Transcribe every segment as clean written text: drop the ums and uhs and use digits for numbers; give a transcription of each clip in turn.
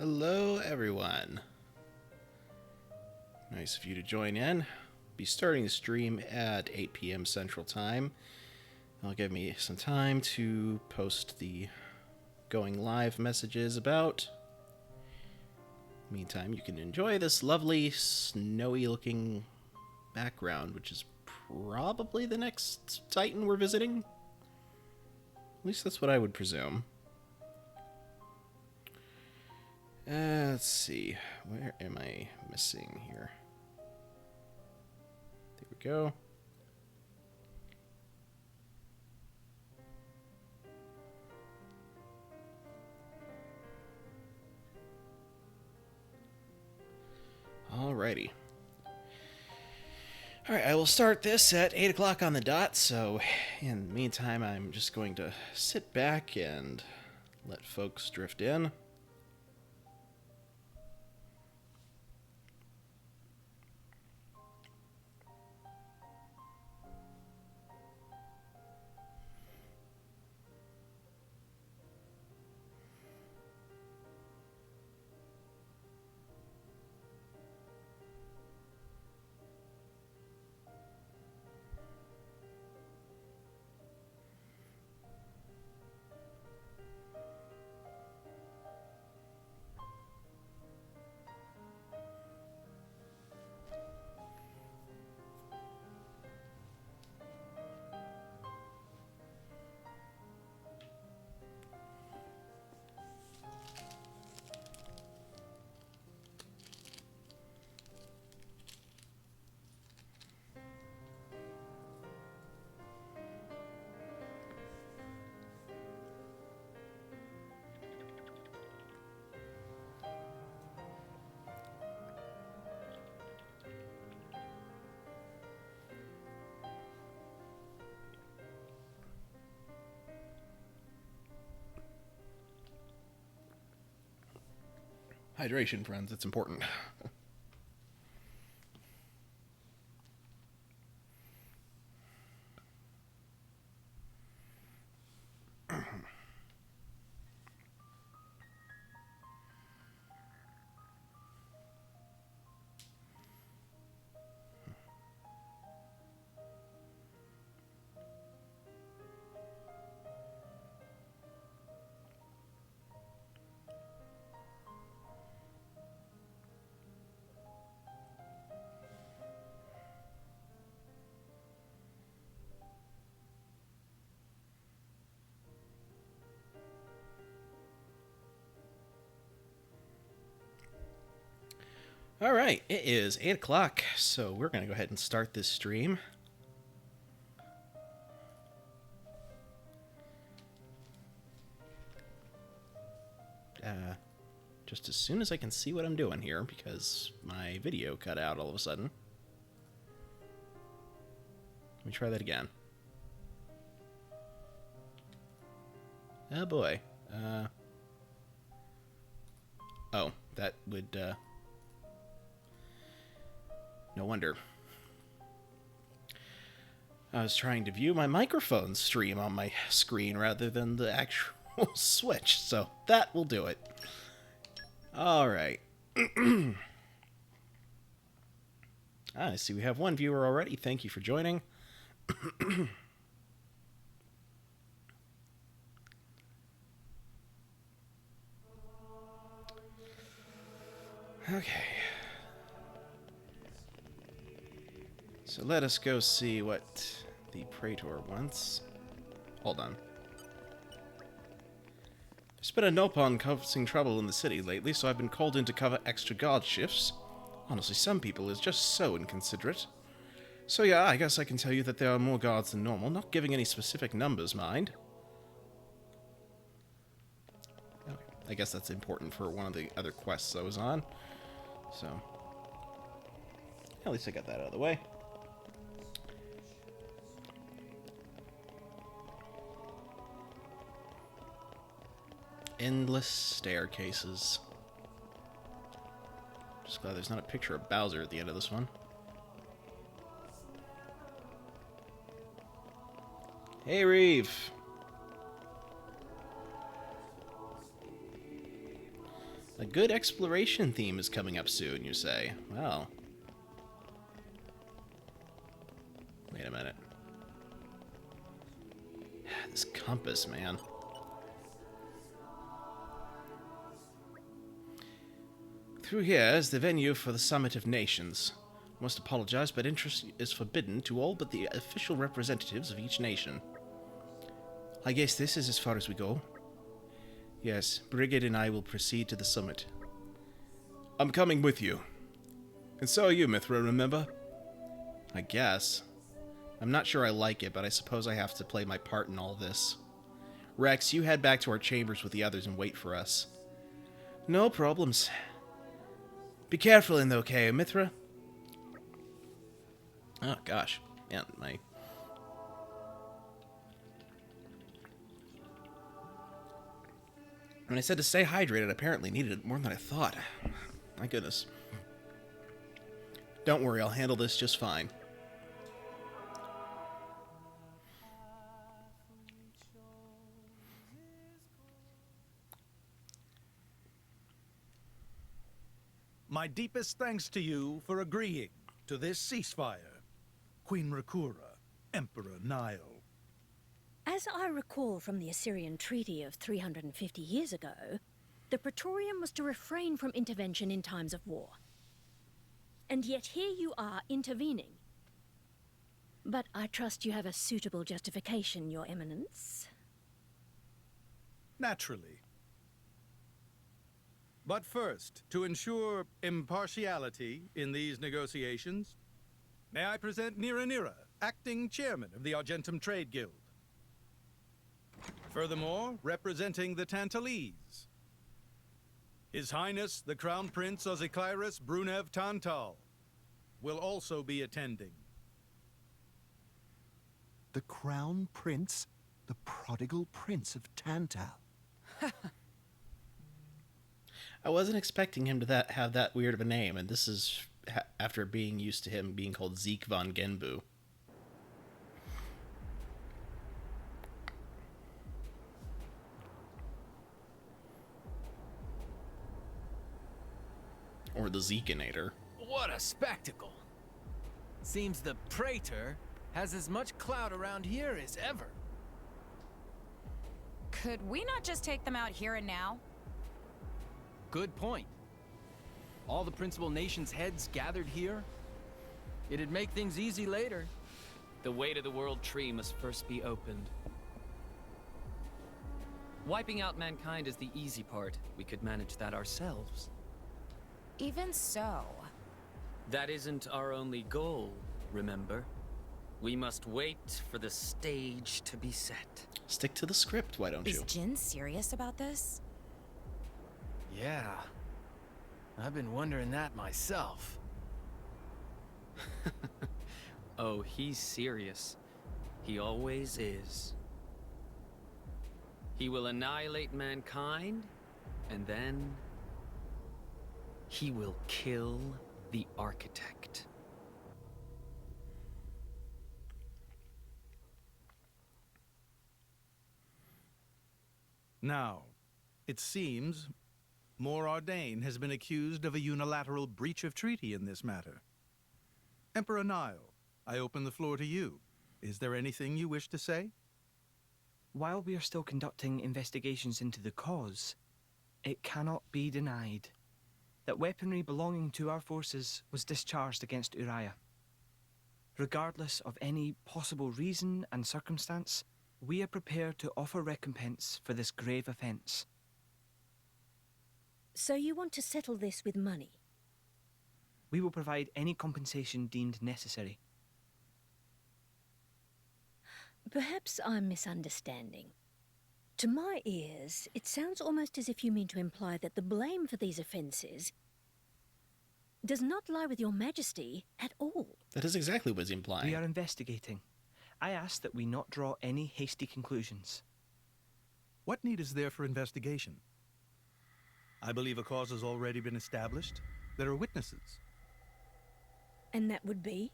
Hello, everyone. Nice of you to join in. Be starting the stream at 8 p.m. Central Time. That'll give me some time to post the going live messages about. Meantime, you can enjoy this lovely, snowy-looking background, which is probably the next Titan we're visiting. At least that's what I would presume. Let's see. Where am I missing here? There we go. Alrighty. Alright, I will start this at 8 o'clock on the dot, so in the meantime, I'm just going to sit back and let folks drift in. Hydration, friends, it's important. Alright, it is 8 o'clock, so we're going to go ahead and start this stream. Just as soon as I can see what I'm doing here, because my video cut out all of a sudden. Let me try that again. Oh boy. Oh, that would, no wonder. I was trying to view my microphone stream on my screen rather than the actual Switch, so that will do it. Alright. I see we have one viewer already. Thank you for joining. Okay. So let us go see what the Praetor wants. Hold on. There's been a Nopon causing trouble in the city lately, so I've been called in to cover extra guard shifts. Honestly, some people is just so inconsiderate. So yeah, I guess I can tell you that there are more guards than normal, not giving any specific numbers, mind. Okay. I guess that's important for one of the other quests I was on. So, at least I got that out of the way. Endless staircases. Just glad there's not a picture of Bowser at the end of this one. Hey, Reeve. A good exploration theme is coming up soon, you say? Well. Wait a minute. This compass, man. Through here is the venue for the Summit of Nations. I must apologize, but interest is forbidden to all but the official representatives of each nation. I guess this is as far as we go. Yes, Brigid and I will proceed to the summit. I'm coming with you. And so are you, Mithra, remember? I guess. I'm not sure I like it, but I suppose I have to play my part in all this. Rex, you head back to our chambers with the others and wait for us. No problems. Be careful in there, okay, Mithra? Oh, gosh. Yeah, When I said to stay hydrated, I apparently needed it more than I thought. My goodness. Don't worry, I'll handle this just fine. My deepest thanks to you for agreeing to this ceasefire, Queen Rakura, Emperor Nile. As I recall from the Assyrian treaty of 350 years ago, the Praetorium was to refrain from intervention in times of war. And yet here you are intervening. But I trust you have a suitable justification, Your Eminence. Naturally. But first, to ensure impartiality in these negotiations, may I present Nira, acting chairman of the Argentum Trade Guild. Furthermore, representing the Tantalese, His Highness the Crown Prince Ozikairis Brunev Tantal will also be attending. The Crown Prince? The prodigal Prince of Tantal. I wasn't expecting him to have that weird of a name, and this is after being used to him being called Zeke von Genbu. Or the Zekinator. What a spectacle! Seems the Praetor has as much clout around here as ever. Could we not just take them out here and now? Good point. All the principal nations' heads gathered here? It'd make things easy later. The way to the World Tree must first be opened. Wiping out mankind is the easy part. We could manage that ourselves. Even so. That isn't our only goal, remember? We must wait for the stage to be set. Stick to the script, why don't you? Is Jin serious about this? Yeah. I've been wondering that myself. Oh, he's serious. He always is. He will annihilate mankind, and then he will kill the architect. Now, it seems Morardain has been accused of a unilateral breach of treaty in this matter. Emperor Nile, I open the floor to you. Is there anything you wish to say? While we are still conducting investigations into the cause, it cannot be denied that weaponry belonging to our forces was discharged against Uriah. Regardless of any possible reason and circumstance, we are prepared to offer recompense for this grave offense. So you want to settle this with money? We will provide any compensation deemed necessary. Perhaps I'm misunderstanding. To my ears, it sounds almost as if you mean to imply that the blame for these offences does not lie with your majesty at all. That is exactly what he's implying. We are investigating. I ask that we not draw any hasty conclusions. What need is there for investigation? I believe a cause has already been established. There are witnesses. And that would be?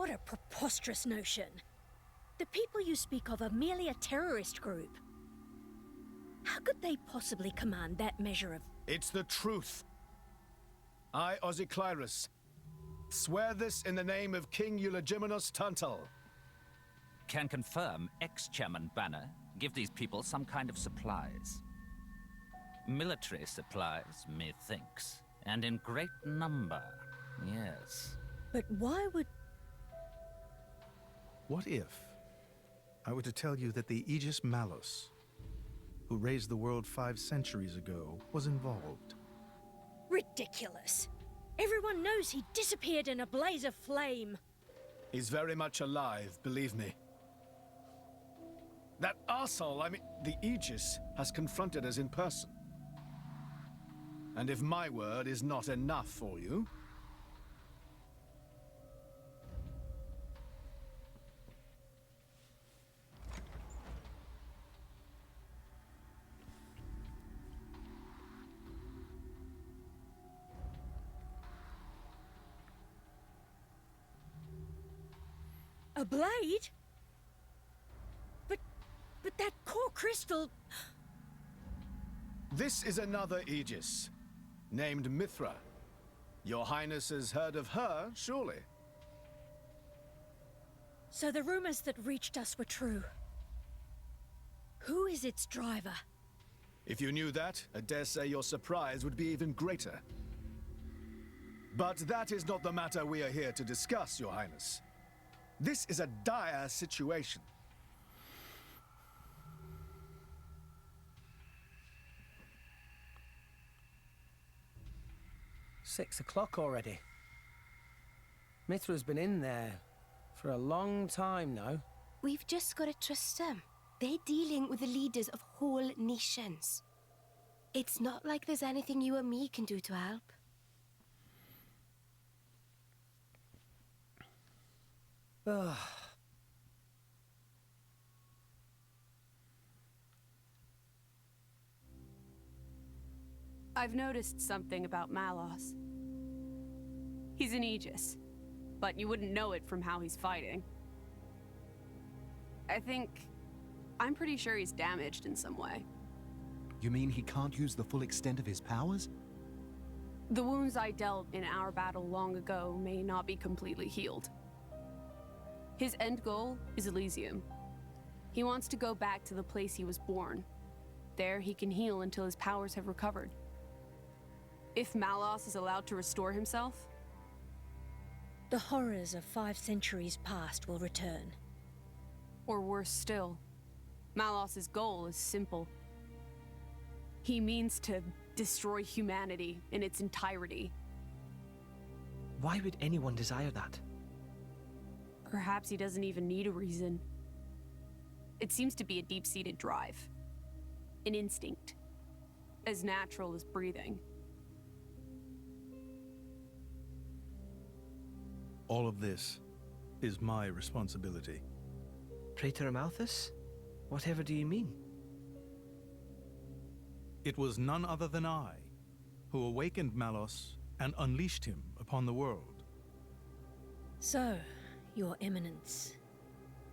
What a preposterous notion. The people you speak of are merely a terrorist group. How could they possibly command that measure of... It's the truth. I, Ozyclyrus, swear this in the name of King Eulogimenos Tantal. Can confirm ex-chairman Banner give these people some kind of supplies. Military supplies, methinks, and in great number, yes. But why would... What if I were to tell you that the Aegis Malus, who raised the world 5 centuries ago, was involved? Ridiculous. Everyone knows he disappeared in a blaze of flame. He's very much alive, believe me. That arsehole, the Aegis, has confronted us in person. And if my word is not enough for you... A blade? But that core crystal... This is another Aegis, named Mithra. Your Highness has heard of her, surely? So the rumors that reached us were true. Who is its driver? If you knew that, I dare say your surprise would be even greater. But that is not the matter we are here to discuss, Your Highness. This is a dire situation. Six o'clock already. Mithra's been in there for a long time now. We've just got to trust them. They're dealing with the leaders of whole nations. It's not like there's anything you or me can do to help. Ugh. I've noticed something about Malos. He's an Aegis, but you wouldn't know it from how he's fighting. I'm pretty sure he's damaged in some way. You mean he can't use the full extent of his powers? The wounds I dealt in our battle long ago may not be completely healed. His end goal is Elysium. He wants to go back to the place he was born. There he can heal until his powers have recovered. If Malos is allowed to restore himself, the horrors of 5 centuries past will return. Or worse still, Malos's goal is simple. He means to destroy humanity in its entirety. Why would anyone desire that? Perhaps he doesn't even need a reason. It seems to be a deep-seated drive. An instinct. As natural as breathing. All of this is my responsibility. Praetor Amalthus? Whatever do you mean? It was none other than I who awakened Malos and unleashed him upon the world. So, Your Eminence,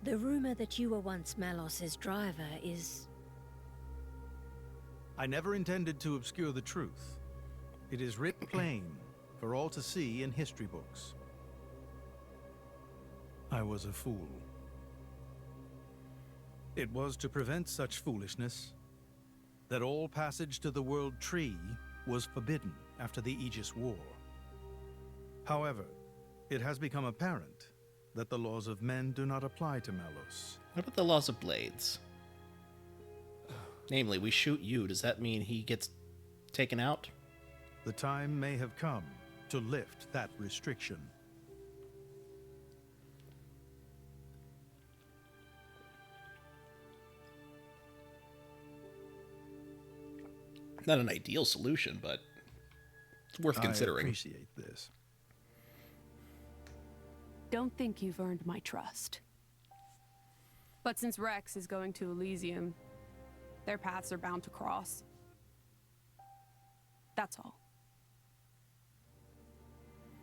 the rumor that you were once Malos's driver is... I never intended to obscure the truth. It is writ plain for all to see in history books. I was a fool. It was to prevent such foolishness that all passage to the World Tree was forbidden after the Aegis War. However, it has become apparent that the laws of men do not apply to Malos. What about the laws of blades? Namely, we shoot you. Does that mean he gets taken out? The time may have come to lift that restriction. Not an ideal solution, but it's worth considering. I appreciate this. Don't think you've earned my trust. But since Rex is going to Elysium, their paths are bound to cross. That's all.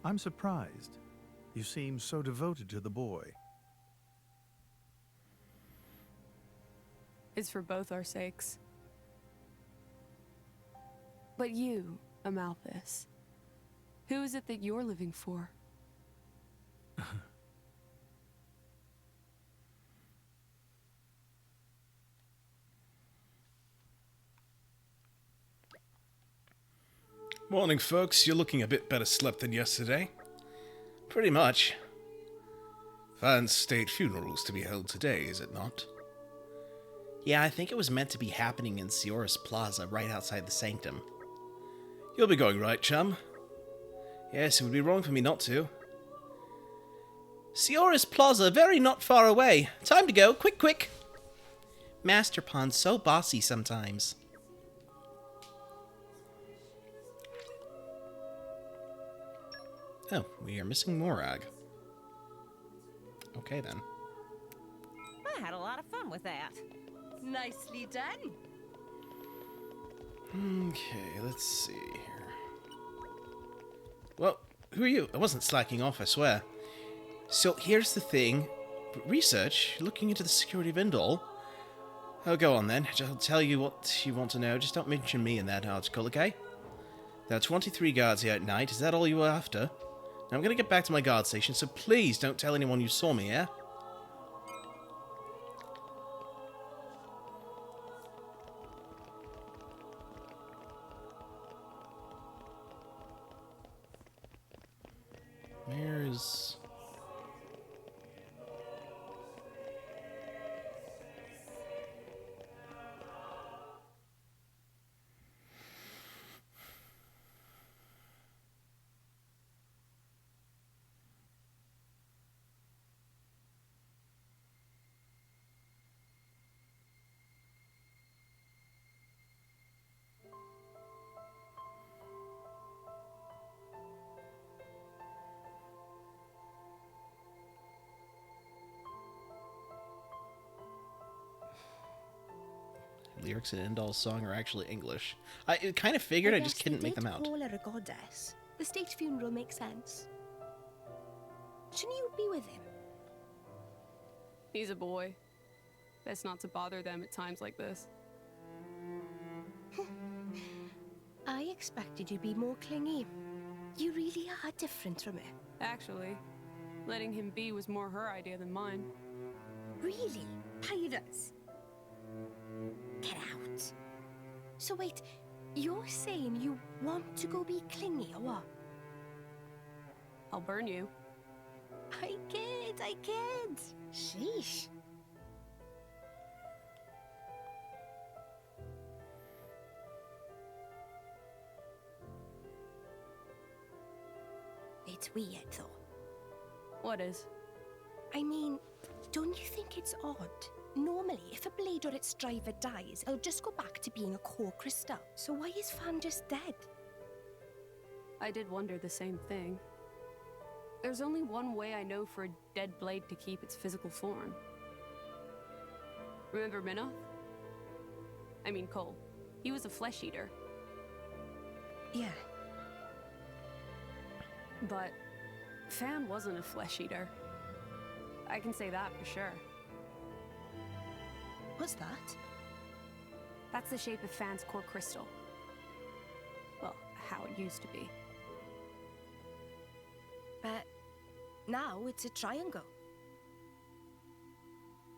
I'm surprised You seem so devoted to the boy. It's for both our sakes. But you, Amalthus, who is it that you're living for? Morning, folks. You're looking a bit better slept than yesterday. Pretty much. Fine state funerals to be held today, is it not? Yeah, I think it was meant to be happening in Sioris Plaza, right outside the Sanctum. You'll be going right, chum? Yes, it would be wrong for me not to. Sioris Plaza, very not far away. Time to go, quick, quick! Master Pawn's so bossy sometimes. Oh, we are missing Morag. Okay, then. I had a lot of fun with that. Nicely done. Okay, let's see here. Well, who are you? I wasn't slacking off, I swear. So, here's the thing. Research? Looking into the security of Indol? Oh, go on then. I'll tell you what you want to know. Just don't mention me in that article, okay? There are 23 guards here at night. Is that all you were after? Now, I'm gonna get back to my guard station, so please don't tell anyone you saw me, yeah? Where's... lyrics in Indol's song are actually English. I kind of figured, I just couldn't make them out. Call her a goddess. The state funeral makes sense. Shouldn't you be with him? He's a boy. Best not to bother them at times like this. I expected you'd be more clingy. You really are different from her. Actually, letting him be was more her idea than mine. Really? Pirates? Get out. So wait, you're saying you want to go be clingy or what? I'll burn you. I kid. Sheesh. It's weird though. What is? I mean, don't you think it's odd? Normally, if a blade or its driver dies, it'll just go back to being a core crystal. So why is Fan just dead? I did wonder the same thing. There's only one way I know for a dead blade to keep its physical form. Remember Minoth? I mean Cole. He was a flesh eater. Yeah. But Fan wasn't a flesh eater. I can say that for sure. What's that? That's the shape of Fan's core crystal. Well, how it used to be. But now it's a triangle.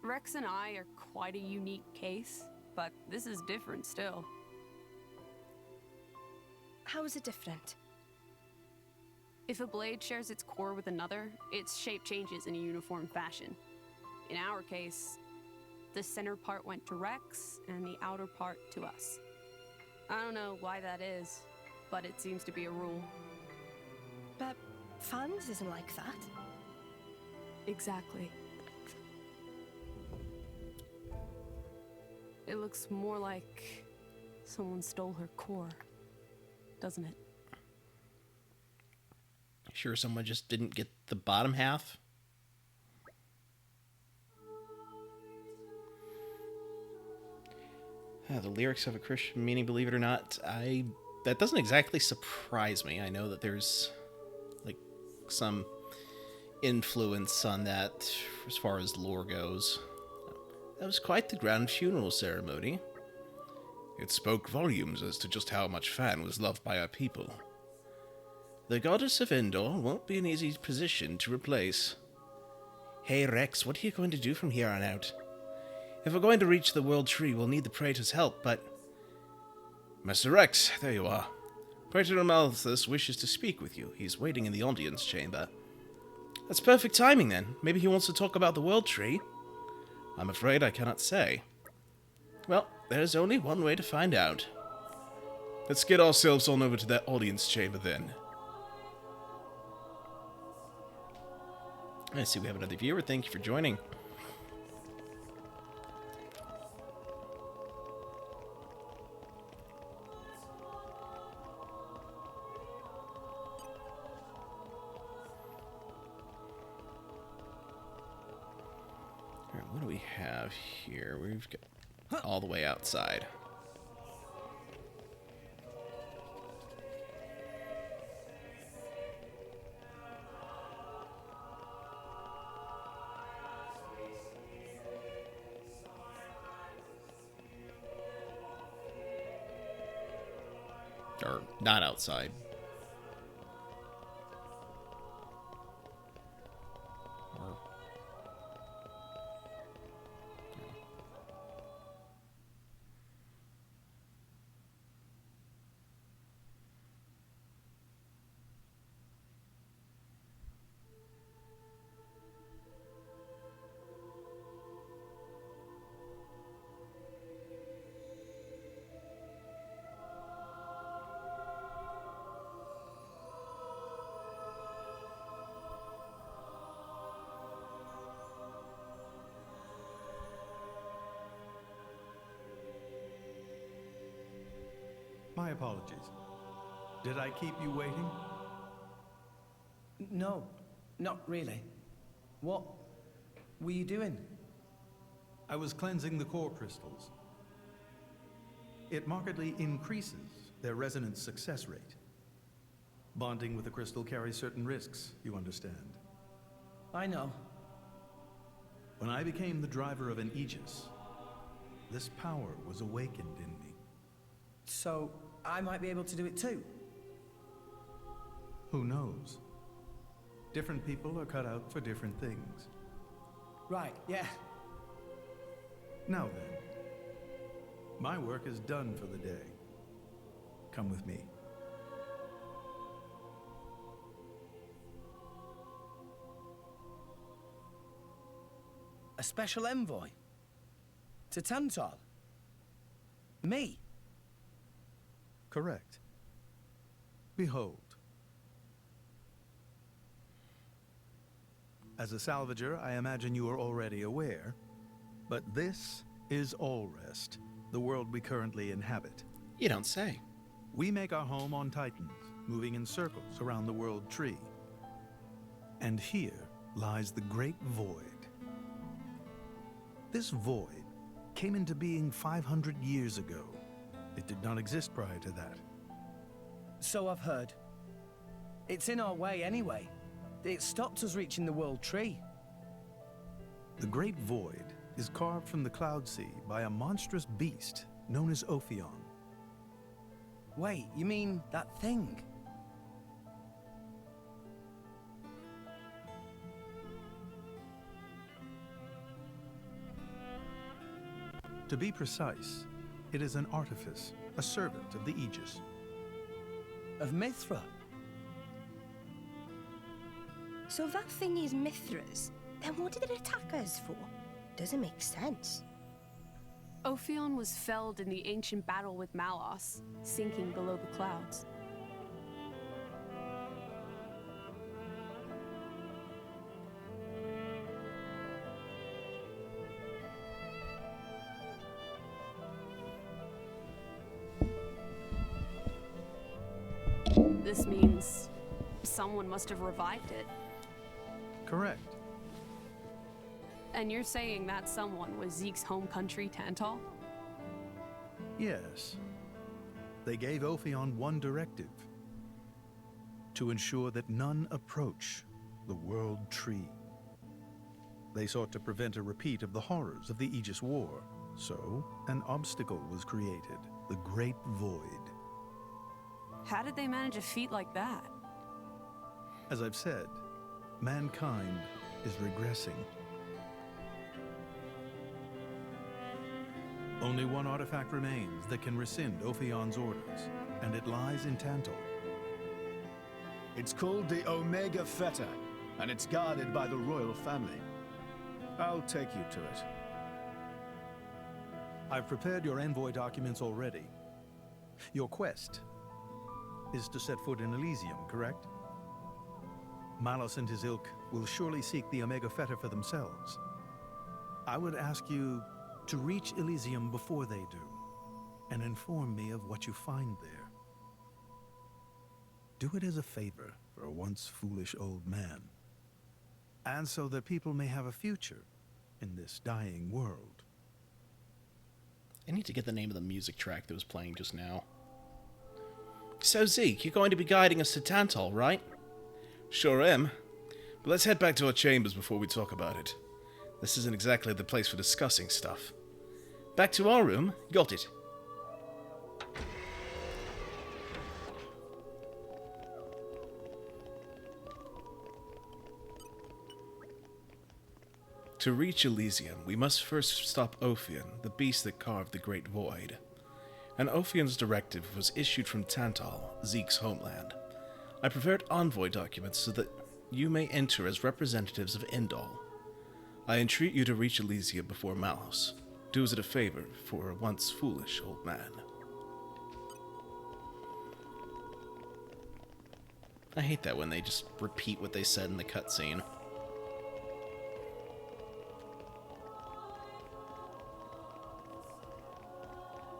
Rex and I are quite a unique case, but this is different still. How is it different? If a blade shares its core with another, its shape changes in a uniform fashion. In our case, the center part went to Rex, and the outer part to us. I don't know why that is, but it seems to be a rule. But Fan's isn't like that. Exactly. It looks more like someone stole her core, doesn't it? Sure someone just didn't get the bottom half? The lyrics have a Christian meaning, believe it or not. That doesn't exactly surprise me. I know that there's like some influence on that as far as lore goes. That was quite the grand funeral ceremony. It spoke volumes as to just how much Fan was loved by our people. The goddess of Endor won't be an easy position to replace. Hey Rex, what are you going to do from here on out? If we're going to reach the World Tree, we'll need the Praetor's help, but... Master Rex, there you are. Praetor Malthus wishes to speak with you. He's waiting in the audience chamber. That's perfect timing, then. Maybe he wants to talk about the World Tree. I'm afraid I cannot say. Well, there's only one way to find out. Let's get ourselves on over to that audience chamber, then. I see we have another viewer. Thank you for joining. Alright, what do we have here? We've got all the way outside. Or not outside. Or... My apologies. Did I keep you waiting? No, not really. What were you doing? I was cleansing the core crystals. It markedly increases their resonance success rate. Bonding with a crystal carries certain risks, you understand. I know. When I became the driver of an Aegis, this power was awakened in me. So, I might be able to do it too? Who knows? Different people are cut out for different things. Right, yeah. Now then, my work is done for the day. Come with me. A special envoy? To Tantal? Me? Correct. Behold. As a salvager, I imagine you are already aware, but this is Allrest, the world we currently inhabit. You don't say. We make our home on Titans, moving in circles around the World Tree. And here lies the Great Void. This void came into being 500 years ago. It did not exist prior to that. So I've heard. It's in our way anyway. It stopped us reaching the World Tree. The Great Void is carved from the Cloud Sea by a monstrous beast known as Ophion. Wait, you mean that thing? To be precise, it is an artifice, a servant of the Aegis. Of Mithra? So that thing is Mithra's. Then what did it attack us for? Doesn't make sense. Ophion was felled in the ancient battle with Malos, sinking below the clouds. This means someone must have revived it. Correct. And you're saying that someone was Zeke's home country, Tantal? Yes. They gave Ophion one directive: to ensure that none approach the World Tree. They sought to prevent a repeat of the horrors of the Aegis War, so an obstacle was created, the Great Void. How did they manage a feat like that? As I've said, mankind is regressing. Only one artifact remains that can rescind Ophion's orders, and it lies in Tantal. It's called the Omega Feta, and it's guarded by the royal family. I'll take you to it. I've prepared your envoy documents already. Your quest is to set foot in Elysium, correct? Malus and his ilk will surely seek the Omega Feta for themselves. I would ask you to reach Elysium before they do, and inform me of what you find there. Do it as a favor for a once foolish old man, and so that people may have a future in this dying world. I need to get the name of the music track that was playing just now. So Zeke, you're going to be guiding us to Tantal, right? Sure am. But let's head back to our chambers before we talk about it. This isn't exactly the place for discussing stuff. Back to our room. Got it. To reach Elysium, we must first stop Ophion, the beast that carved the Great Void. An Ophion's directive was issued from Tantal, Zeke's homeland. I prepared envoy documents so that you may enter as representatives of Indol. I entreat you to reach Elysium before Malus. Do as it a favor for a once foolish old man. I hate that when they just repeat what they said in the cutscene.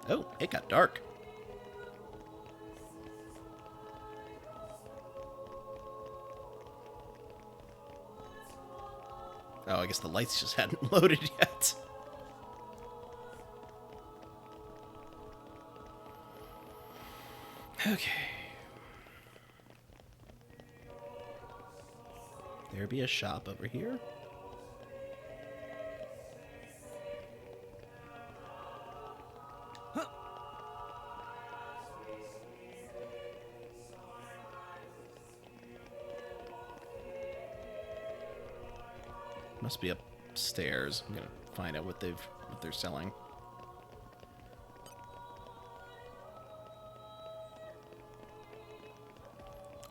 Oh, it got dark. Oh, I guess the lights just hadn't loaded yet. Okay. There be a shop over here. Must be upstairs. I'm gonna find out what they're selling.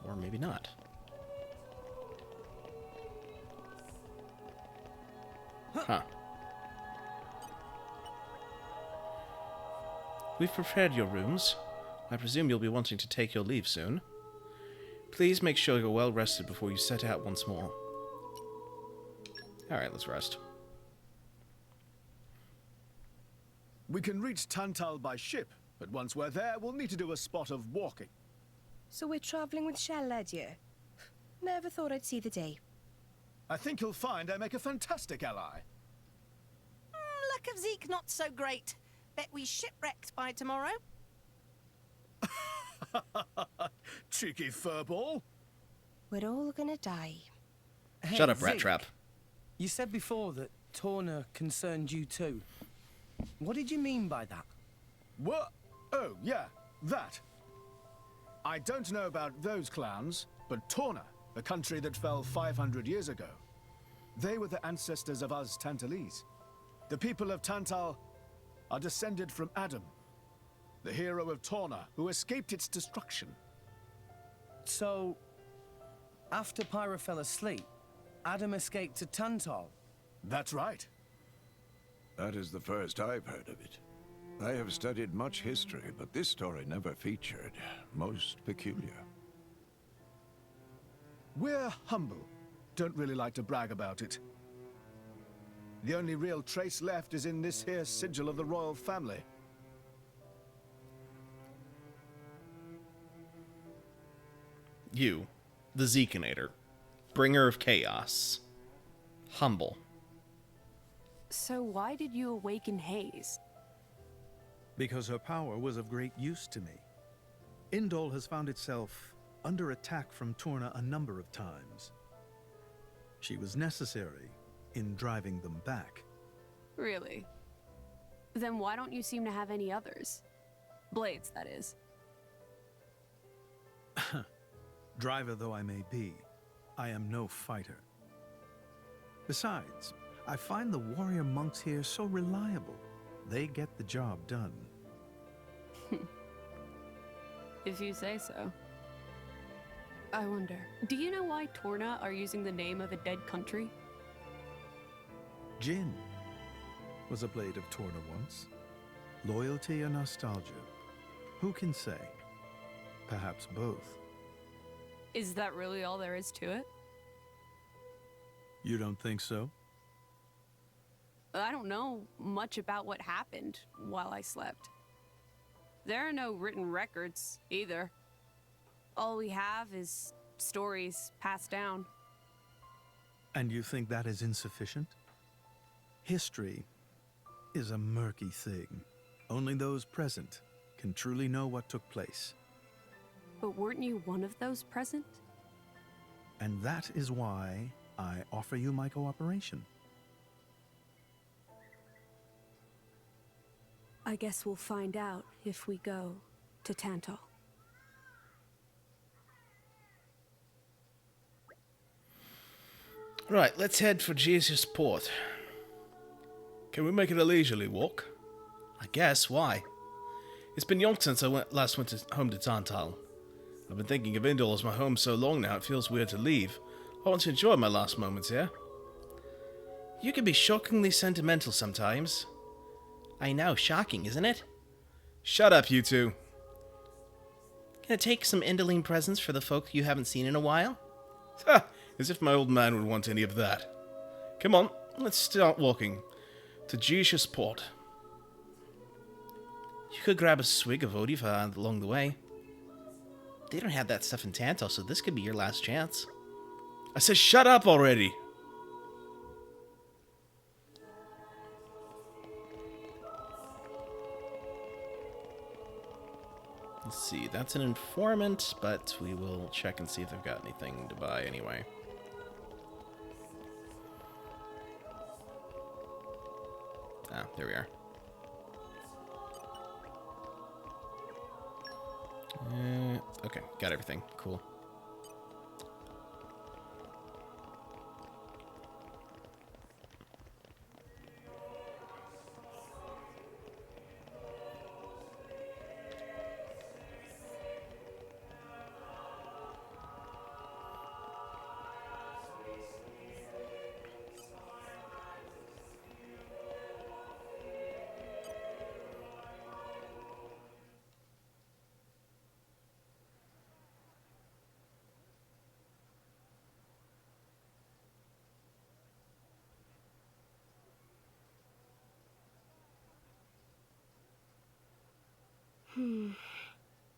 Or maybe not. Huh. We've prepared your rooms. I presume you'll be wanting to take your leave soon. Please make sure you're well rested before you set out once more. Alright, let's rest. We can reach Tantal by ship, but once we're there, we'll need to do a spot of walking. So we're traveling with Shell, you? Never thought I'd see the day. I think you'll find I make a fantastic ally. Luck of Zeke not so great. Bet we shipwrecked by tomorrow. Cheeky furball. We're all gonna die. Hey, Shut up, Zeke, Rat Trap. You said before that Torna concerned you too. What did you mean by that? What? Oh, yeah, that. I don't know about those clans, but Torna, the country that fell 500 years ago, they were the ancestors of us Tantalese. The people of Tantal are descended from Adam, the hero of Torna, who escaped its destruction. So, after Pyra fell asleep, Adam escaped to Tantal? That's right. That is the first I've heard of it. I have studied much history, but this story never featured. Most peculiar. We're humble. Don't really like to brag about it. The only real trace left is in this here sigil of the royal family. You, the Zekinator, bringer of chaos. Humble. So why did you awaken Haze? Because her power was of great use to me. Indol has found itself under attack from Torna a number of times. She was necessary in driving them back. Really? Then why don't you seem to have any others? Blades, that is. Driver though I may be, I am no fighter. Besides, I find the warrior monks here so reliable. They get the job done. If you say so. I wonder, do you know why Torna are using the name of a dead country? Jin was a blade of Torna once. Loyalty or nostalgia? Who can say? Perhaps both. Is that really all there is to it? You don't think so? I don't know much about what happened while I slept. There are no written records, either. All we have is stories passed down. And you think that is insufficient? History is a murky thing. Only those present can truly know what took place. But weren't you one of those present? And that is why I offer you my cooperation. I guess we'll find out if we go to Tantal. Right, let's head for Jesus Port. Can we make it a leisurely walk? I guess, why? It's been yonks since I last went home to Tantal. I've been thinking of Indol as my home so long now it feels weird to leave. I want to enjoy my last moments here. You can be shockingly sentimental sometimes. I know, shocking, isn't it? Shut up, you two. Gonna take some Indoline presents for the folk you haven't seen in a while? Ha! As if my old man would want any of that. Come on, let's start walking to Jesus Port. You could grab a swig of Odiva along the way. They don't have that stuff in Tantal, so this could be your last chance. I said shut up already! Let's see, that's an informant, but we will check and see if they've got anything to buy anyway. Ah, there we are. Okay, got everything. Cool.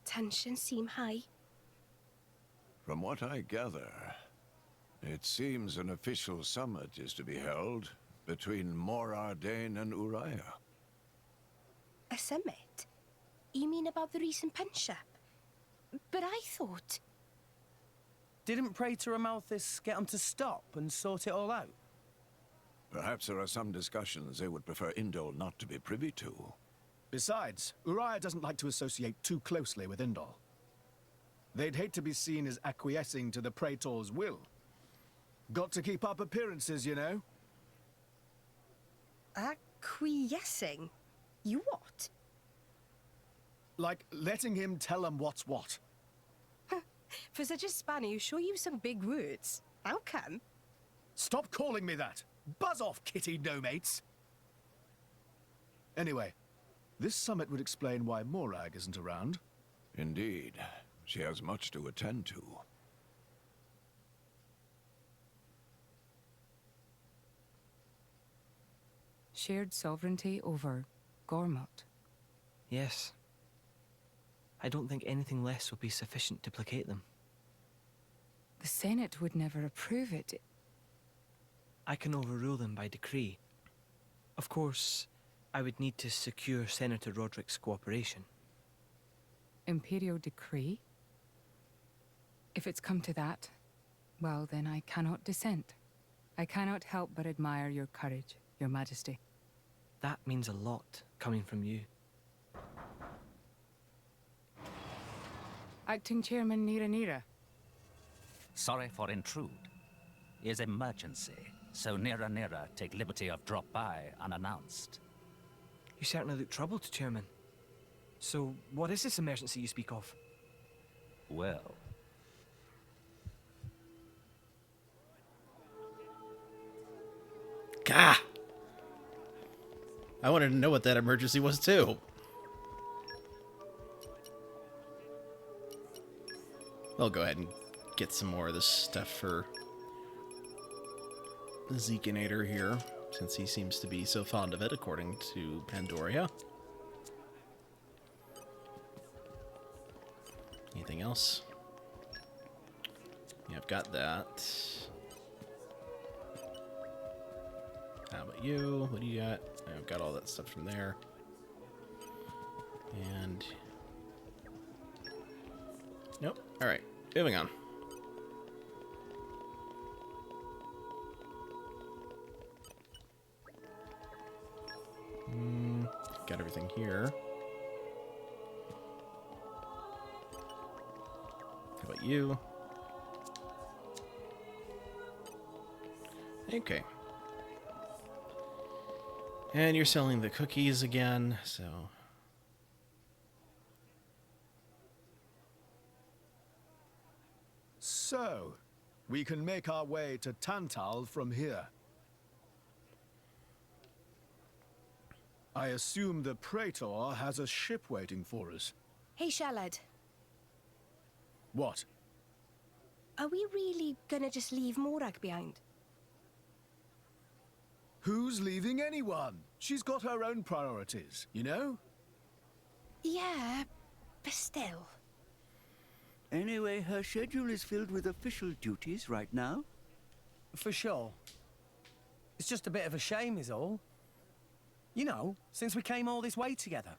Tensions seem high. From what I gather, it seems an official summit is to be held between Mor Ardain and Uriah. A summit? You mean about the recent punch-up? But I thought... Didn't Praetor Amalthus get them to stop and sort it all out? Perhaps there are some discussions they would prefer Indol not to be privy to. Besides, Uriah doesn't like to associate too closely with Indol. They'd hate to be seen as acquiescing to the Praetor's will. Got to keep up appearances, you know. Acquiescing? You what? Like letting him tell them what's what. For such a spanner, you sure use some big words. How come? Stop calling me that! Buzz off, kitty no-mates! Anyway, this summit would explain why Morag isn't around. Indeed. She has much to attend to. Shared sovereignty over Gormott. Yes. I don't think anything less will be sufficient to placate them. The Senate would never approve it. I can overrule them by decree. Of course, I would need to secure Senator Roderick's cooperation. Imperial decree? If it's come to that, well, then I cannot dissent. I cannot help but admire your courage, Your Majesty. That means a lot, coming from you. Acting Chairman Nira Nira. Sorry for intrude. Is emergency, so Nira Nira take liberty of drop by unannounced. You certainly look troubled, Chairman. So, what is this emergency you speak of? Well... Gah! I wanted to know what that emergency was, too. I'll go ahead and get some more of this stuff for the Zekinator here, since he seems to be so fond of it, according to Pandoria. Anything else? Yeah, I've got that. How about you? What do you got? I've got all that stuff from there. And... nope. Alright, moving on. Got everything here. How about you? Okay. And you're selling the cookies again, so... So, we can make our way to Tantal from here. I assume the Praetor has a ship waiting for us. Hey, Shalad. What? Are we really gonna just leave Morag behind? Who's leaving anyone? She's got her own priorities, you know? Yeah, but still. Anyway, her schedule is filled with official duties right now. For sure. It's just a bit of a shame is all. You know, since we came all this way together.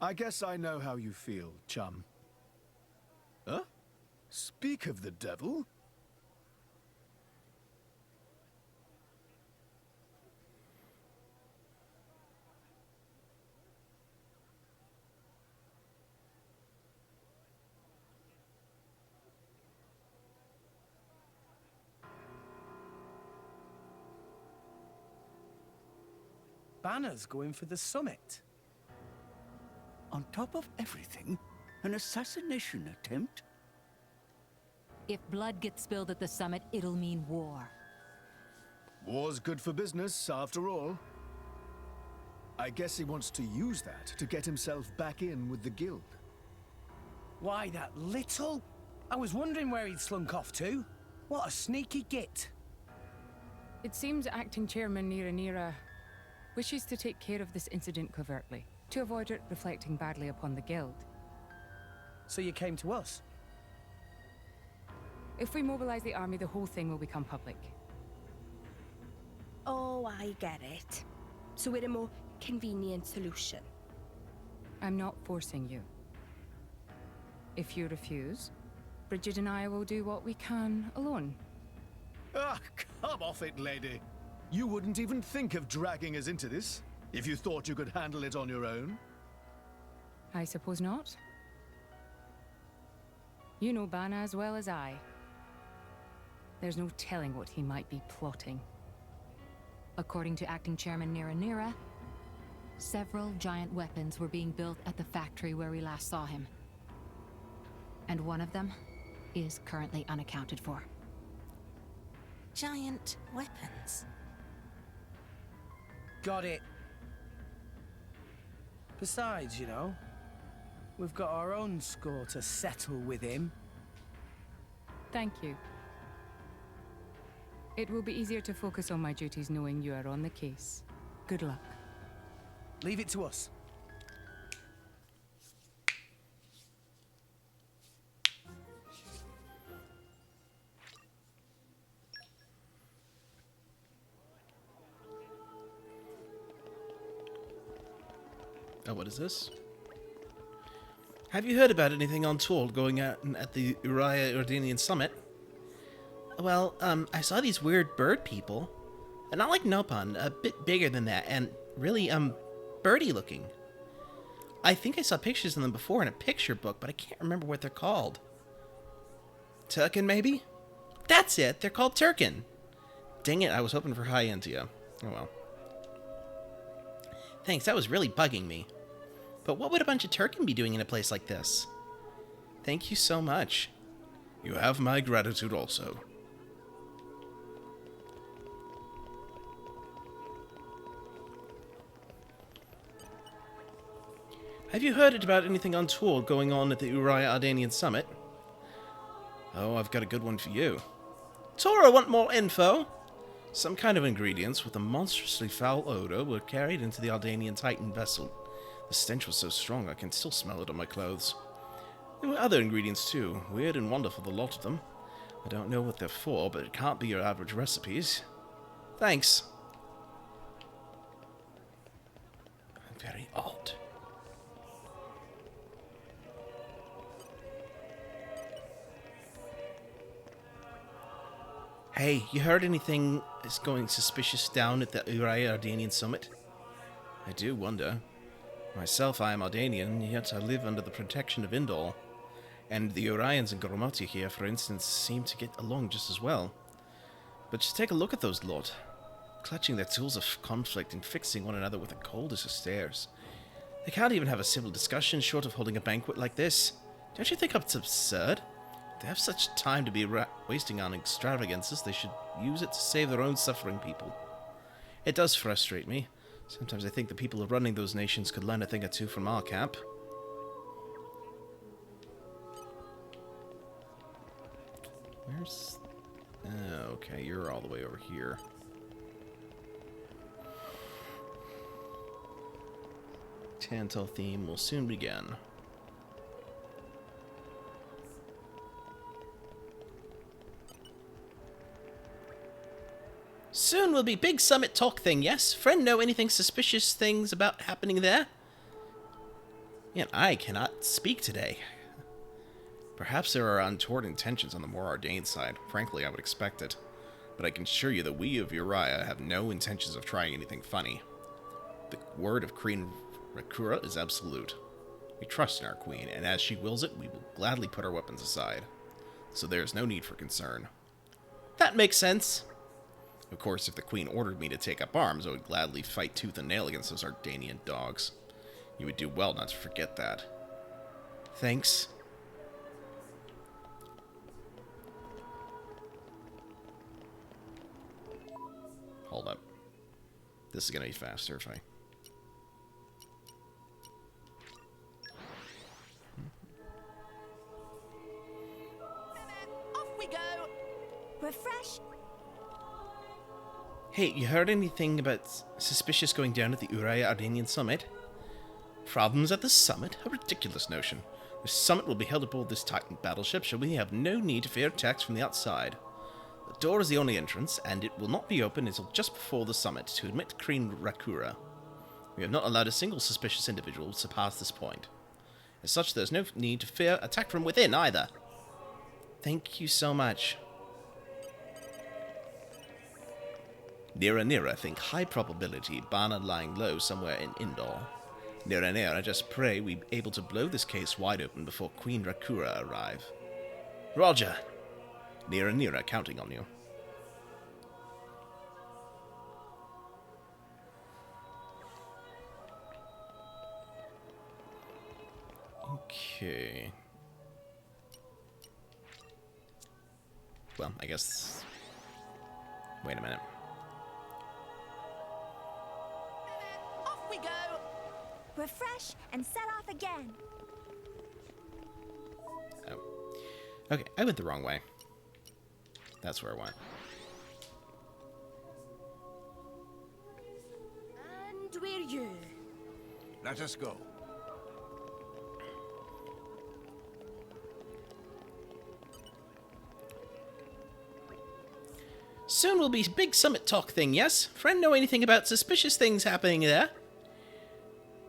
I guess I know how you feel, chum. Huh? Speak of the devil? Banner's going for the summit. On top of everything, an assassination attempt? If blood gets spilled at the summit, it'll mean war. War's good for business, after all. I guess he wants to use that to get himself back in with the guild. Why, that little? I was wondering where he'd slunk off to. What a sneaky git. It seems Acting Chairman Nira Nira wishes to take care of this incident covertly, to avoid it reflecting badly upon the guild. So you came to us? If we mobilize the army, the whole thing will become public. Oh, I get it. So we're a more convenient solution. I'm not forcing you. If you refuse, Bridget and I will do what we can alone. Ah, come off it, lady. You wouldn't even think of dragging us into this, if you thought you could handle it on your own. I suppose not. You know Bana as well as I. There's no telling what he might be plotting. According to Acting Chairman Nira Nira, several giant weapons were being built at the factory where we last saw him. And one of them is currently unaccounted for. Giant weapons? Got it. Besides, you know, we've got our own score to settle with him. Thank you. It will be easier to focus on my duties knowing you are on the case. Good luck. Leave it to us. Oh, what is this? Have you heard about anything untoward going on at the Uriah Ordanian Summit? Well, I saw these weird bird people. Not like Nopon, a bit bigger than that, and really, birdie looking. I think I saw pictures of them before in a picture book, but I can't remember what they're called. Turkin, maybe? That's it! They're called Turkin! Dang it, I was hoping for high Entia. Oh well. Thanks, that was really bugging me. But what would a bunch of Turkin be doing in a place like this? Thank you so much. You have my gratitude also. Have you heard about anything untoward going on at the Uriah Ardanian Summit? Oh, I've got a good one for you. Tora, want more info? Some kind of ingredients with a monstrously foul odor were carried into the Ardanian Titan vessel. The stench was so strong I can still smell it on my clothes. There were other ingredients too, weird and wonderful, the lot of them. I don't know what they're for, but it can't be your average recipes. Thanks. Very odd. Hey, you heard anything is going suspicious down at the Uriah Ardanian Summit? I do wonder. Myself, I am Ardanian, yet I live under the protection of Indol. And the Urians and Goromati here, for instance, seem to get along just as well. But just take a look at those lot. Clutching their tools of conflict and fixing one another with the coldest of stares. They can't even have a civil discussion short of holding a banquet like this. Don't you think it's absurd? They have such time to be wasting on extravagances, they should use it to save their own suffering people. It does frustrate me. Sometimes I think the people running those nations could learn a thing or two from our camp. Where's... okay, you're all the way over here. Tantal theme will soon begin. Soon will be big summit talk thing, yes? Friend know anything suspicious things about happening there? Yet I cannot speak today. Perhaps there are untoward intentions on the more Ardain side. Frankly, I would expect it. But I can assure you that we of Uriah have no intentions of trying anything funny. The word of Queen Rakura is absolute. We trust in our queen, and as she wills it, we will gladly put our weapons aside. So there is no need for concern. That makes sense. Of course, if the queen ordered me to take up arms, I would gladly fight tooth and nail against those Ardanian dogs. You would do well not to forget that. Thanks. Hold up. This is gonna be faster if I... Off we go! Refresh. Hey, you heard anything about suspicious going down at the Uriah Ardanian Summit? Problems at the summit? A ridiculous notion. The summit will be held aboard this Titan battleship, so we have no need to fear attacks from the outside. The door is the only entrance, and it will not be open until just before the summit to admit Queen Rakura. We have not allowed a single suspicious individual to pass this point. As such, there's no need to fear attack from within either. Thank you so much. Nira think high probability, Bana lying low somewhere in Indol. Nira just pray we be able to blow this case wide open before Queen Rakura arrive. Roger. Nira counting on you. Okay. Well, I guess... Wait a minute. Off we go! Refresh and set off again. Oh. Okay, I went the wrong way. That's where I went. And we're you. Let us go. Soon will be big summit talk thing, yes? Friend know anything about suspicious things happening there?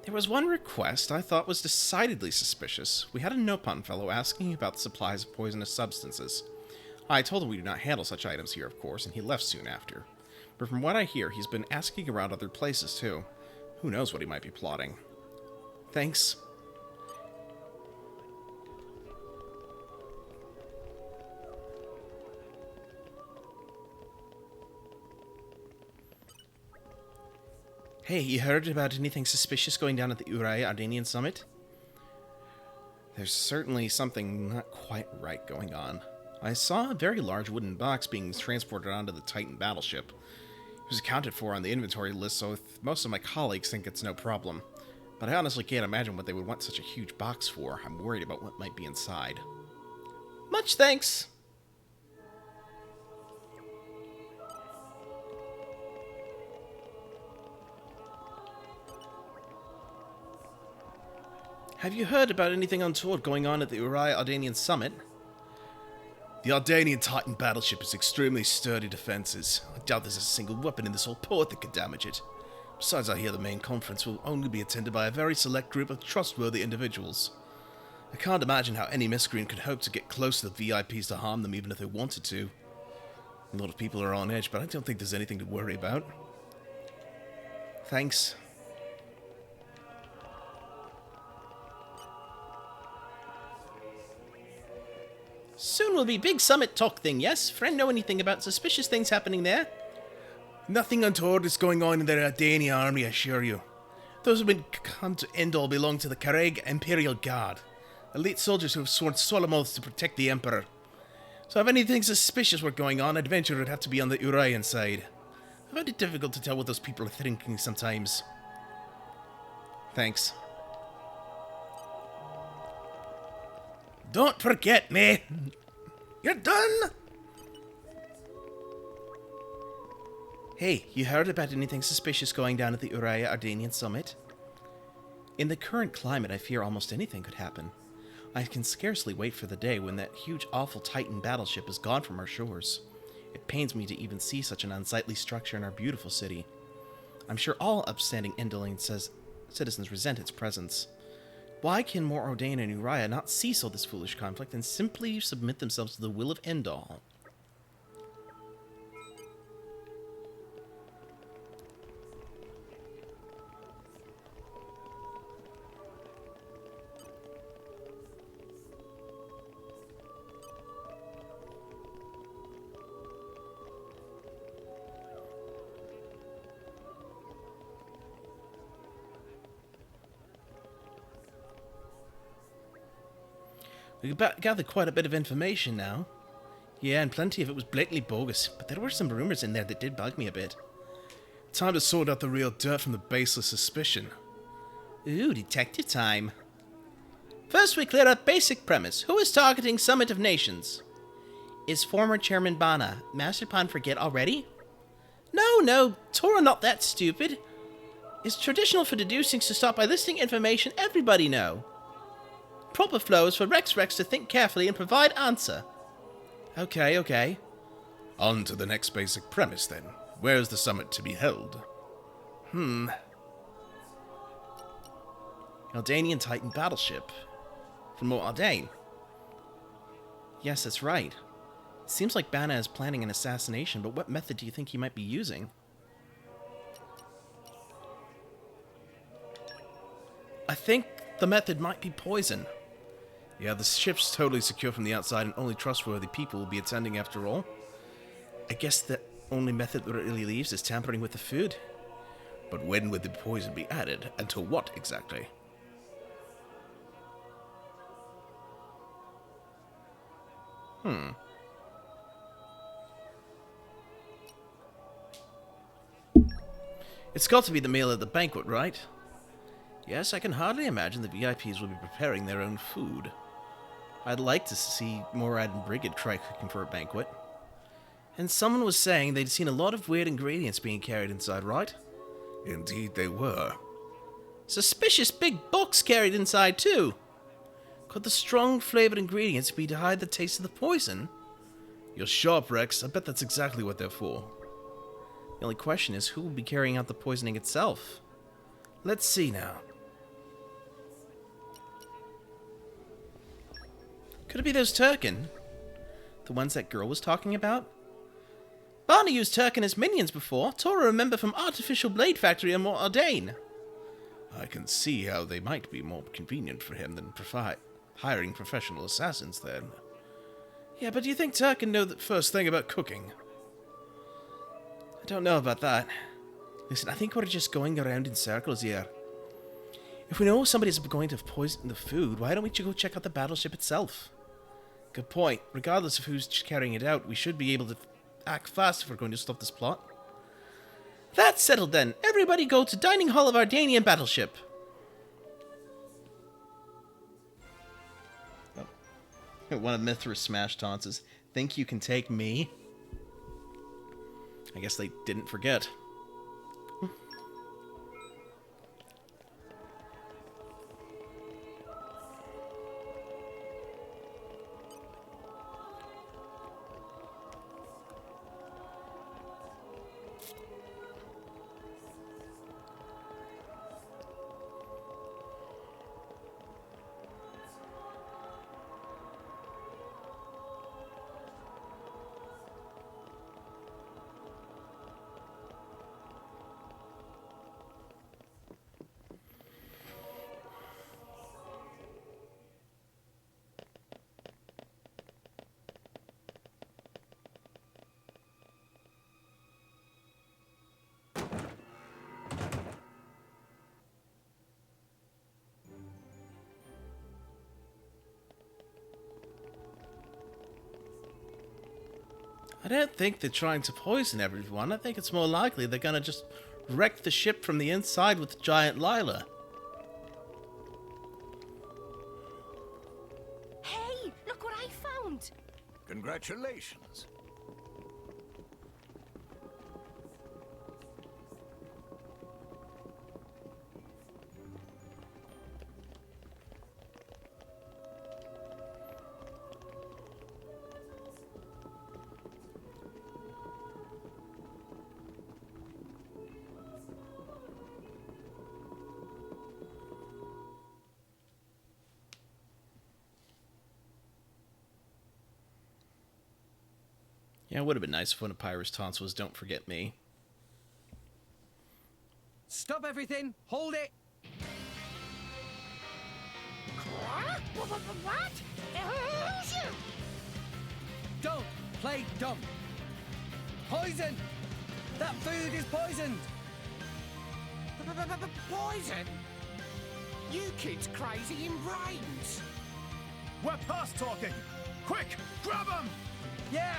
There was one request I thought was decidedly suspicious. We had a Nopon fellow asking about supplies of poisonous substances. I told him we do not handle such items here, of course, and he left soon after. But from what I hear, he's been asking around other places, too. Who knows what he might be plotting. Thanks. Hey, you heard about anything suspicious going down at the Uraia-Ardanian summit? There's certainly something not quite right going on. I saw a very large wooden box being transported onto the Titan battleship. It was accounted for on the inventory list, so most of my colleagues think it's no problem. But I honestly can't imagine what they would want such a huge box for. I'm worried about what might be inside. Much thanks! Have you heard about anything untoward going on at the Uraia-Ardanian summit? The Ardanian Titan battleship has extremely sturdy defenses. I doubt there's a single weapon in this whole port that could damage it. Besides, I hear the main conference will only be attended by a very select group of trustworthy individuals. I can't imagine how any miscreant could hope to get close to the VIPs to harm them even if they wanted to. A lot of people are on edge, but I don't think there's anything to worry about. Thanks. Soon will be big summit talk thing, yes? Friend know anything about suspicious things happening there? Nothing untoward is going on in the Ardania army, I assure you. Those who have been come to Endor belong to the Kareg Imperial Guard, elite soldiers who have sworn solemn oaths to protect the Emperor. So if anything suspicious were going on, I'd venture it would have to be on the Urayan side. I find it difficult to tell what those people are thinking sometimes. Thanks. Don't forget me! You're done? Hey, you heard about anything suspicious going down at the Uraia-Ardanian summit? In the current climate, I fear almost anything could happen. I can scarcely wait for the day when that huge, awful Titan battleship is gone from our shores. It pains me to even see such an unsightly structure in our beautiful city. I'm sure all upstanding Endolian citizens resent its presence. Why can Mor Ardain and Uriah not cease all this foolish conflict and simply submit themselves to the will of Endor? We gathered quite a bit of information now. Yeah, and plenty of it was blatantly bogus, but there were some rumors in there that did bug me a bit. Time to sort out the real dirt from the baseless suspicion. Ooh, detective time. First we clear up basic premise. Who is targeting Summit of Nations? Is former Chairman Bana master plan forget already? No, Torah not that stupid. It's traditional for deducings to start by listing information everybody know. Proper flow is for Rex to think carefully and provide answer. Okay. On to the next basic premise, then. Where is the summit to be held? Ardanian Titan battleship. From Mor Ardain. Yes, that's right. It seems like Bana is planning an assassination, but what method do you think he might be using? I think the method might be poison. Yeah, the ship's totally secure from the outside and only trustworthy people will be attending after all. I guess the only method that really leaves is tampering with the food. But when would the poison be added, and to what exactly? It's got to be the meal at the banquet, right? Yes, I can hardly imagine the VIPs will be preparing their own food. I'd like to see Morad and Brigid try cooking for a banquet. And someone was saying they'd seen a lot of weird ingredients being carried inside, right? Indeed they were. Suspicious big box carried inside, too. Could the strong flavored ingredients be to hide the taste of the poison? You're sharp, Rex. I bet that's exactly what they're for. The only question is who will be carrying out the poisoning itself? Let's see now. Could it be those Turkin? The ones that girl was talking about? Barney used Turk and his minions before. Tora, remember from Artificial Blade Factory and Mort Ardain. I can see how they might be more convenient for him than hiring professional assassins then. Yeah, but do you think Turk can know the first thing about cooking? I don't know about that. Listen, I think we're just going around in circles here. If we know somebody's going to have poisoned the food, why don't we go check out the battleship itself? Good point. Regardless of who's carrying it out, we should be able to act fast if we're going to stop this plot. That's settled then. Everybody go to Dining Hall of Ardanian Battleship. Oh. One of Mithra's smash taunts is, think you can take me? I guess they didn't forget. I don't think they're trying to poison everyone. I think it's more likely they're gonna just wreck the ship from the inside with giant Lila. Hey, look what I found! Congratulations. Yeah, it would have been nice if one of Pyra's taunts was, don't forget me. Stop everything! Hold it! What? Don't play dumb! Poison! That food is poisoned! Poison? You kids crazy in brains! We're past talking! Quick, grab him! Yeah!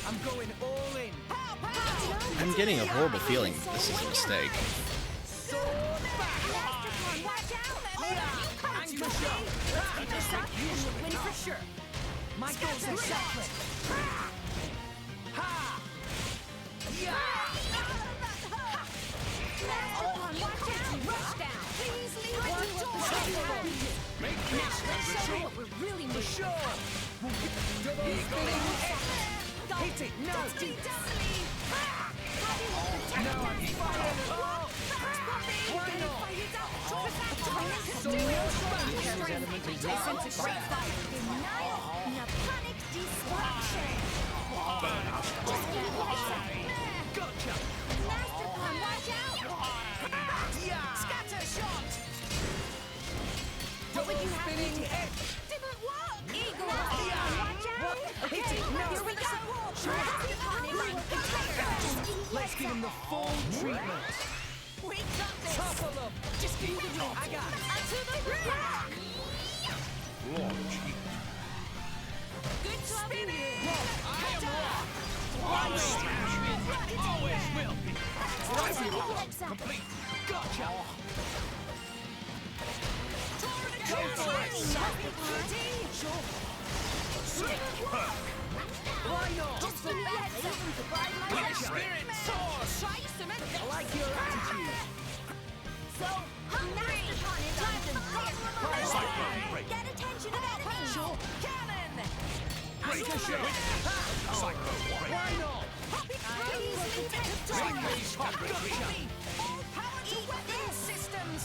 I'm going all in. I'm getting a horrible feeling this is a mistake. My goals are separate. Ha! Yeah! For sure! We'll get hit it! No! No, I'm fired! Why not? So gotcha! Scatter shot! Double spinning edge! Didn't work! Eagle! Hit it! No! Here we go! Let's give him the full treatment! We got this! Topple them! Just keep it on! I got it! To the rock! Launch heat. Good spinning! Always will be. Complete! Gotcha! Go for it! Why not? Just for that, Your spirit soars! I like your attitude! So, hungry! Time to Cyclone break. Get attention of enemy! Cannon! Ricochet! Cyclone break. Why not? Make these hungry. All power to weapon systems!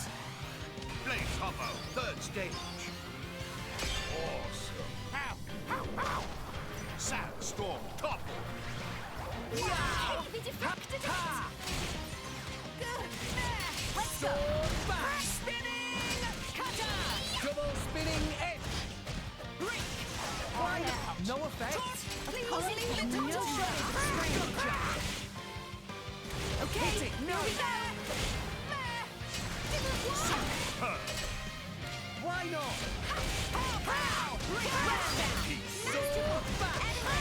Blaze Hopper, third stage. Awesome. Ow! Ow! Ow! Sandstorm topple. Wow! They deflected it! Good! There! Let's go! Back. Spinning! Cutter! Double spinning edge. Break! Why not? No effect. Please leave it to No Joshua! Okay, Hit it. No. here we go! There! Didn't work! Why not? Pow! Everyone's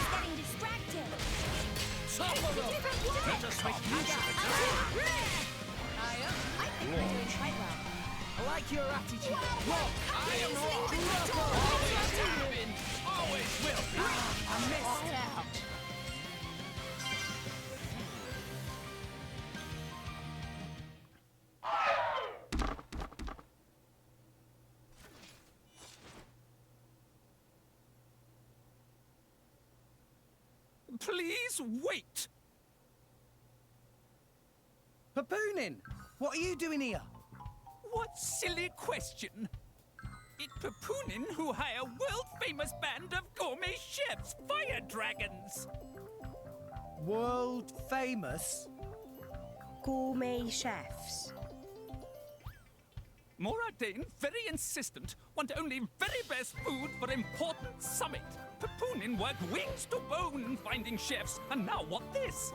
getting distracted! Top of them. Let us make use of it. I think we're doing quite well. I like your attitude. What? I am wrong. Always have been. Always will be. I missed. Out. Please wait! Papoonin, what are you doing here? What silly question! It's Papoonin who hire world-famous band of gourmet chefs, fire dragons! World famous Gourmet chefs. Moradane, very insistent, want only very best food for important summit. Papoonin worked wings to bone finding chefs, and now what this?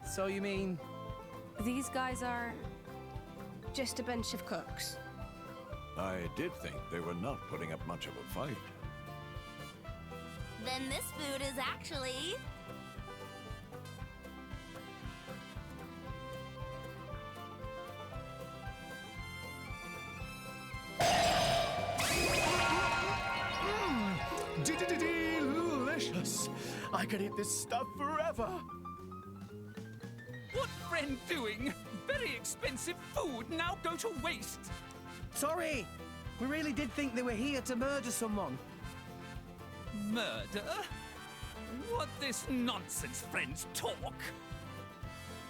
So you mean... These guys are just a bunch of cooks. I did think they were not putting up much of a fight. Then this food is actually... Delicious! I could eat this stuff forever! What friend doing? Very expensive food now go to waste. Sorry, we really did think they were here to murder someone. Murder? What this nonsense friends talk?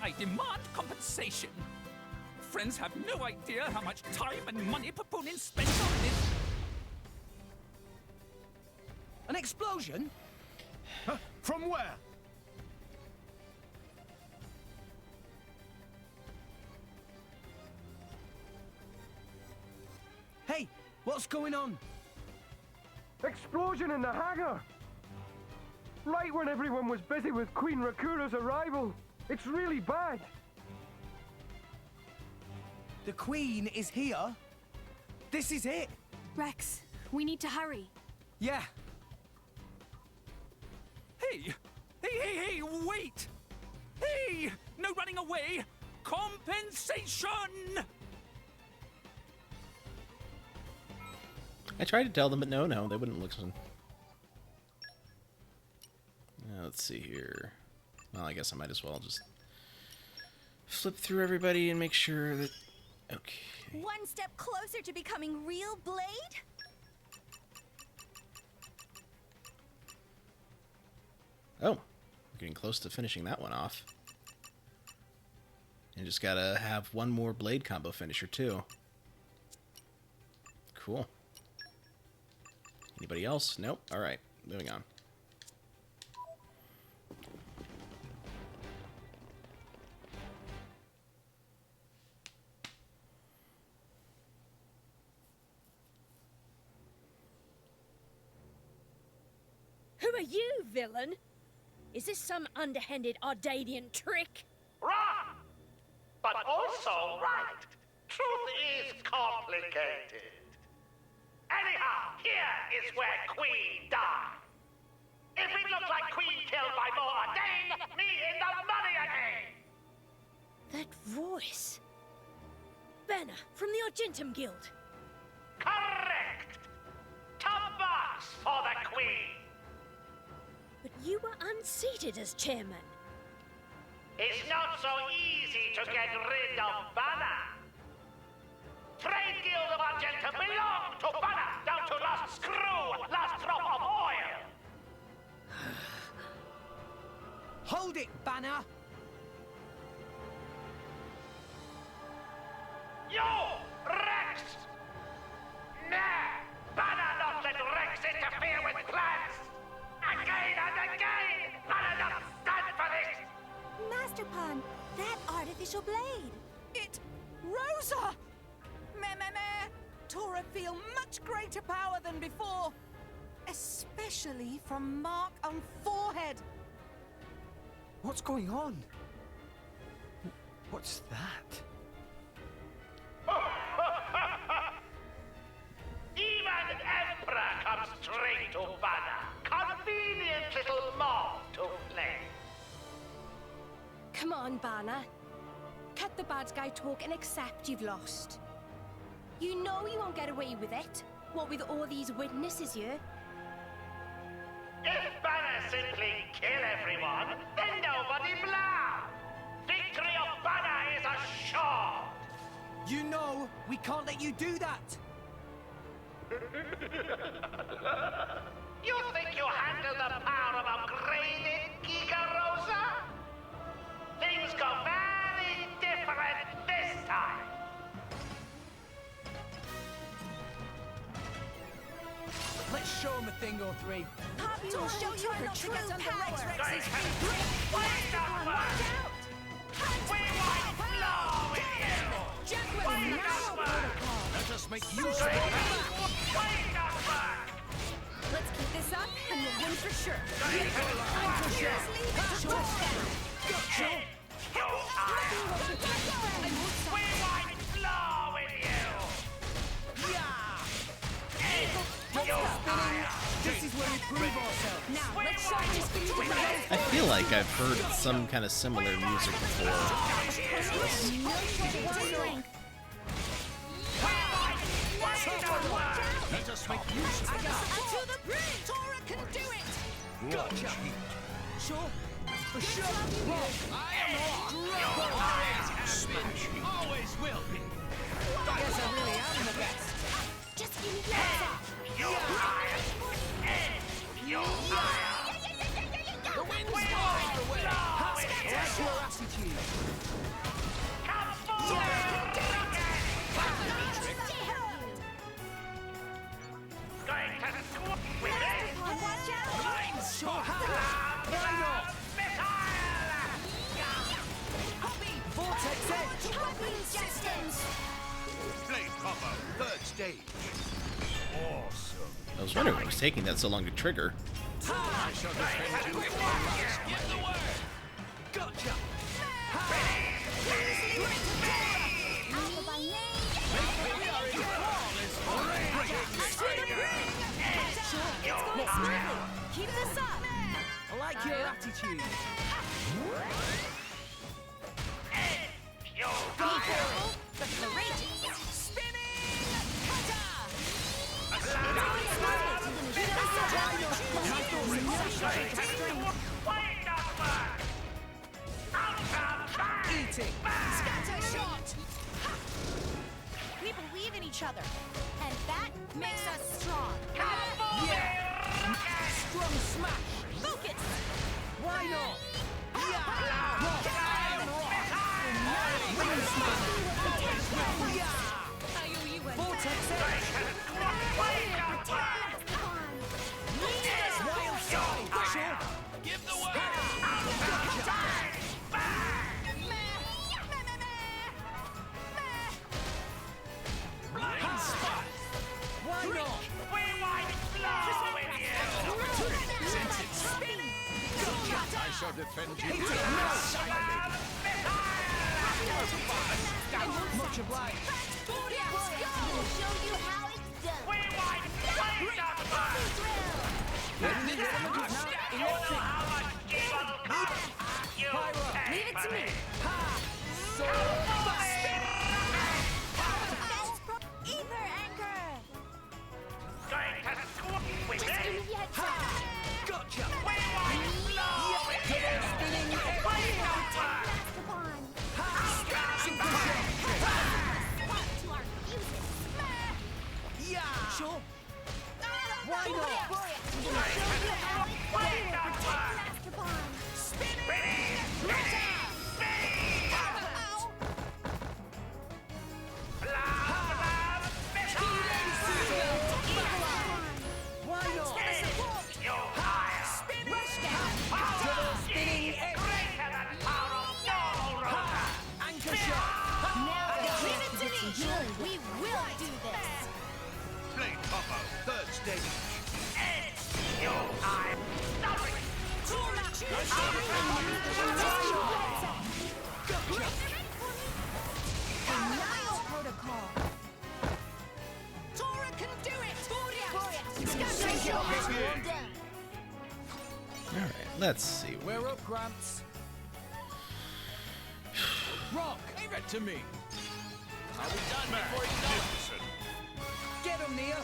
I demand compensation. Friends have no idea how much time and money Papoonin spends on this. An explosion? From where? Hey, what's going on? Explosion in the hangar! Right when everyone was busy with Queen Rakura's arrival. It's really bad. The Queen is here? This is it? Rex, we need to hurry. Yeah. Hey! Hey, wait! Hey! No running away! Compensation! I tried to tell them, but no, they wouldn't listen. Let's see here. Well, I guess I might as well just flip through everybody and make sure that... Okay. One step closer to becoming real Blade? Oh, we're getting close to finishing that one off. And just gotta have one more Blade combo finisher, too. Cool. Anybody else? Nope. Alright, moving on. Who are you, villain? Is this some underhanded Ardanian trick? Wrong! But also right. Truth is complicated. Anyhow, here is where Queen died. If it looked like Queen killed by Moradane, me in the money again! That voice. Banner from the Argentum Guild. Correct! Top box for the Queen! But you were unseated as chairman. It's not so easy to get rid of Banner. Trade Guild of Argentum belong to Banner, down to last screw, last drop of oil. Hold it, Banner! You, Rex! Nah! Banner not let Rex interfere with plans! Again and again! Banner not stand for this! Master Pan, that artificial blade. It... Rosa! Meh, meh, meh. Tora feel much greater power than before. Especially from mark on forehead. What's going on? What's that? Even Emperor comes straight to Banner. Convenient little mob to play. Come on, Banner. Cut the bad guy talk and accept you've lost. You know you won't get away with it. What with all these witnesses here? If Banner simply kill everyone, then nobody blah. Victory of Banner is assured. You know we can't let you do that. You think you handle the power of upgraded Giga Rosa? Things go very different this time. Let's show him a thing or three. Poppy will show you her true power. Wait up, watch out! We might blow with you! Wait up, Let us make use of Wait it. up, Let's keep this up and we'll win for sure. Gotcha! We might blow with you! This is where we prove ourselves. Now, let's try this I feel like I've heard some kind of similar music before. Let us make use of it. To the bridge! Tora can do it! Gotcha. Sure. For sure. I am Always smash. Always will be. Guess I really am the best. Just give me your The wind's blowing the way. What's your attitude? Come forward! Going to squat with it! Watch out! Sure. Hoppy! Vortex edge! Distance! Blade combo, third stage. Awesome. I was wondering what was taking that so long to trigger. I shall defend you. Give the word. Gotcha. Keep this up! I like your attitude. Be careful, but courageous. Spinning Eating. Scatter shot! We believe in each other, and that makes us strong. Yeah. Strong smash. Focus! Why not? Yeah. I am rock. Wing smash. Yeah. Vortex edge. Wild side. Sure. Give the word. Blind spot. Why not? We might blow with you! Since it's spinning. I shall defend you. Much obliged. We'll show you how it's done. We might wait up first! You know how much evil comes! You pay Leave it to for me. it. So Ether anchor! Going to squat with Just give me it! the head top. gotcha. We might blow with you! Wait up first! Yeah. Sure. Why not? Wait up first! Spinning! Ready! Speed! Copper, third stage. Your time. Nothing. Denial protocol. Tora can do it. Alright, let's see. We're up, Gramps. Rock, leave it to me. I'll be done before you know it. Get him, Nia.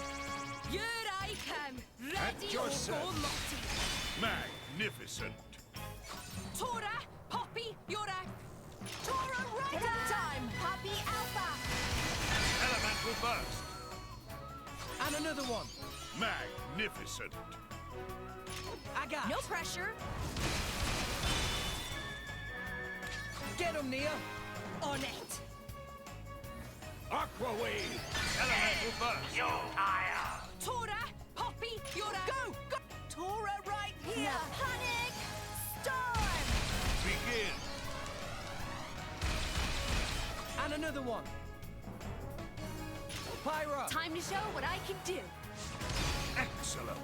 Here I come. At Ready your or go service. multi. Magnificent. Tora, Poppy, you're out. Tora, right on time. Poppy Alpha. Elemental burst. And another one. Magnificent. I got No pressure. Get him, Nia. On it. Aqua wave. Elemental burst. Your tire. Tora, Poppy, you're out. Go, go. Tora, right here. No panic. Storm. Begin. And another one. Pyra. Time to show what I can do. Excellent.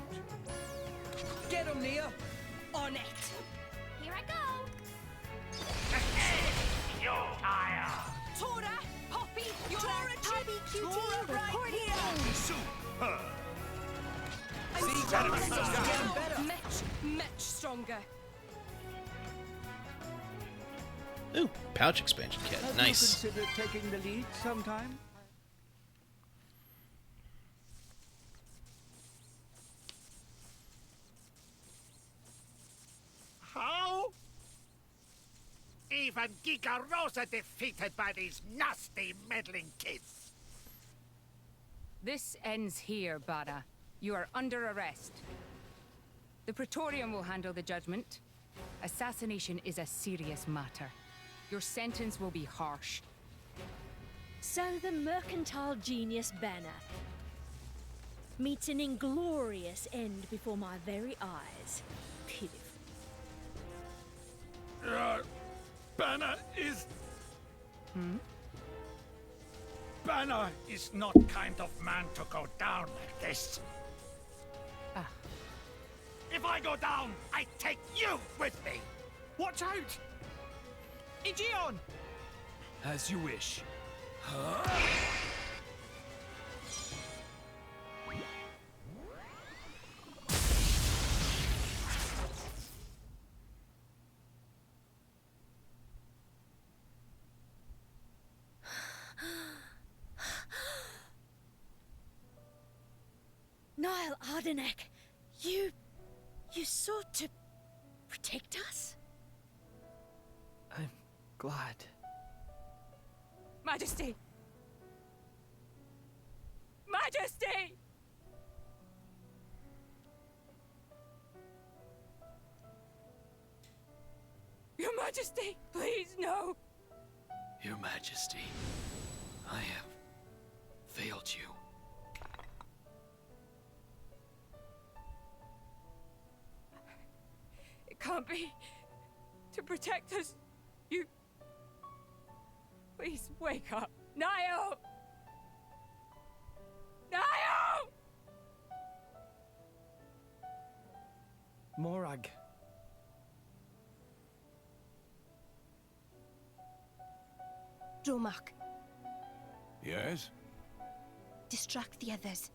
Get him, Nia. On it. Here I go. Your tire. Tora, Poppy, you're Tora, out. Poppy, QT, right here. Superb. Getting better. Much stronger. Ooh, pouch expansion kit. Have Nice. you considered taking the lead sometime? How? Even Giga Rosa defeated by these nasty meddling kids. This ends here, Bada. You are under arrest. The Praetorium will handle the judgment. Assassination is a serious matter. Your sentence will be harsh. So the mercantile genius Banner meets an inglorious end before my very eyes. Pitiful. Banner is... Banner is not kind of man to go down like this. If I go down, I take you with me. Watch out! Aegeon! As you wish. Niall Ardenack, you sought to protect us? I'm glad. Majesty! Majesty! Your Majesty, please, no! Your Majesty, I have failed you. It can't be. To protect us, you... Please, wake up. Niall! Niall! Morag. Dromark, Yes? distract the others.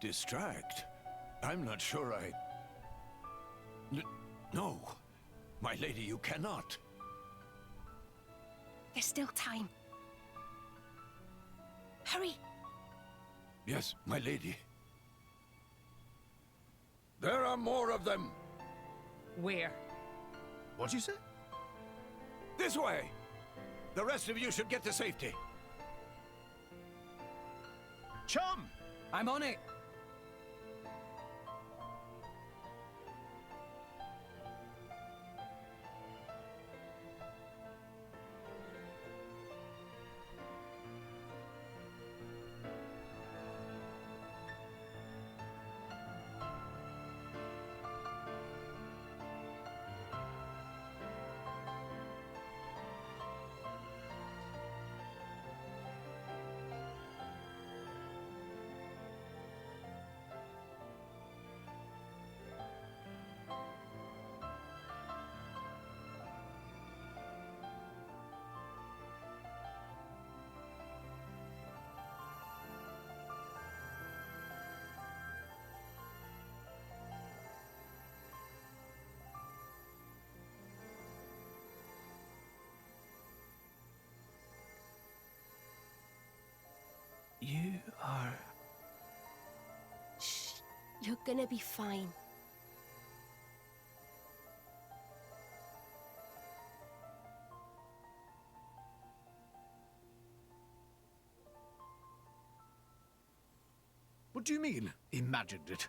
Distract? I'm not sure I... No. My lady, you cannot. There's still time. Hurry! Yes, my lady. There are more of them. Where? What'd you say? This way. The rest of you should get to safety. Chum! I'm on it. You're gonna be fine. What do you mean, imagined it?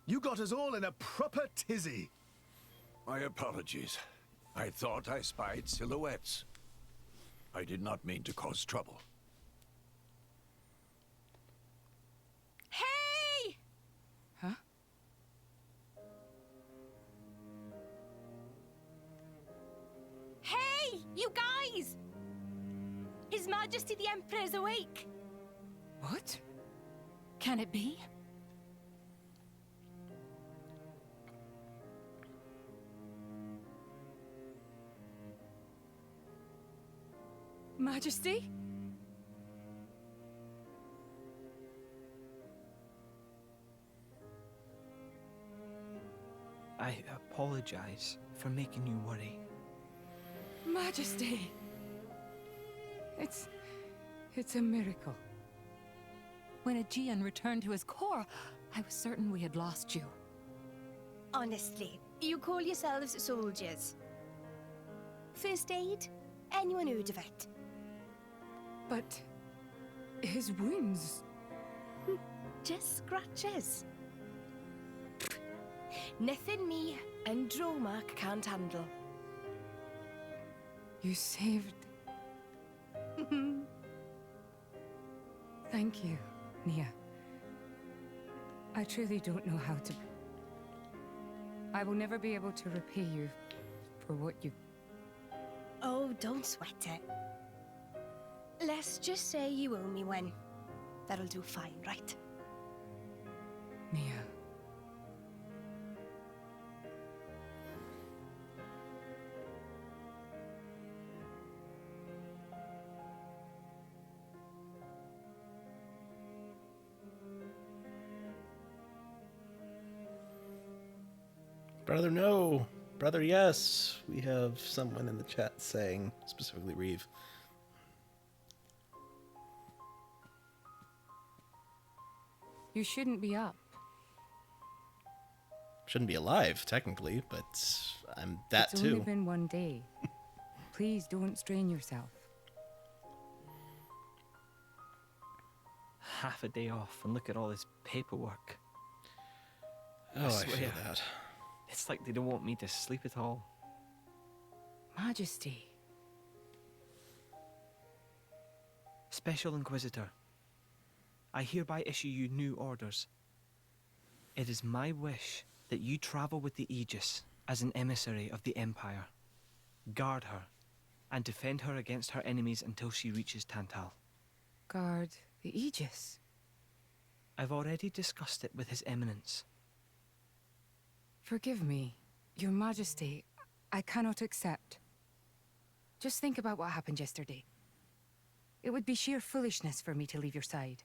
You got us all in a proper tizzy. My apologies. I thought I spied silhouettes. I did not mean to cause trouble. Hey! Huh? Hey, you guys! His Majesty the Emperor is awake. What? Can it be? Majesty? I apologize for making you worry. Majesty! It's a miracle. When Aegean returned to his core, I was certain we had lost you. Honestly, you call yourselves soldiers. First aid? Anyone heard of it? But his wounds... Just scratches. Nothing me and Dromark can't handle. You saved... Thank you, Nia. I truly don't know how to... I will never be able to repay you for what you... Oh, don't sweat it. Let's just say you owe me one. That'll do fine, right? Nia. Brother, no. Brother, yes. We have someone in the chat saying, specifically Reeve. You shouldn't be up. Shouldn't be alive, technically, but I'm that it's too. It's only been one day. Please don't strain yourself. Half a day off and look at all this paperwork. Oh, I feel that. It's like they don't want me to sleep at all. Majesty. Special Inquisitor, I hereby issue you new orders. It is my wish that you travel with the Aegis as an emissary of the Empire. Guard her, and defend her against her enemies until she reaches Tantal. Guard the Aegis? I've already discussed it with His Eminence. Forgive me, Your Majesty. I cannot accept. Just think about what happened yesterday. It would be sheer foolishness for me to leave your side.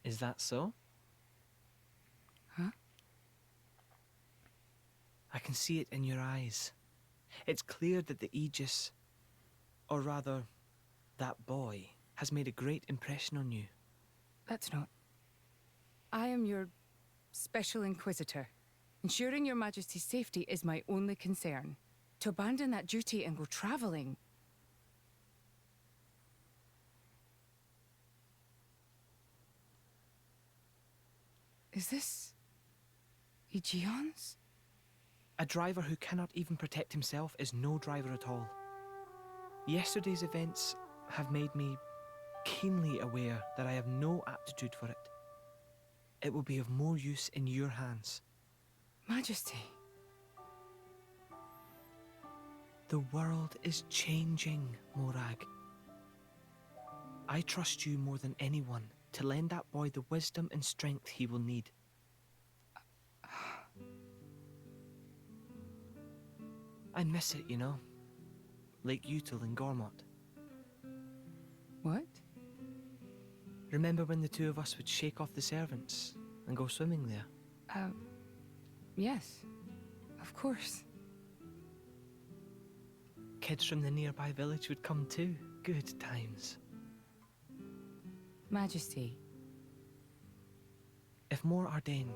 Is that so? Huh? I can see it in your eyes. It's clear that the Aegis, or rather, that boy, has made a great impression on you. That's not. I am your Special Inquisitor. Ensuring Your Majesty's safety is my only concern. To abandon that duty and go traveling... Is this... Aegeon's? A driver who cannot even protect himself is no driver at all. Yesterday's events have made me keenly aware that I have no aptitude for it. It will be of more use in your hands. Majesty. The world is changing, Morag. I trust you more than anyone to lend that boy the wisdom and strength he will need. I miss it, you know. Lake Util and Gormott. What? Remember when the two of us would shake off the servants and go swimming there? Yes. Of course. Kids from the nearby village would come too. Good times. Majesty, If Mor Ardain,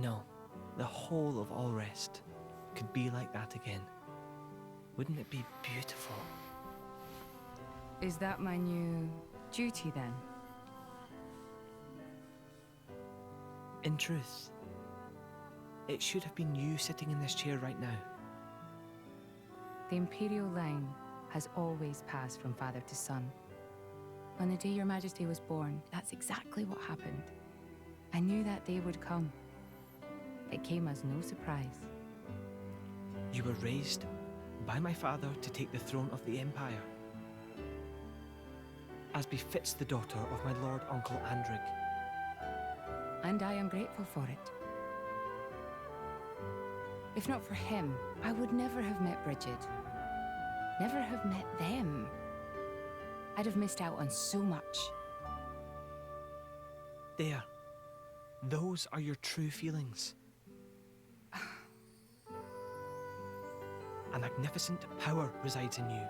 no, the whole of Allrest, could be like that again, wouldn't it be beautiful? Is that my new duty then? In truth, it should have been you sitting in this chair right now. The Imperial line has always passed from father to son. On the day your Majesty was born, that's exactly what happened. I knew that day would come. It came as no surprise. You were raised by my father to take the throne of the Empire, as befits the daughter of my Lord Uncle Andrig. And I am grateful for it. If not for him, I would never have met Bridget. Never have met them. I'd have missed out on so much. There. Those are your true feelings. A magnificent power resides in you.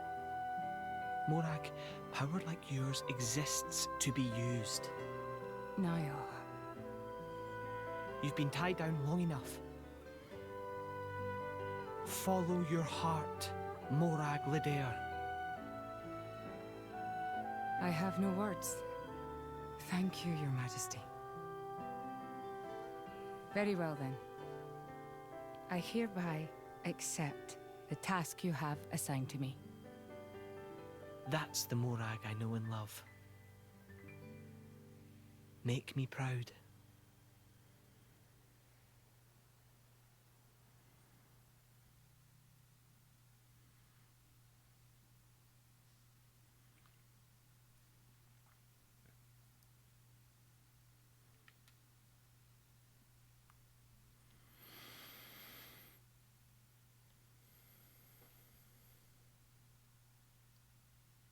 Morag, power like yours exists to be used. Niall. You've been tied down long enough. Follow your heart, Morag Lidair. I have no words. Thank you, Your Majesty. Very well then. I hereby accept the task you have assigned to me. That's the Morag I know and love. Make me proud.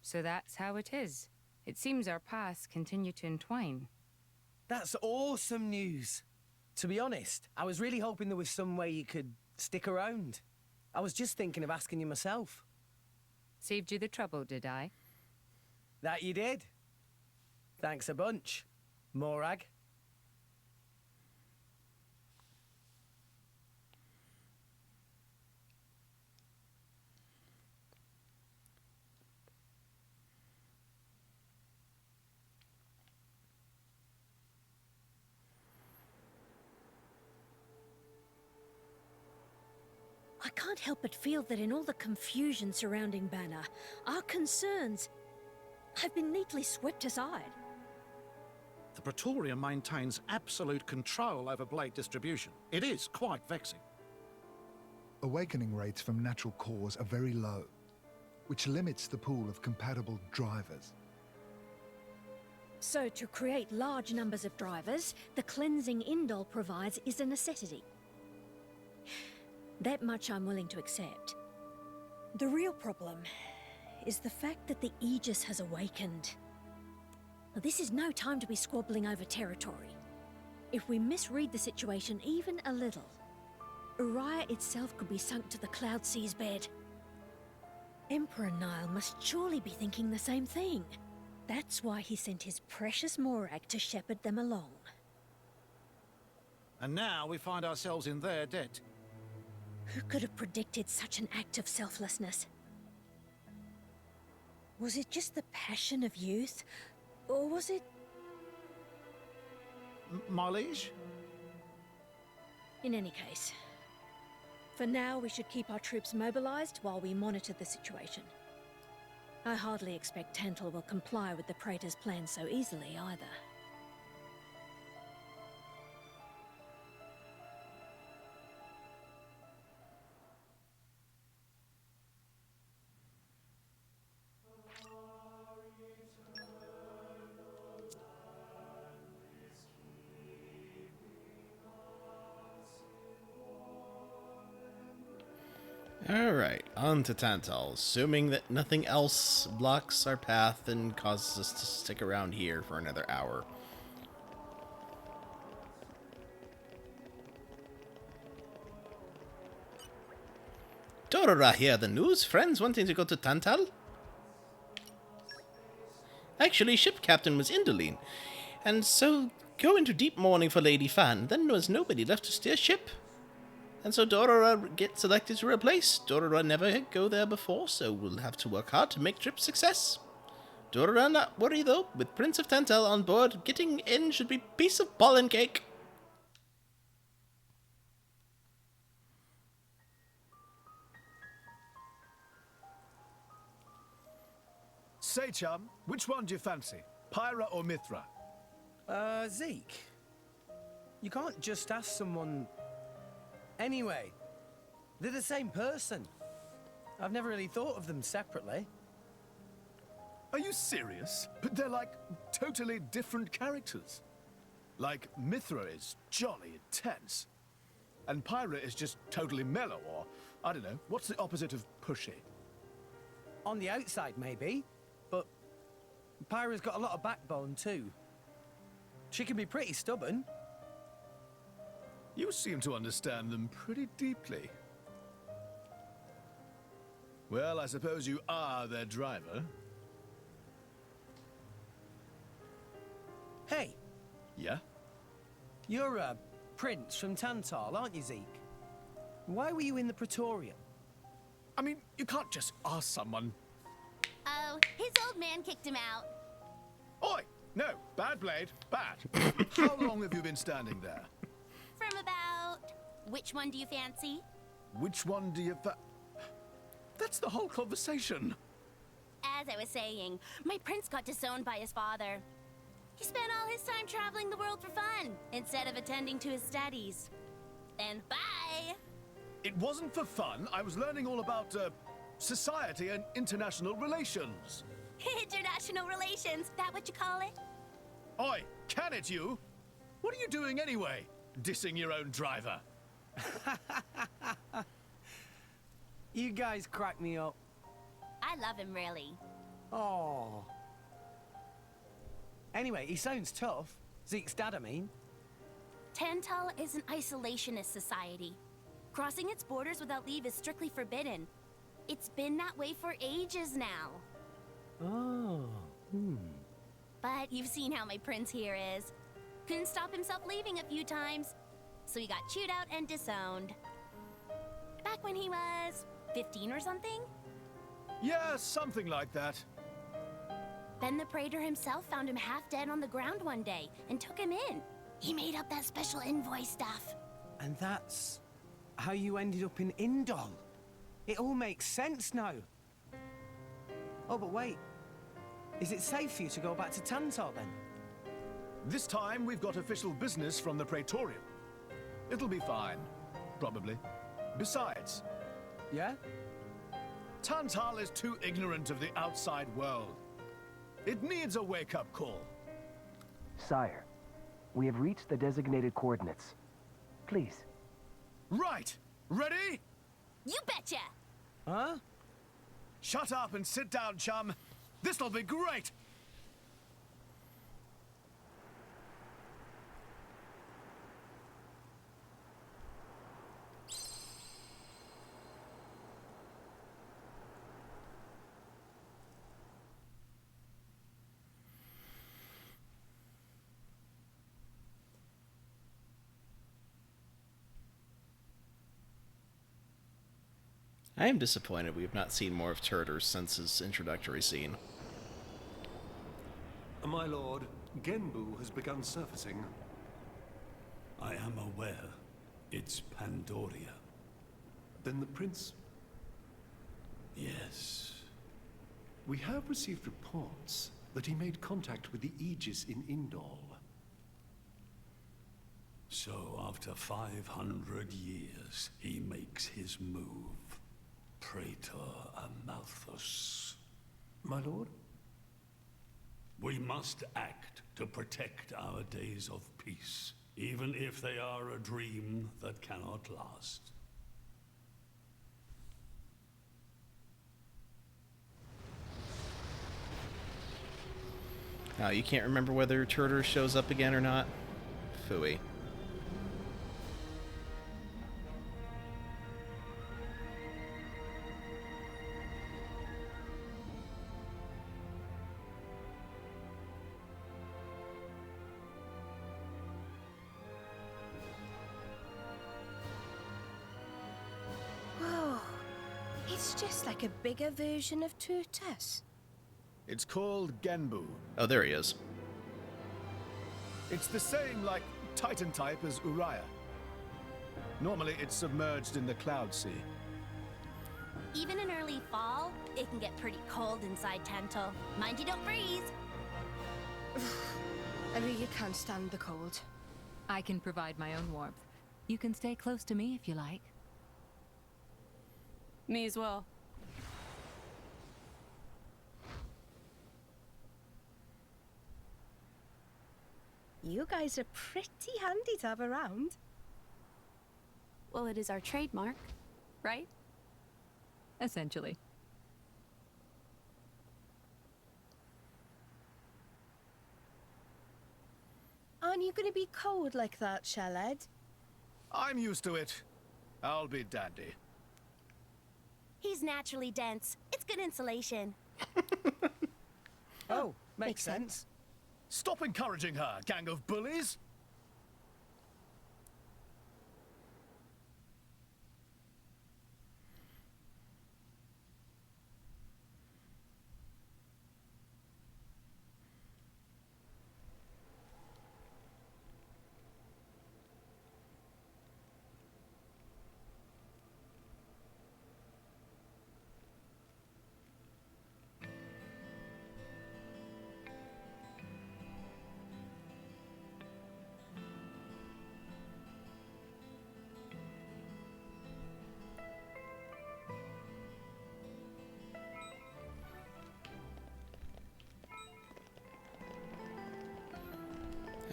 So that's how it is. It seems our paths continue to entwine. That's awesome news. To be honest, I was really hoping there was some way you could stick around. I was just thinking of asking you myself. Saved you the trouble, did I? That you did. Thanks a bunch, Morag. I can't help but feel that in all the confusion surrounding Banner, our concerns have been neatly swept aside. The Praetorium maintains absolute control over blade distribution. It is quite vexing. Awakening rates from natural cores are very low, which limits the pool of compatible drivers. So to create large numbers of drivers, the cleansing Indol provides is a necessity. That much I'm willing to accept. The real problem is the fact that the Aegis has awakened. Now, this is no time to be squabbling over territory. If we misread the situation even a little, Uriah itself could be sunk to the Cloud Sea's bed. Emperor Niall must surely be thinking the same thing. That's why he sent his precious Morag to shepherd them along. And now we find ourselves in their debt. Who could have predicted such an act of selflessness? Was it just the passion of youth? Or was it... My liege? In any case, for now we should keep our troops mobilized while we monitor the situation. I hardly expect Tantal will comply with the Praetor's plan so easily either. Alright, on to Tantal, assuming that nothing else blocks our path and causes us to stick around here for another hour. Dorora here, the news? Friends wanting to go to Tantal? Actually, ship captain was Indoline, and so go into deep mourning for Lady Fan. Then there's nobody left to steer ship. And so Dorora gets selected to replace. Dorora never go there before, so we'll have to work hard to make trip success. Dorora, not worry though. With Prince of Tantal on board, getting in should be piece of pollen cake. Say, chum, which one do you fancy? Pyra or Mithra? Zeke. You can't just ask someone... Anyway, they're the same person. I've never really thought of them separately. Are you serious? But they're like totally different characters. Like, Mithra is jolly intense. And Pyra is just totally mellow, or, I don't know, what's the opposite of pushy? On the outside, maybe. But Pyra's got a lot of backbone, too. She can be pretty stubborn. You seem to understand them pretty deeply. Well, I suppose you are their driver. Hey! Yeah? You're a prince from Tantal, aren't you, Zeke? Why were you in the Praetorium? I mean, you can't just ask someone. Oh, his old man kicked him out. Oi! No, bad blade, bad. How long have you been standing there? From about... Which one do you fancy? Which one do you That's the whole conversation. As I was saying, my prince got disowned by his father. He spent all his time traveling the world for fun, instead of attending to his studies. Then bye! It wasn't for fun. I was learning all about, society and international relations. International relations, that what you call it? Oi, can it you? What are you doing anyway? Dissing your own driver. You guys crack me up. I love him, really. Oh. Anyway, he sounds tough. Zeke's dad, I mean. Tantal is an isolationist society. Crossing its borders without leave is strictly forbidden. It's been that way for ages now. Oh. But you've seen how my prince here is. Couldn't stop himself leaving a few times, so he got chewed out and disowned. Back when he was 15 or something? Yeah, something like that. Then the Praetor himself found him half dead on the ground one day and took him in. He made up that special envoy stuff. And that's how you ended up in Indol. It all makes sense now. Oh, but wait. Is it safe for you to go back to Tantal, then? This time, we've got official business from the Praetorium. It'll be fine. Probably. Besides... Yeah? Tantal is too ignorant of the outside world. It needs a wake-up call. Sire, we have reached the designated coordinates. Please. Right! Ready? You betcha! Huh? Shut up and sit down, chum. This'll be great! I am disappointed we have not seen more of Turdur since his introductory scene. My lord, Genbu has begun surfacing. I am aware. It's Pandoria. Then the prince... Yes. We have received reports that he made contact with the Aegis in Indol. So after 500 years, he makes his move. Praetor Amalthus. My lord? We must act to protect our days of peace, even if they are a dream that cannot last. Now, you can't remember whether Turdur shows up again or not? Phooey. just like a bigger version of Turtus. It's called Genbu. Oh, there he is. It's the same, like, Titan type as Uriah. Normally, it's submerged in the Cloud Sea. Even in early fall, it can get pretty cold inside Tantal. Mind you don't freeze. I really can't stand the cold. I can provide my own warmth. You can stay close to me if you like. Me as well. You guys are pretty handy to have around. Well, it is our trademark, right? Essentially. Aren't you going to be cold like that, Shellhead? I'm used to it. I'll be dandy. He's naturally dense. It's good insulation. Oh, makes sense. Stop encouraging her, gang of bullies!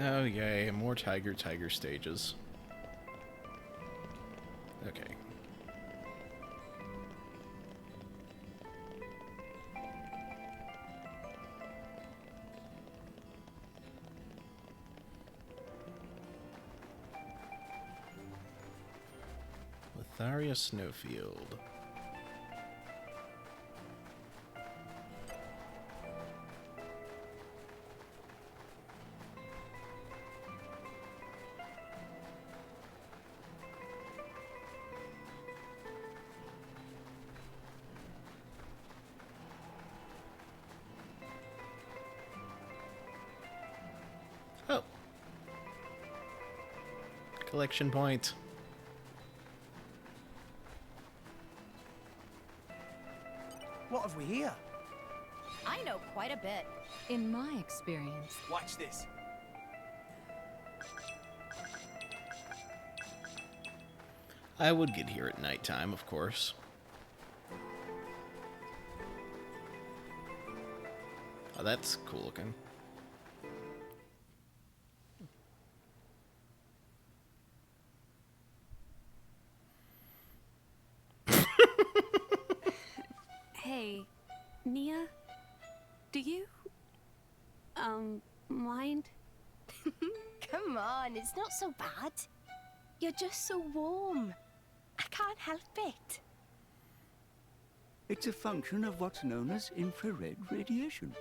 Oh yay, more tiger stages. Okay. Letharia Snowfield. Oh. Collection point. What have we here? I know quite a bit. In my experience. Watch this. I would get here at nighttime, of course. Oh, that's cool looking. Hey, Nia, do you, mind? Come on, it's not so bad. You're just so warm. I can't help it. It's a function of what's known as infrared radiation.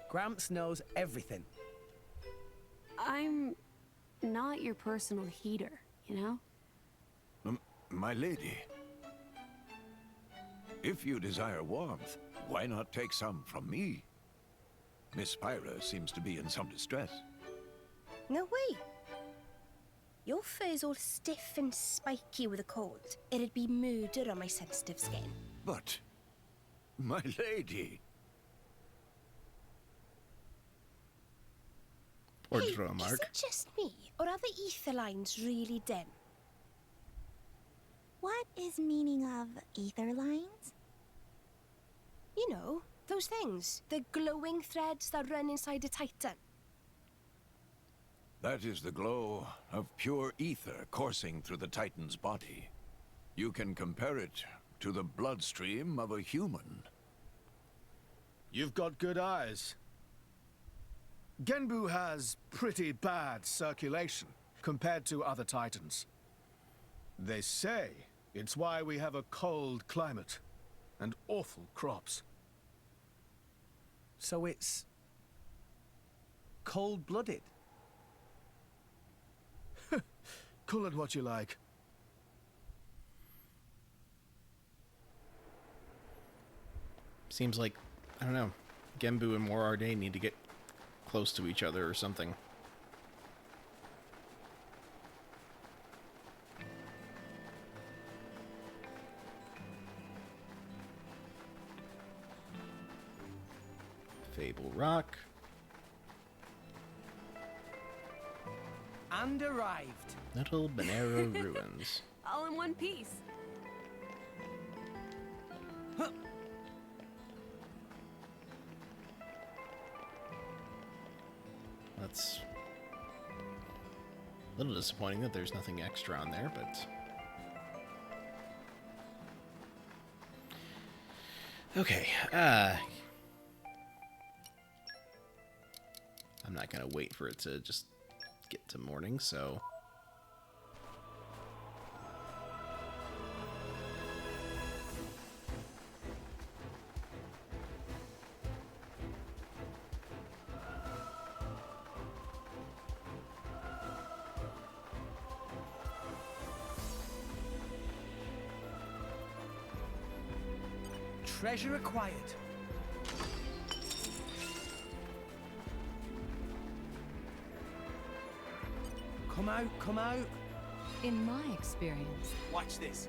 Gramps knows everything. I'm not your personal heater, you know? My lady, if you desire warmth, why not take some from me? Miss Spyra seems to be in some distress. No way. Your fur's all stiff and spiky with a cold. It'd be murder on my sensitive skin. But, my lady... Or Hey, Dromark. is it just me, or are the ether lines really dim? What is meaning of ether lines? You know, those things. The glowing threads that run inside a titan. That is the glow of pure ether coursing through the Titan's body. You can compare it to the bloodstream of a human. You've got good eyes. Genbu has pretty bad circulation compared to other Titans. They say it's why we have a cold climate and awful crops. So it's... cold-blooded? Call it what you like. Seems like, I don't know, Gembu and Morardain need to get close to each other or something. Fable Rock. And arrived. Little Bonero Ruins. All in one piece. That's a little disappointing that there's nothing extra on there, but... Okay, I'm not gonna wait for it to just get to morning, so... Treasure acquired. Come out, come out. In my experience... Watch this.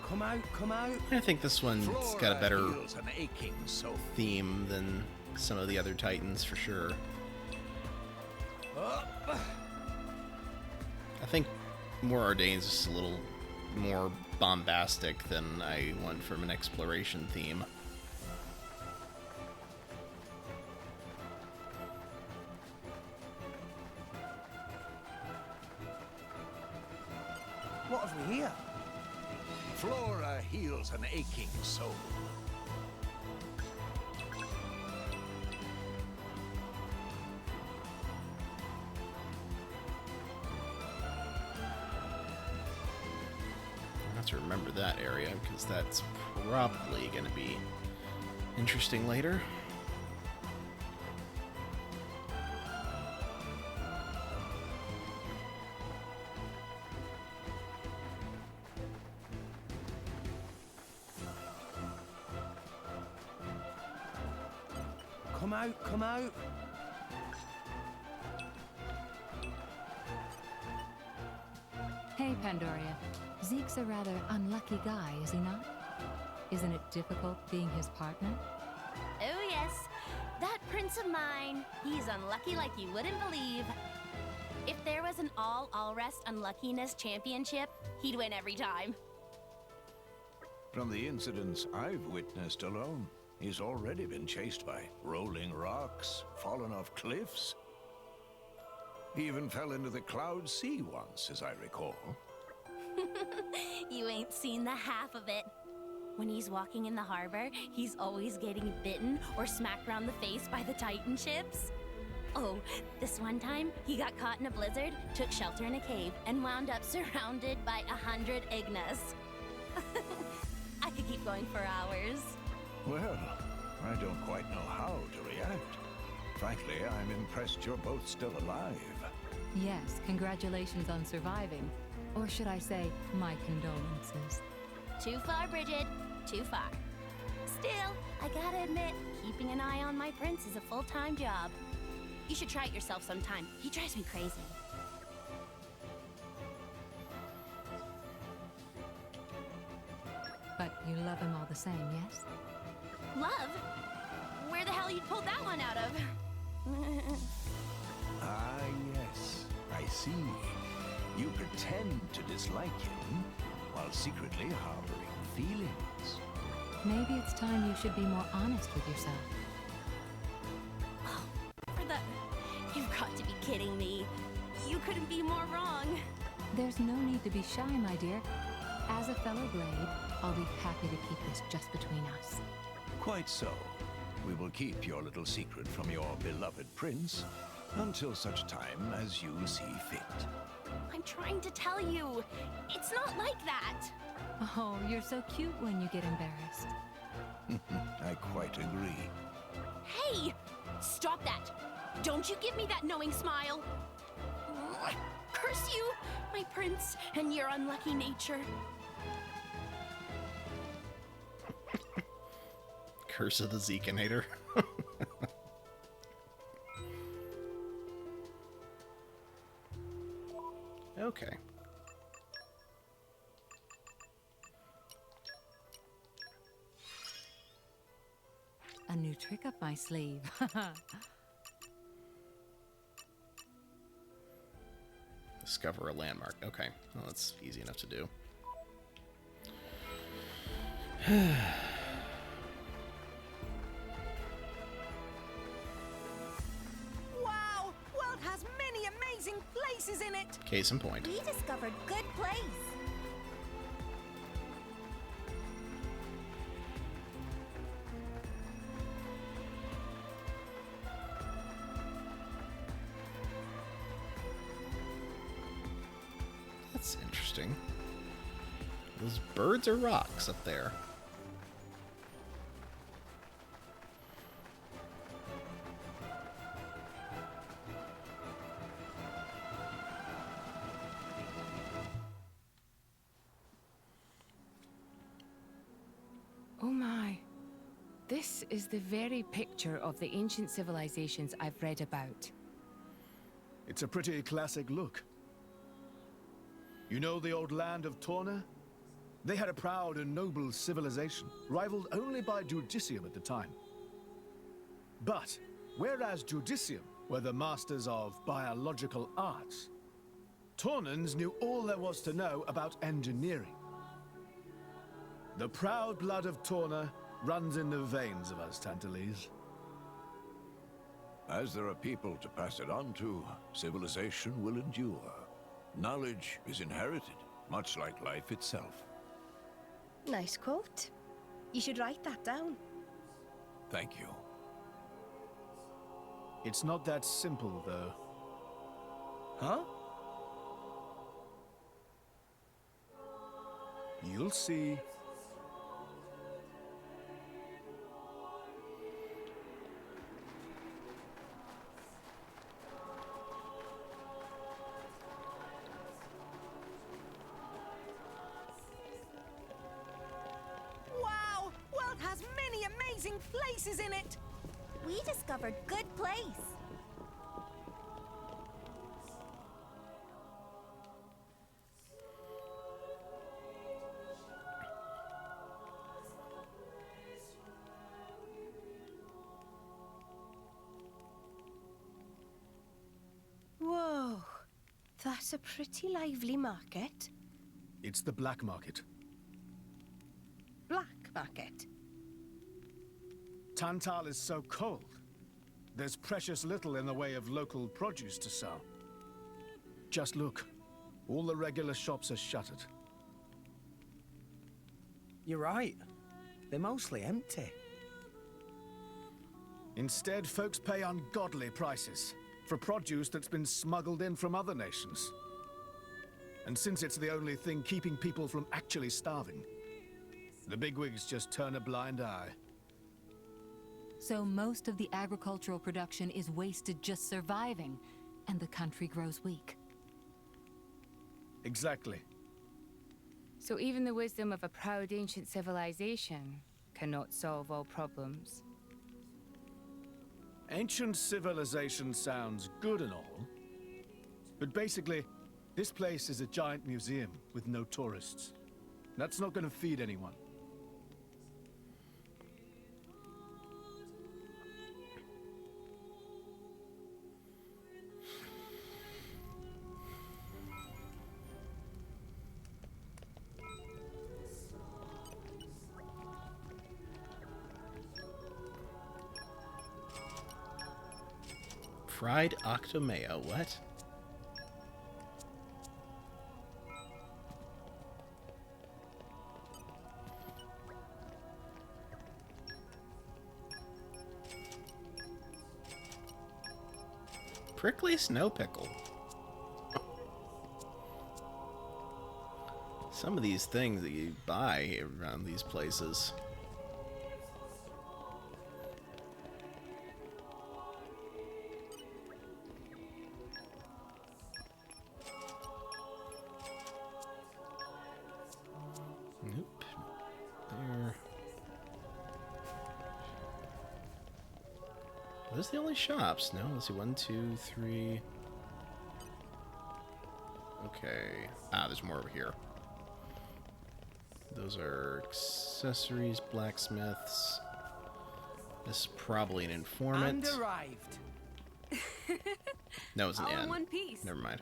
Come out, come out. I think this one's got a better Feels an aching soul. theme than some of the other Titans, for sure. Up. I think Morardain's just a little more bombastic than I want from an exploration theme. What have we here? Flora heals an aching soul. I have to remember that area, because that's probably going to be interesting later. Come out, come out. Hey, Pandoria. Zeke's a rather unlucky guy, is he not? Isn't it difficult being his partner? Oh yes, that prince of mine, he's unlucky like you wouldn't believe. If there was an all-rest unluckiness championship, he'd win every time. From the incidents I've witnessed alone, he's already been chased by rolling rocks, fallen off cliffs. He even fell into the Cloud Sea once, as I recall. You ain't seen the half of it. When he's walking in the harbor, he's always getting bitten or smacked around the face by the Titan ships. Oh, this one time, he got caught in a blizzard, took shelter in a cave, and wound up surrounded by 100 Ignas. I could keep going for hours. Well, I don't quite know how to react. Frankly, I'm impressed you're both still alive. Yes, congratulations on surviving. Or should I say, my condolences. Too far, Bridget. Too far. Still, I gotta admit, keeping an eye on my prince is a full-time job. You should try it yourself sometime. He drives me crazy. But you love him all the same, yes? Love? Where the hell you pulled that one out of? Ah, yes. I see. You pretend to dislike him, while secretly harboring feelings. Maybe it's time you should be more honest with yourself. You've got to be kidding me. You couldn't be more wrong. There's no need to be shy, my dear. As a fellow Blade, I'll be happy to keep this just between us. Quite so. We will keep your little secret from your beloved prince, Until such time as you see fit. I'm trying to tell you, it's not like that. Oh, you're so cute when you get embarrassed. I quite agree. Hey! Stop that! Don't you give me that knowing smile! Curse you, my prince, and your unlucky nature. Curse of the Zekinator. Okay. A new trick up my sleeve. Discover a landmark. Okay, well, that's easy enough to do. Wow! World has many amazing places in it! Case in point. We discovered good place. That's interesting. Those birds or rocks up there? Oh my. This is the very picture of the ancient civilizations I've read about. It's a pretty classic look. You know the old land of Torna? They had a proud and noble civilization, rivaled only by Judicium at the time. But, whereas Judicium were the masters of biological arts, Tornans knew all there was to know about engineering. The proud blood of Torna runs in the veins of us Tantalese. As there are people to pass it on to, civilization will endure. Knowledge is inherited, much like life itself. Nice quote. You should write that down. Thank you. It's not that simple, though. Huh? You'll see. Wow! World has many amazing places in it! We discovered good place. Whoa, that's a pretty lively market. It's the black market. Black market? Tantal is so cold. There's precious little in the way of local produce to sell. Just look. All the regular shops are shuttered. You're right. They're mostly empty. Instead, folks pay ungodly prices for produce that's been smuggled in from other nations. And since it's the only thing keeping people from actually starving, the bigwigs just turn a blind eye. So most of the agricultural production is wasted just surviving, and the country grows weak. Exactly. So even the wisdom of a proud ancient civilization cannot solve all problems. Ancient civilization sounds good and all, but basically, this place is a giant museum with no tourists. That's not going to feed anyone. Fried octomeo, what? Prickly snow pickle. Some of these things that you buy around these places. Nope. There. Are those the only shops? No, let's see. 1, 2, 3. Okay. Ah, there's more over here. Those are accessories, blacksmiths. This is probably an informant. And arrived. No, it's an All in N. one piece. Never mind.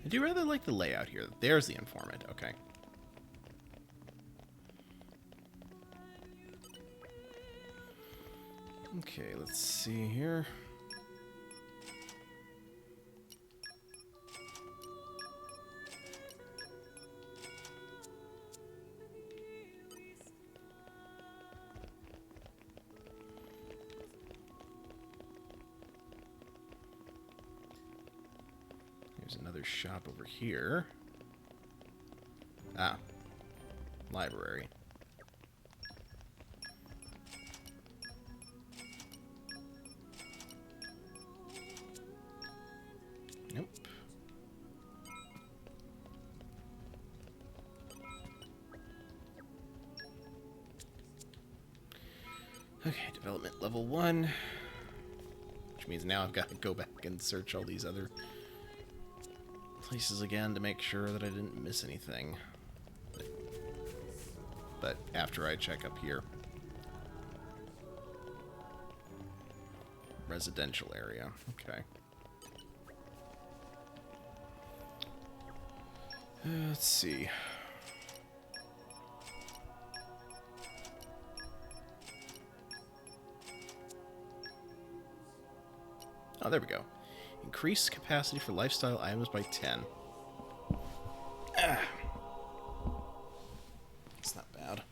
I do rather like the layout here. There's the informant. Okay. Okay, let's see here. There's another shop over here. Ah, library. Nope. Okay, development level 1. Which means now I've got to go back and search all these other places again to make sure that I didn't miss anything. But after I check up here. Residential area. Okay. Let's see. Oh, there we go. Increase capacity for lifestyle items by 10. Ah. It's not bad.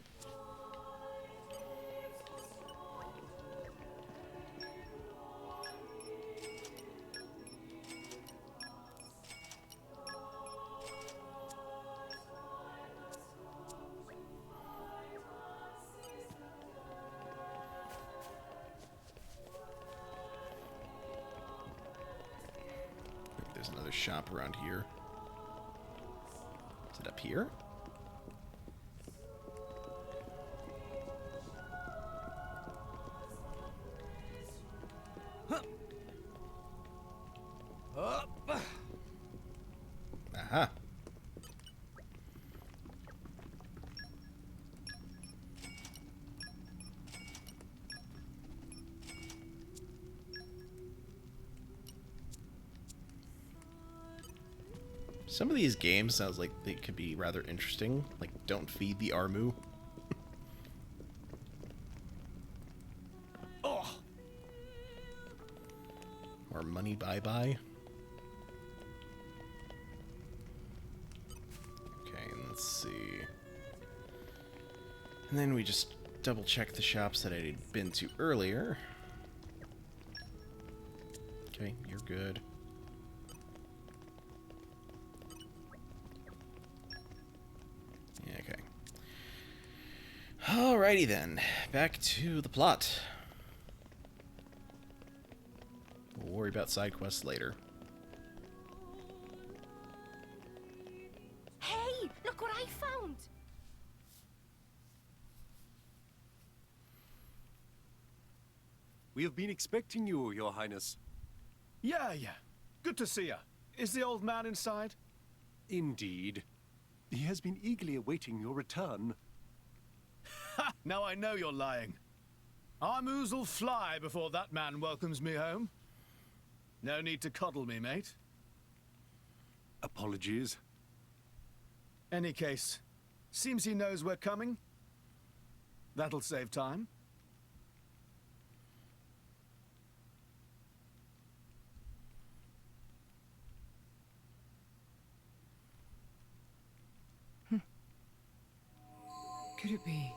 There's another shop around here. Is it up here? Aha. Some of these games sounds like they could be rather interesting, like Don't Feed the Armu. Oh. Or Money Bye Bye. Okay, let's see. And then we just double check the shops that I had been to earlier. Okay, you're good. Okay. Alrighty then. Back to the plot. We'll worry about side quests later. Hey, look what I found! We have been expecting you, Your Highness. Yeah. Good to see you. Is the old man inside? Indeed. He has been eagerly awaiting your return. Ha! Now I know you're lying. Armus will fly before that man welcomes me home. No need to coddle me, mate. Apologies. Any case, seems he knows we're coming. That'll save time. could it be?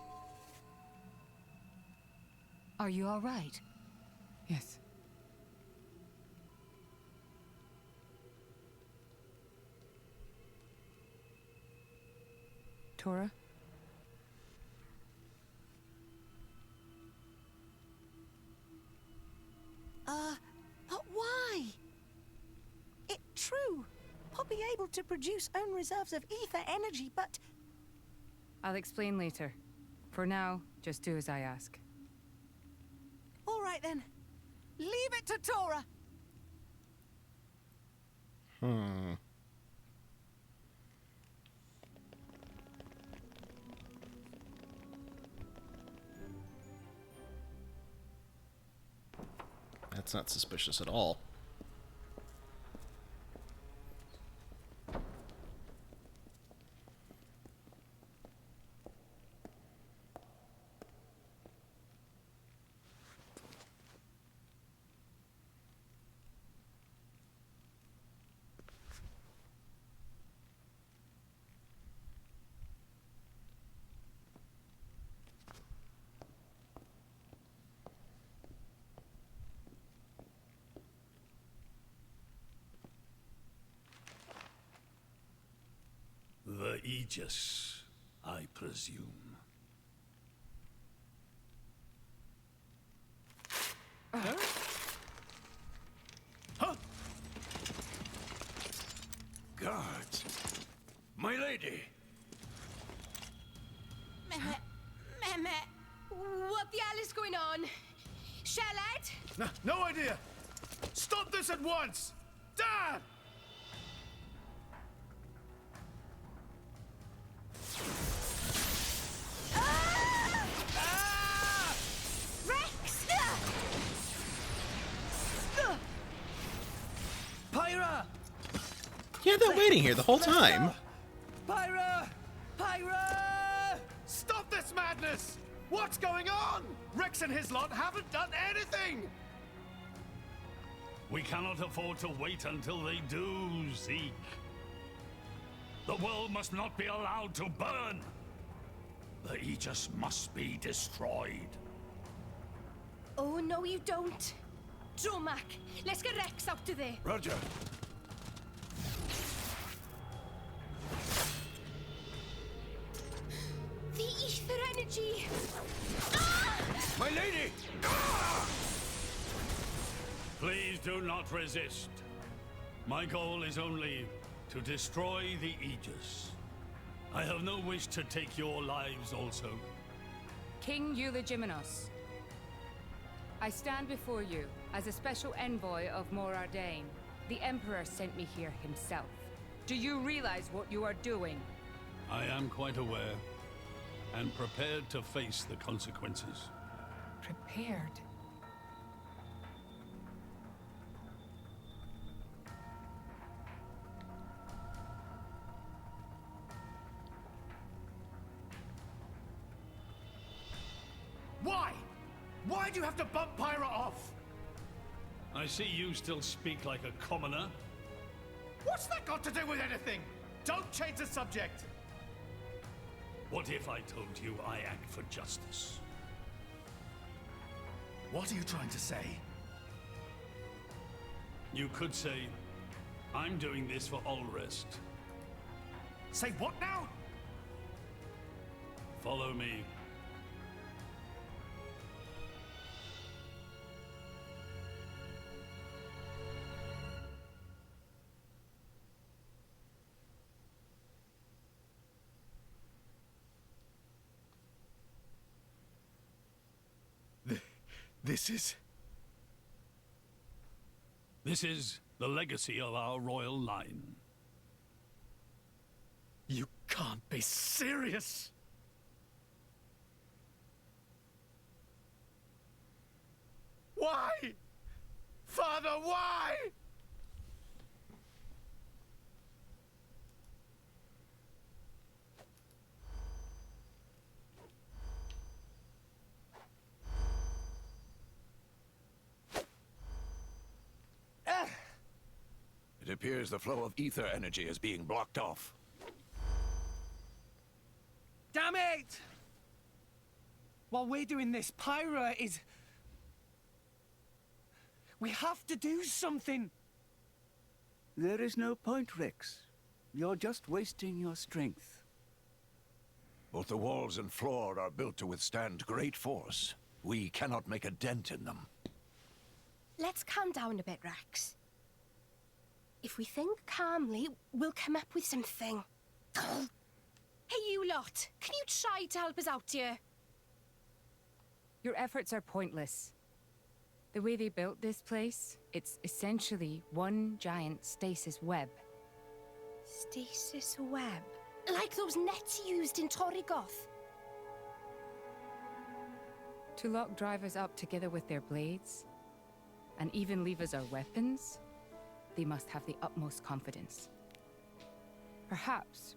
Are you all right? Yes. Tora? But why? It's true. Poppy able to produce own reserves of ether energy, but... I'll explain later. For now, just do as I ask. All right then. Leave it to Tora. That's not suspicious at all. The Aegis, I presume. Huh? Guards! My lady! Meh. What the hell is going on? Charlotte? No idea! Stop this at once! Dad! Rex! Pyra! Yeah, they're waiting here the whole time. Pyra! Pyra! Stop this madness! What's going on? Rex and his lot haven't done anything! We cannot afford to wait until they do, Zeke. The world must not be allowed to burn. The Aegis must be destroyed. Oh, no you don't. Dromac, let's get Rex out of there. Roger. The ether energy! My lady! Please do not resist. My goal is only to destroy the Aegis. I have no wish to take your lives also. King Eulogimenos, I stand before you as a special envoy of Morardain. The Emperor sent me here himself. Do you realize what you are doing? I am quite aware, and prepared to face the consequences. Prepared? Why? Why do you have to bump Pyra off? I see you still speak like a commoner. What's that got to do with anything? Don't change the subject! What if I told you I act for justice? What are you trying to say? You could say, I'm doing this for Ulrest. Say what now? Follow me. This is the legacy of our royal line. You can't be serious! Why? Father, why? It appears the flow of ether energy is being blocked off. Damn it! while we're doing this, Pyra is... We have to do something! There is no point, Rex. You're just wasting your strength. Both the walls and floor are built to withstand great force. We cannot make a dent in them. Let's calm down a bit, Rex. If we think calmly, we'll come up with something. Hey, you lot! Can you try to help us out here? Your efforts are pointless. The way they built this place, it's essentially one giant stasis web. Stasis web? Like those nets used in Torrigoth? To lock drivers up together with their blades, and even leave us our weapons, they must have the utmost confidence. Perhaps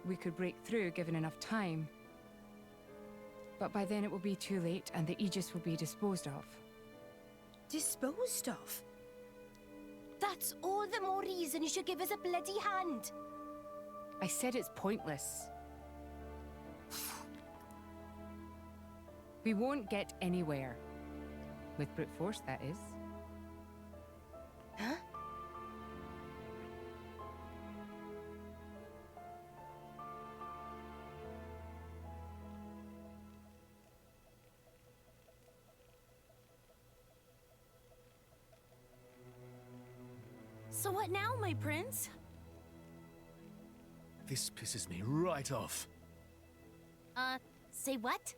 we could break through given enough time, but by then it will be too late and the Aegis will be disposed of. Disposed of? That's all the more reason you should give us a bloody hand. I said it's pointless. We won't get anywhere. With brute force, that is. Huh? So what now, my prince? This pisses me right off. Say what?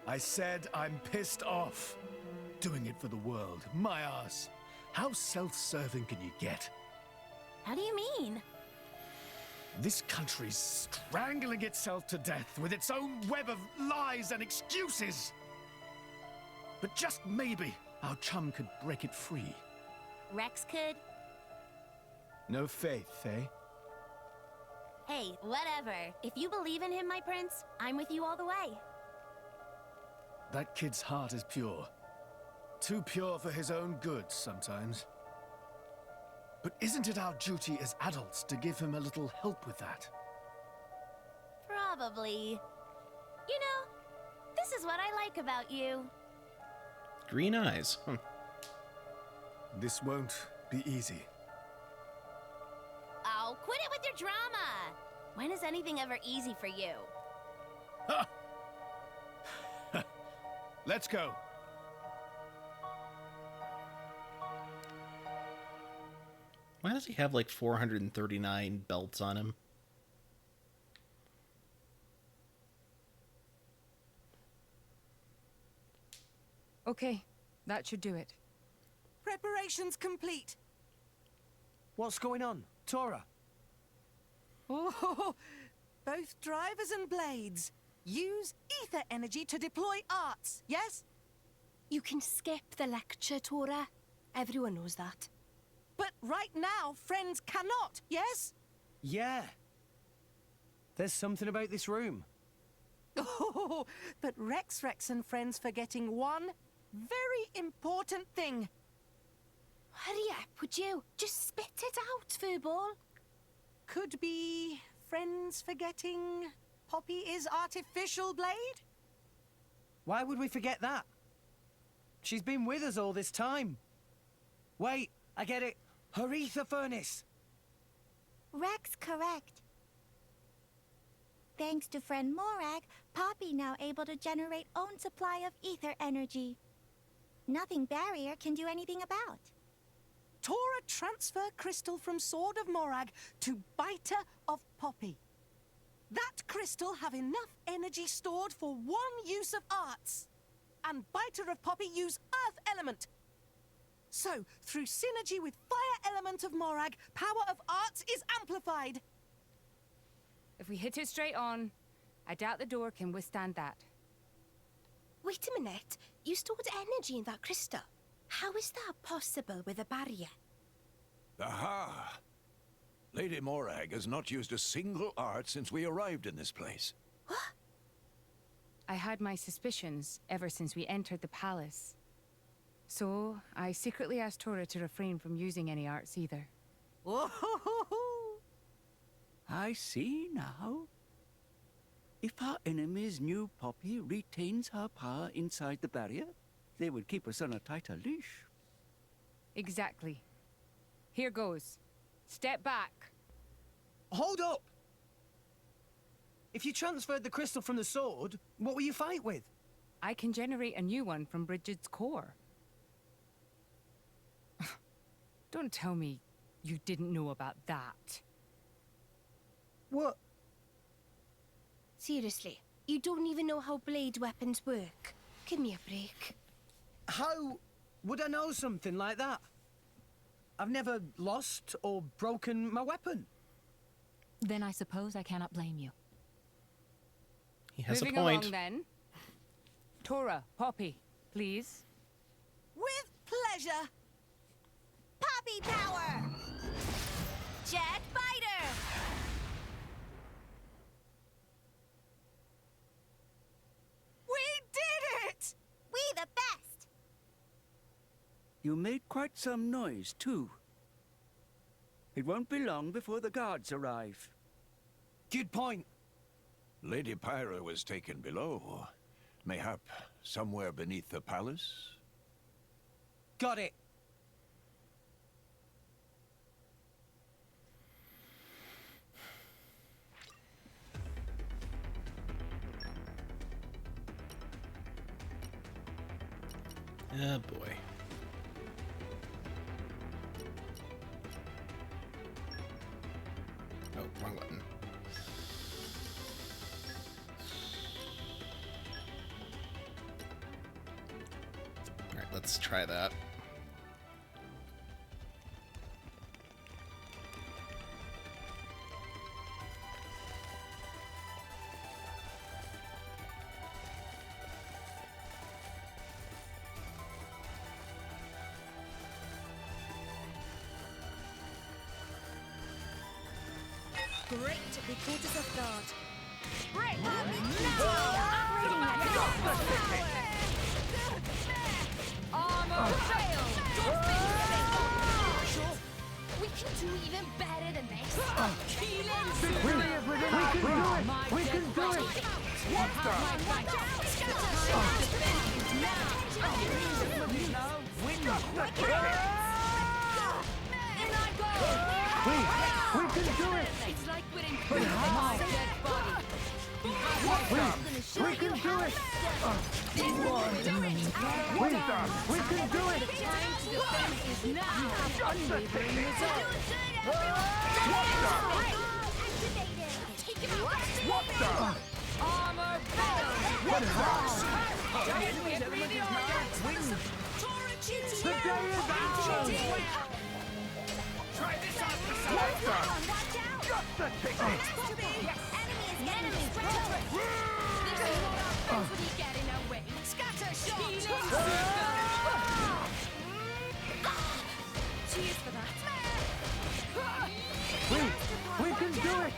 I said I'm pissed off. Doing it for the world. My ass. How self-serving can you get? How do you mean? This country's strangling itself to death with its own web of lies and excuses. But just maybe our chum could break it free. Rex could? No faith, eh? Hey, whatever. If you believe in him, my prince, I'm with you all the way. That kid's heart is pure. Too pure for his own good sometimes. But isn't it our duty as adults to give him a little help with that? Probably. You know, this is what I like about you. Green eyes. This won't be easy. Oh, quit it with your drama! When is anything ever easy for you? Let's go. Why does he have like 439 belts on him? Okay, that should do it. Preparations complete. What's going on? Tora? Oh, both drivers and blades. Use ether energy to deploy arts, yes? You can skip the lecture, Tora. Everyone knows that. But right now, friends cannot, yes? Yeah. There's something about this room. Oh, but Rex and friends forgetting one very important thing. Hurry up, would you? Just spit it out, Furball. Could be friends forgetting Poppy is artificial blade? Why would we forget that? She's been with us all this time. Wait, I get it. Her ether furnace. Rex correct. Thanks to friend Morag, Poppy now able to generate own supply of ether energy. Nothing Barrier can do anything about. Tora transfer crystal from Sword of Morag to Biter of Poppy. That crystal have enough energy stored for one use of arts. And Biter of Poppy use Earth element. So, through synergy with Fire element of Morag, power of arts is amplified. If we hit it straight on, I doubt the door can withstand that. Wait a minute. You stored energy in that crystal. How is that possible with a barrier? Aha! Lady Morag has not used a single art since we arrived in this place. What? I had my suspicions ever since we entered the palace. So, I secretly asked Tora to refrain from using any arts either. I see now. If our enemies knew Poppy retains her power inside the barrier, they would keep us on a tighter leash. Exactly. Here goes. Step back. Hold up! If you transferred the crystal from the sword, what will you fight with? I can generate a new one from Bridget's core. Don't tell me you didn't know about that. What? Seriously, you don't even know how blade weapons work. Give me a break. How would I know something like that? I've never lost or broken my weapon. Then I suppose I cannot blame you. He has Moving a point. along, then. Tora, Poppy, please. With pleasure. Poppy power! Jet fighter! We did it! We the best! You made quite some noise, too. It won't be long before the guards arrive. Good point. Lady Pyra was taken below. Mayhap somewhere beneath the palace? Got it. Oh boy. Oh, wrong button. Alright, let's try that. Great reporters of God. Break! Armor fail! Sure, we can do even better than this. We can do it! What the? We can do it! It's like we're in my dead body. We can do it! We can do it! The time to defend is now. Unwavering resolve. Armor fail. Give me the order. The day is ours! Try this out for Just the ticket! Cheers for that. We can do it!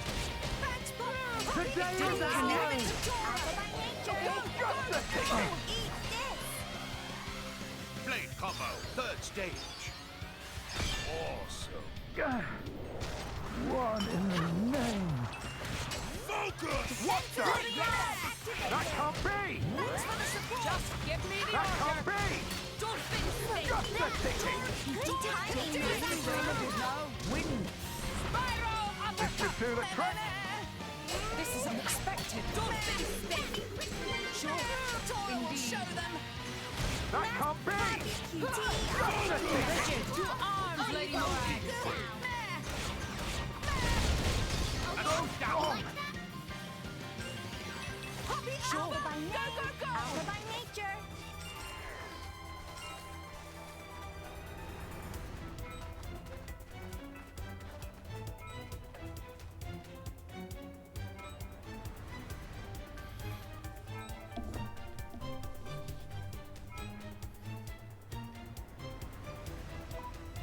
The day is ours! Just the ticket! Blade combo, third stage. Awesome. One in the name! Focus! What the? That can't be! Just give me the That order. can't be! Just the ticket! Good timing, Win! Spyro This should do the trick! This is unexpected. Sure. Indeed. Show them. That can't be! Just the ticket! To arms, Lady Morag. Alpha by name, Alpha by nature.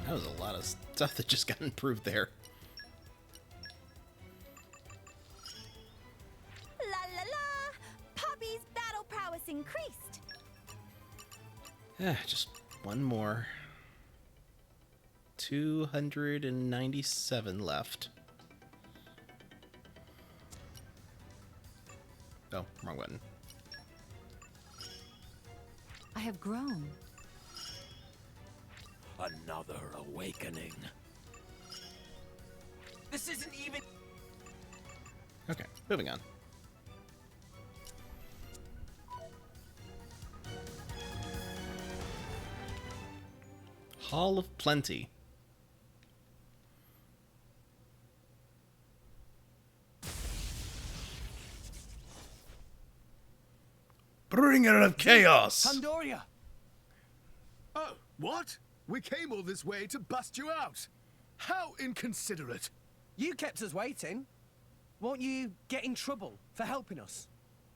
That was a lot of stuff that just got improved there. La la la! Poppy's battle prowess increased. Just one more. 297 left. Oh, wrong button. I have grown. Another awakening. This isn't even... Okay, moving on. Hall of Plenty. Bringer of Chaos! Pandoria! Oh, what? We came all this way to bust you out. How inconsiderate. You kept us waiting. Won't you get in trouble for helping us?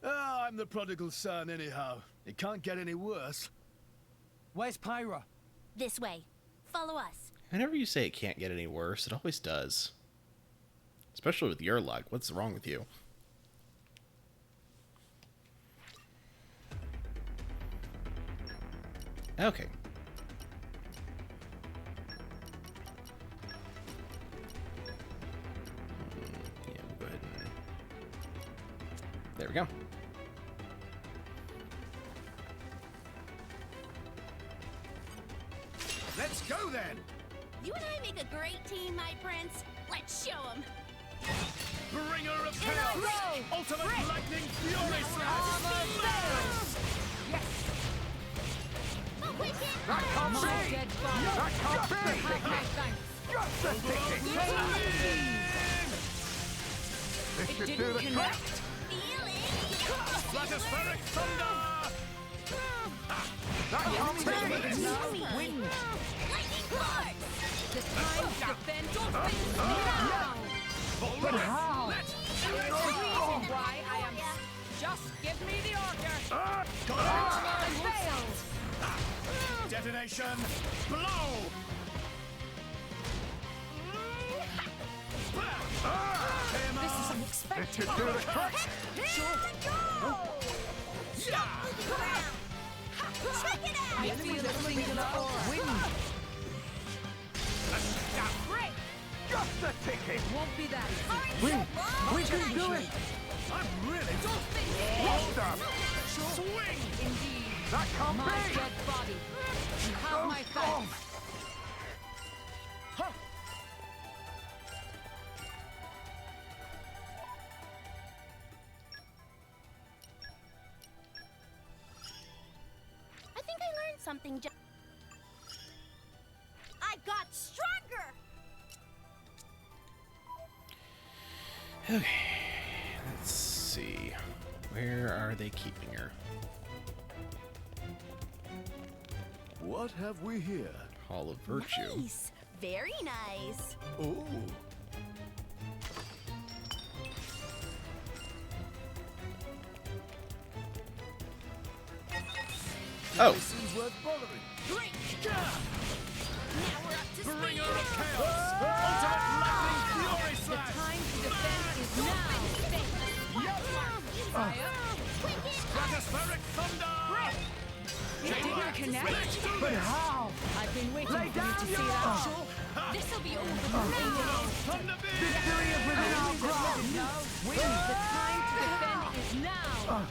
Oh, I'm the prodigal son anyhow. It can't get any worse. Where's Pyra? This way. Follow us. Whenever you say it can't get any worse, it always does. Especially with your luck. What's wrong with you? Okay. Yeah, we'll go ahead and... There we go. Let's go then! You and I make a great team, my prince. Let's show them. Bringer of Chaos! Ultimate Lightning Fury Slash! Yes! That can't My be! dead body. That can't be! Have my thanks. Just the ticket! This It should do didn't the trick! connect. Stratospheric Thunder! That can't be! No wind. The time to defend dolphins now. But how? There's a reason why I am. Just give me the order. I failed. Detonation! Blow! This is unexpected. This should do the trick! Check it out! I feel a singular wind. Break. Just the ticket! Won't be that easy. We can do it! I'm really... Hold up! Swing! Indeed. That can't My be! dead body. You have my Oh, thanks. I think I learned something. I got stronger. Okay. Let's see. Where are they keeping her? What have we here? Hall of Virtue. Nice. Very nice. Oh. Oh. This seems worth bothering. Great. Now we're up to speed. Bringer of Chaos! Ultimate Lightning Fury The Slash! time to defend is now. Fire. Stratospheric Thunder! It didn't connect. but how? I've been waiting Lay for you to down see your that. arm. This'll be over now. Thunder Beam! Victory is within our grasp! The time to defend is now.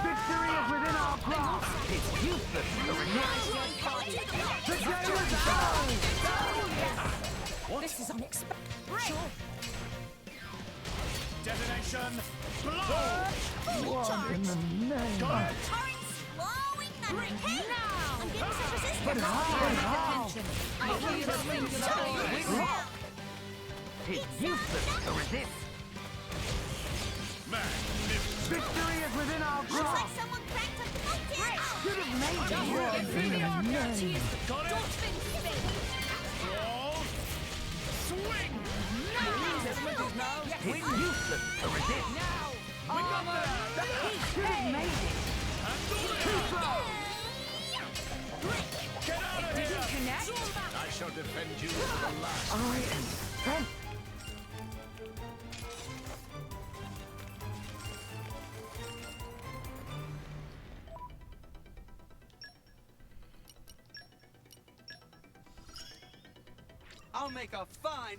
Victory is within our grasp! It's useless to resist! The day is done! This is unexpected. Detonation! Blow! What in the name? Got it! Slowing the now. I'm getting some resistance. But how? I feel the singular wind. It's useless to resist! Victory is within our Looks like grasp! someone cracked a cocktail. Should have made Just it! give me the order. Got it! Dolphin spin. Roll! Swing! It's useless to resist! Now. We got there! Should have made it! Too slow! Get out of Didn't here! connect. I shall defend you to the last. I am spent! I'll make a fine...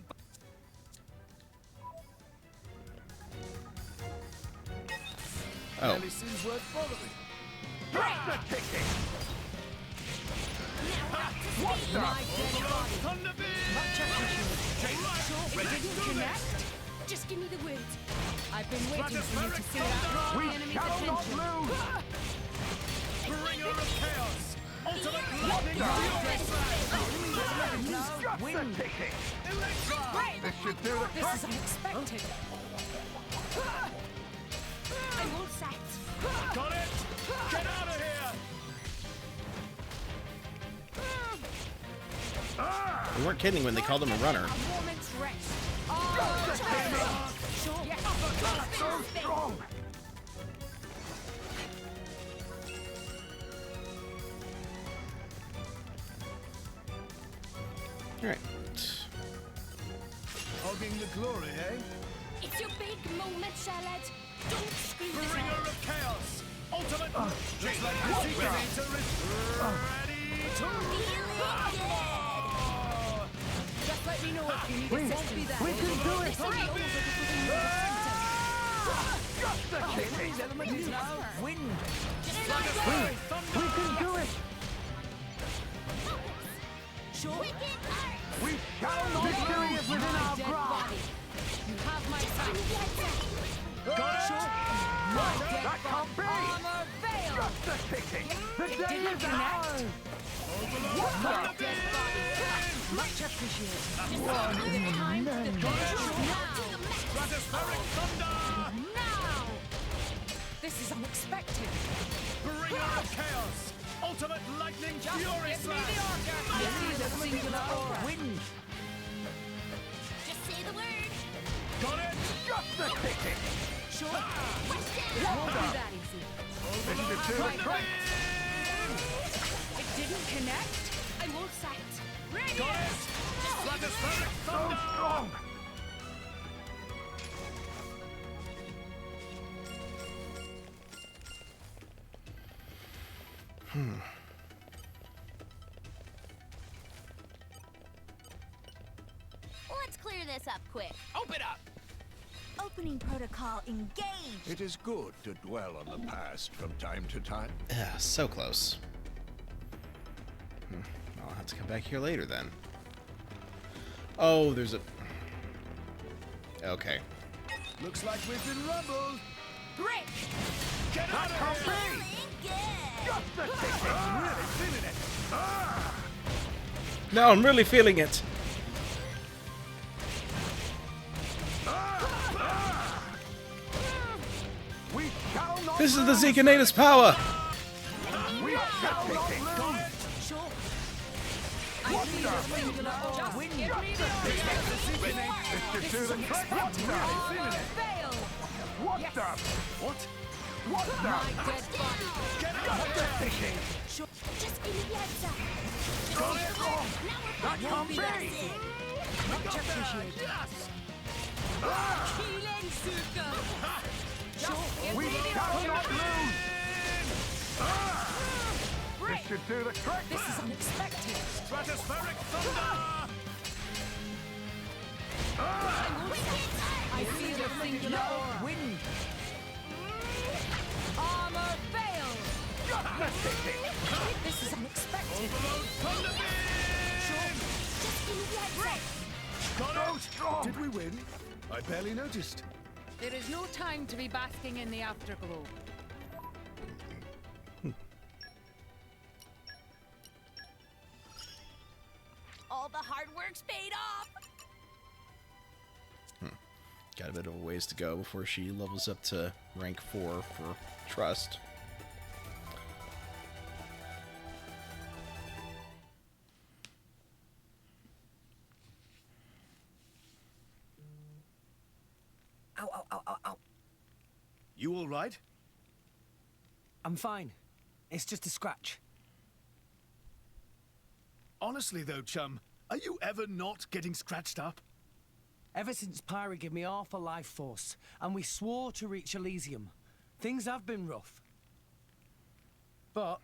Oh. Barely seems worth following. Drop the ticket! What's up? Thunder beam! Much appreciated. Sure, it didn't connect? Just give me the word. I've been waiting for you to say that. Draw the enemy's attention. Bringer of chaos! Ultimate lightning fury slash! Drop the ticket! This should do the This trick! is unexpected. I'm all set. Got it! Get out of here! They weren't kidding when they called him a runner. A moment's rest. Sure. Yes. So strong! Alright. Hogging the glory, eh? It's your big moment, Charlotte. Don't scream this Bringer out. of chaos! Ultimate! Just like the Xenoblade is ready to... Just let me know if you need assistance. We can do it! This will be over before we move Drop the ticket! Element is now wind. We can do it! Sure. We shall not victory is within our dead grasp! body. You have my back. Got it! My dead That can't be! armor veil. Drop the ticket! The It day didn't is connect. ours! My dead body. Much appreciated. The time to finish now. Stratospheric thunder! Now. This is unexpected. Bringer of chaos! Ultimate lightning fury Give me slash! the order. This is a singular aura. Wind. Just say the word. Got it! Drop the ticket! Sure. Won't be that easy. This should do the trick! It didn't connect. I'm all set. Got it! Stratospheric So thunder! strong! Let's clear this up quick. Open up! Opening protocol engaged. It is good to dwell on the past from time to time. Yeah, so close. I'll have to come back here later then. Oh, there's a... Okay. Looks like we've been rumbled! Great. Get out of here! Drop the ticket! Really feeling it! No, I'm really feeling it. We shall not This is the Zekonatus power. We shall not lose! Sure. What's up? Just Wind. give me the order. This should do the trick! What's up? Armor veil. What's up? What? What's up? My dead body. Drop the ticket! Just give me the answer. That can't be! Much appreciated. Kilensuka. We shall not lose! This should do the trick! This is unexpected. Stratospheric thunder! I feel a singular aura. Wind. Armor veil. Drop the ticket! This is unexpected. Thunder beam! So strong! Did we win? I barely noticed. There is no time to be basking in the afterglow. All the hard work's paid off. Got a bit of a ways to go before she levels up to rank 4 for trust. Ow, ow, ow, ow, ow. You all right? I'm fine. It's just a scratch. Honestly though, chum, are you ever not getting scratched up? Ever since Pyra gave me half a life force, and we swore to reach Elysium, things have been rough. But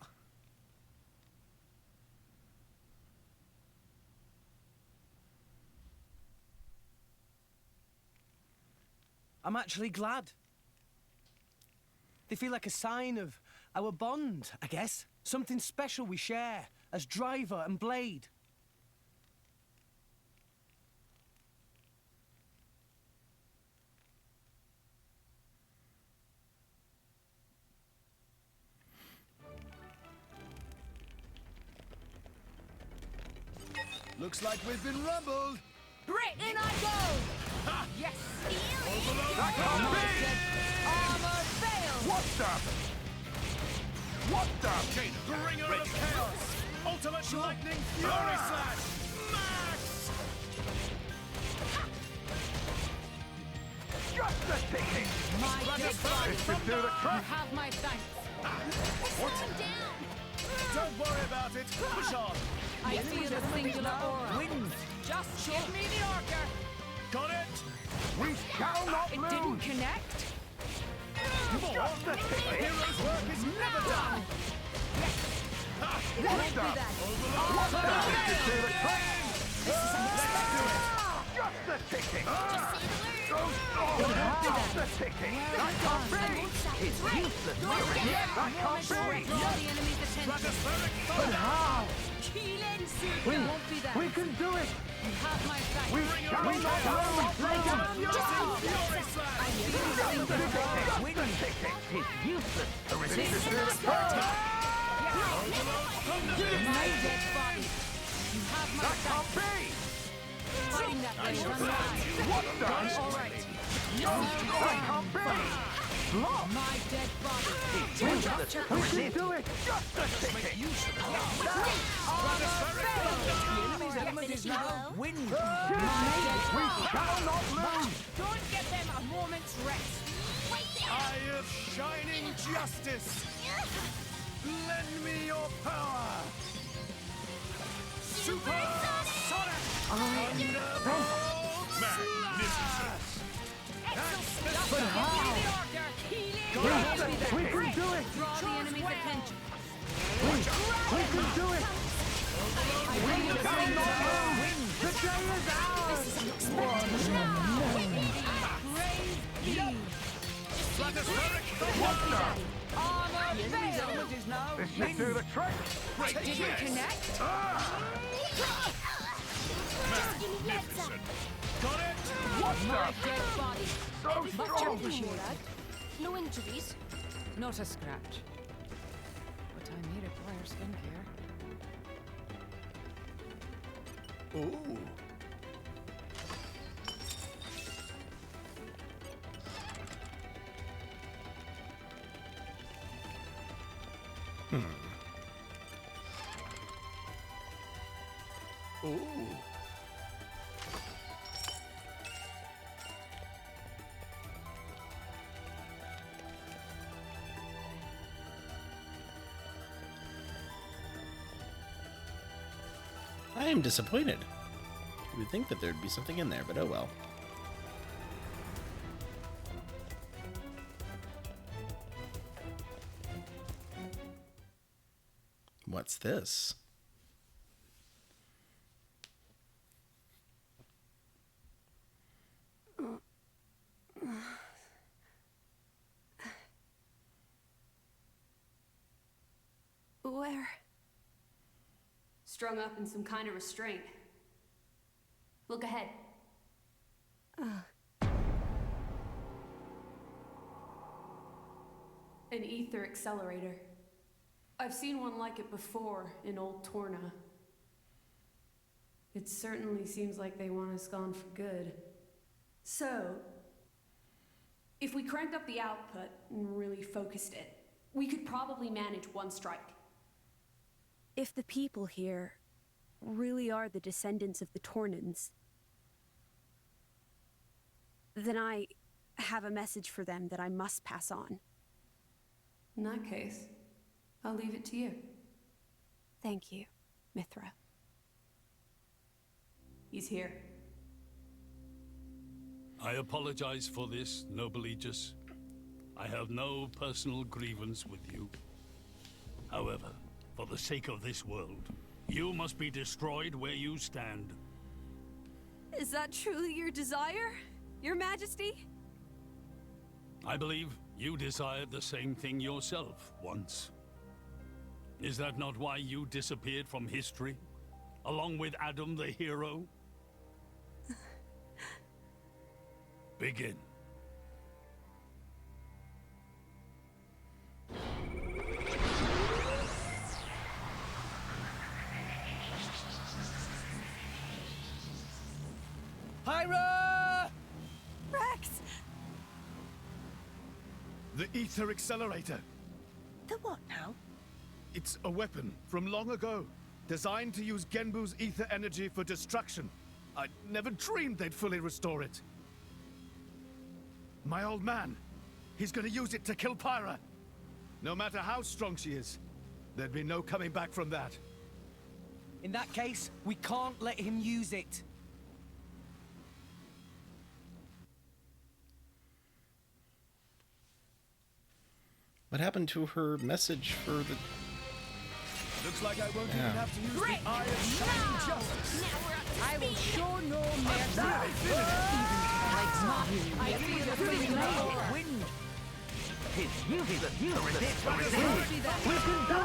I'm actually glad. They feel like a sign of our bond, I guess. Something special we share as driver and blade. Looks like we've been rumbled. Britain, I go! Yes! That can't be! Armor failed! What the? What the? Bringer of chaos. Ultimate lightning fury slash. Max. Just the ticket! My dead body! This should do the You trick! have my thanks! What? Don't worry about it. Push on. I feel a singular aura. Wind! Just give me the order! Got it. We shall not It lose! didn't connect? Just the ticket! Hero's work is never done. What the? What the? This should do the trick! Let's do it! Just the ticket! Just the ticket! That can't be! It's useless! That can't be! Draw the enemy's attention. But how? We can do it! You have my thanks. We shall not lose! I feel a singular aura. Just the ticket! It's useless to resist the My dead body. You have my That can't thanks. be! Fighting that way is unwise. What the? All right. That can't be! Lost! My dead body. Useless to resist! Do it! Just the ticket! The enemy's element is now wind! We shall not lose! Don't give them a moment's rest. Eye of shining justice. Lend me your power. Super Sonic. Magnificent. But how? We can do it! Draw the enemy's attention. We can do it! We shall not lose! The day is ours! What the? Armor The enemy's failed. element is now This should wind! do the trick! Did it connect? Magnificent. Got it. What My the? dead body. So Much strong! appreciated. No injuries. Not a scratch. But I may require skincare. Ooh. Ooh. I am disappointed. You would think that there'd be something in there, but oh well. What's this? Where? Strung up in some kind of restraint. Look ahead. An ether accelerator. I've seen one like it before in Old Torna. It certainly seems like they want us gone for good. So, if we cranked up the output and really focused it, we could probably manage one strike. If the people here really are the descendants of the Tornans, then I have a message for them that I must pass on. In that case, I'll leave it to you. Thank you, Mithra. He's here. I apologize for this, noble Aegis. I have no personal grievance with you. However, for the sake of this world, you must be destroyed where you stand. Is that truly your desire, Your Majesty? I believe You desired the same thing yourself once. Is that not why you disappeared from history? Along with Adam the hero? Begin. Pyra! Rex! The Ether Accelerator. The what now? It's a weapon from long ago, designed to use Genbu's ether energy for destruction. I never dreamed they'd fully restore it. My old man, he's gonna use it to kill Pyra. No matter how strong she is, there'd be no coming back from that. In that case, we can't let him use it. What happened to her message for the... Looks like I won't Yeah. even have to use Great. the Eye of Shining Justice. I will show no mercy. I feel the freezing wind. We can do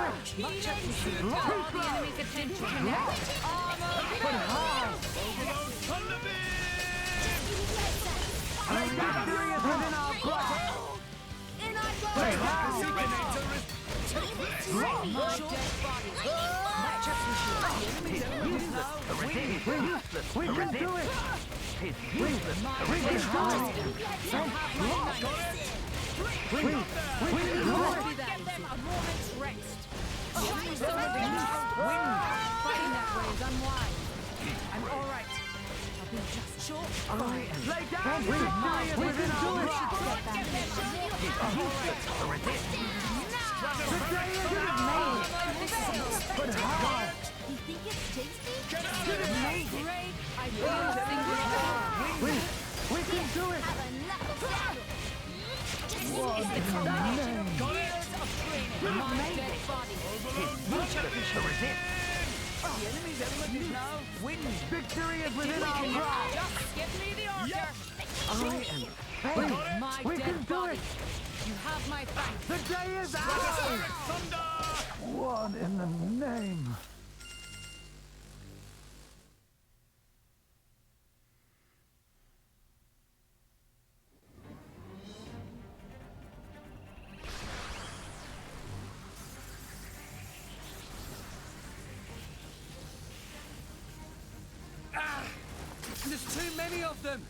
it! Call the enemy's attention now. Victory is within our grasp! In I go! But how? My dead body. We're useless! We can do it! We can do it! We can do it! Get them a moment's rest. Shine some of the wind. Fighting that way is unwise. I'm all right. I'll be just short. Lay down! Victory is within our grasp! The day is made! But how? You think it's tasty? Great. I feel single. We can do it! Have enough of that. One in the name! My dead body. The enemy's element is now wind. Victory is within our grasp! Just give me the order. I am My we dead can do body. it! You have my thanks. The day is ours! One in the name! There's too many of them.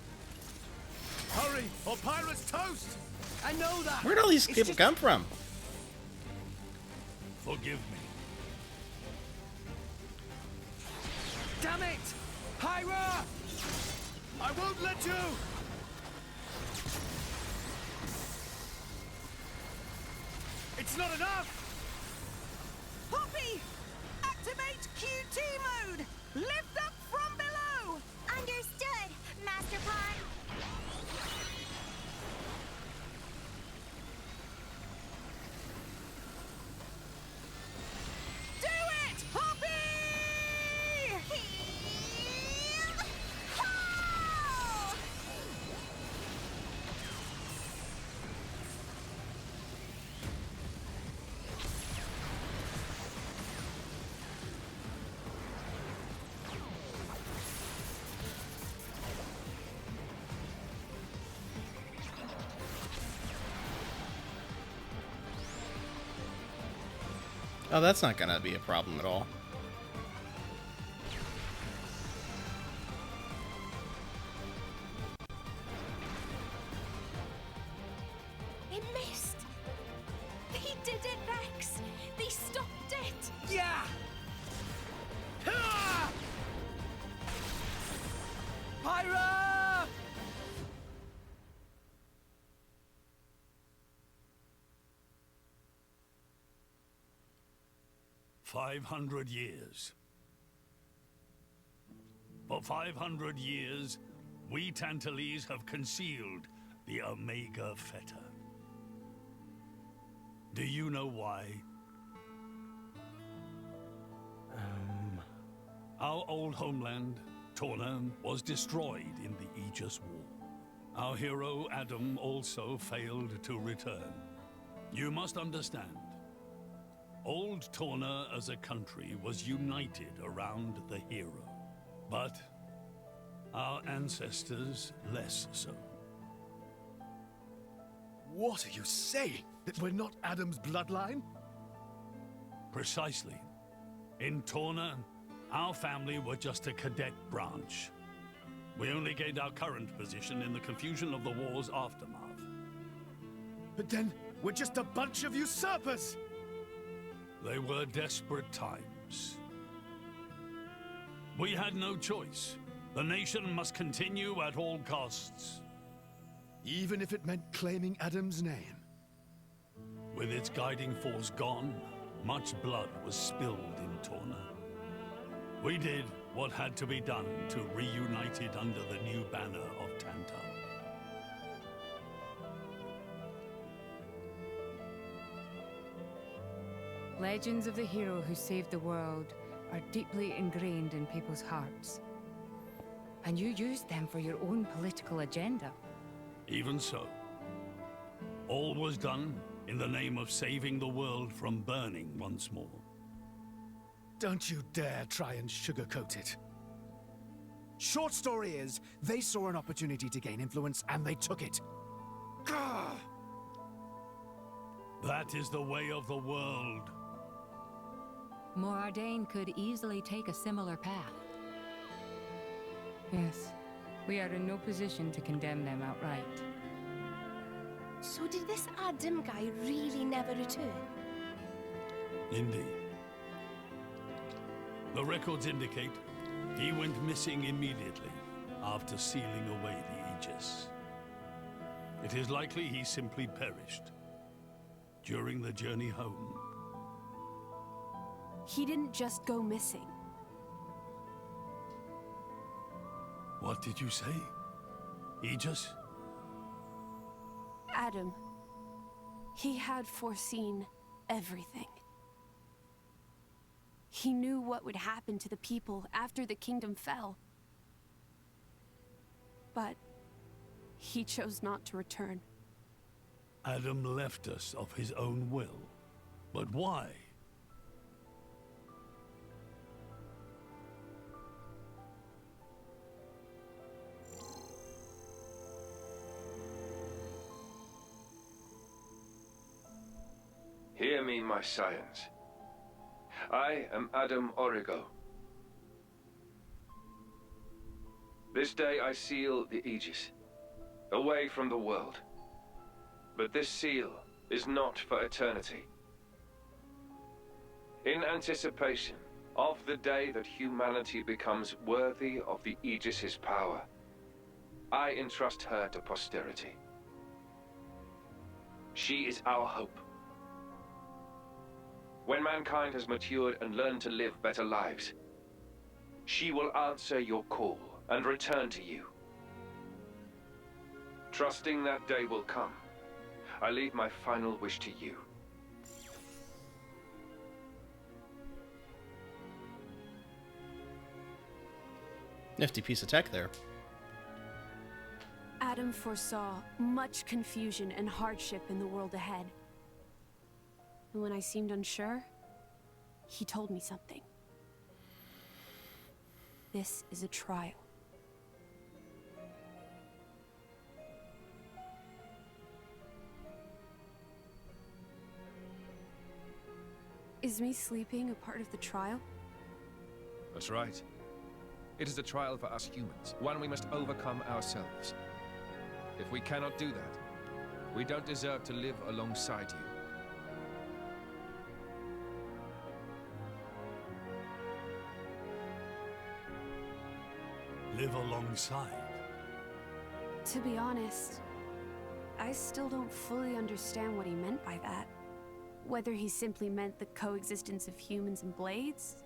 Hurry, or Pyra's toast! I know that. Where'd all these It's people just- come from? Forgive me. Damn it! Pyra! I won't let you! It's not enough! Poppy! Activate QT mode! Lift up from below! Understood, Master Pawn. Do it, Poppy! Oh, that's not gonna be a problem at all. It missed. They did it, Rex. They stopped it. Yeah! Pyra! 500 years. For 500 years, we Tantalese have concealed the Omega Feta. Do you know why? Our old homeland, Torna, was destroyed in the Aegis War. Our hero, Adam, also failed to return. You must understand, Old Torna as a country was united around the hero. But our ancestors less so. What are you saying? That we're not Adam's bloodline? Precisely. In Torna, our family were just a cadet branch. We only gained our current position in the confusion of the war's aftermath. But then, we're just a bunch of usurpers! They were desperate times. We had no choice. The nation must continue at all costs. Even if it meant claiming Adam's name? With its guiding force gone, much blood was spilled in Torna. We did what had to be done to reunite it under the new banner of Tanta. Legends of the hero who saved the world are deeply ingrained in people's hearts. And you used them for your own political agenda. Even so, all was done in the name of saving the world from burning once more. Don't you dare try and sugarcoat it. Short story is, they saw an opportunity to gain influence and they took it. Gah! That is the way of the world. Morardain could easily take a similar path. Yes, we are in no position to condemn them outright. So did this Adam guy really never return? Indeed. The records indicate he went missing immediately after sealing away the Aegis. It is likely he simply perished during the journey home. He didn't just go missing. What did you say? Aegis? Adam. He had foreseen everything. He knew what would happen to the people after the kingdom fell. But he chose not to return. Adam left us of his own will. But why? Hear me, my scions. I am Adam Origo. This day I seal the Aegis, away from the world. But this seal is not for eternity. In anticipation of the day that humanity becomes worthy of the Aegis's power, I entrust her to posterity. She is our hope. When mankind has matured and learned to live better lives, she will answer your call and return to you. Trusting that day will come, I leave my final wish to you. Nifty piece of tech there. Adam foresaw much confusion and hardship in the world ahead. And when I seemed unsure, he told me something. This is a trial. Is me sleeping a part of the trial? That's right. It is a trial for us humans, one we must overcome ourselves. If we cannot do that, we don't deserve to live alongside you. Live alongside? To be honest, I still don't fully understand what he meant by that. Whether he simply meant the coexistence of humans and blades,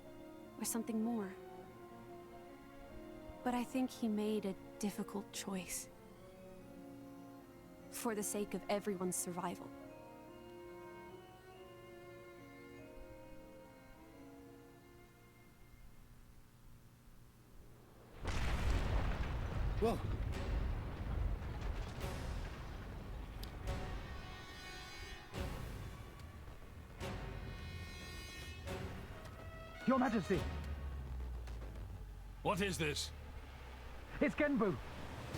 or something more. But I think he made a difficult choice. For the sake of everyone's survival. Whoa. Your Majesty. What is this? It's Genbu.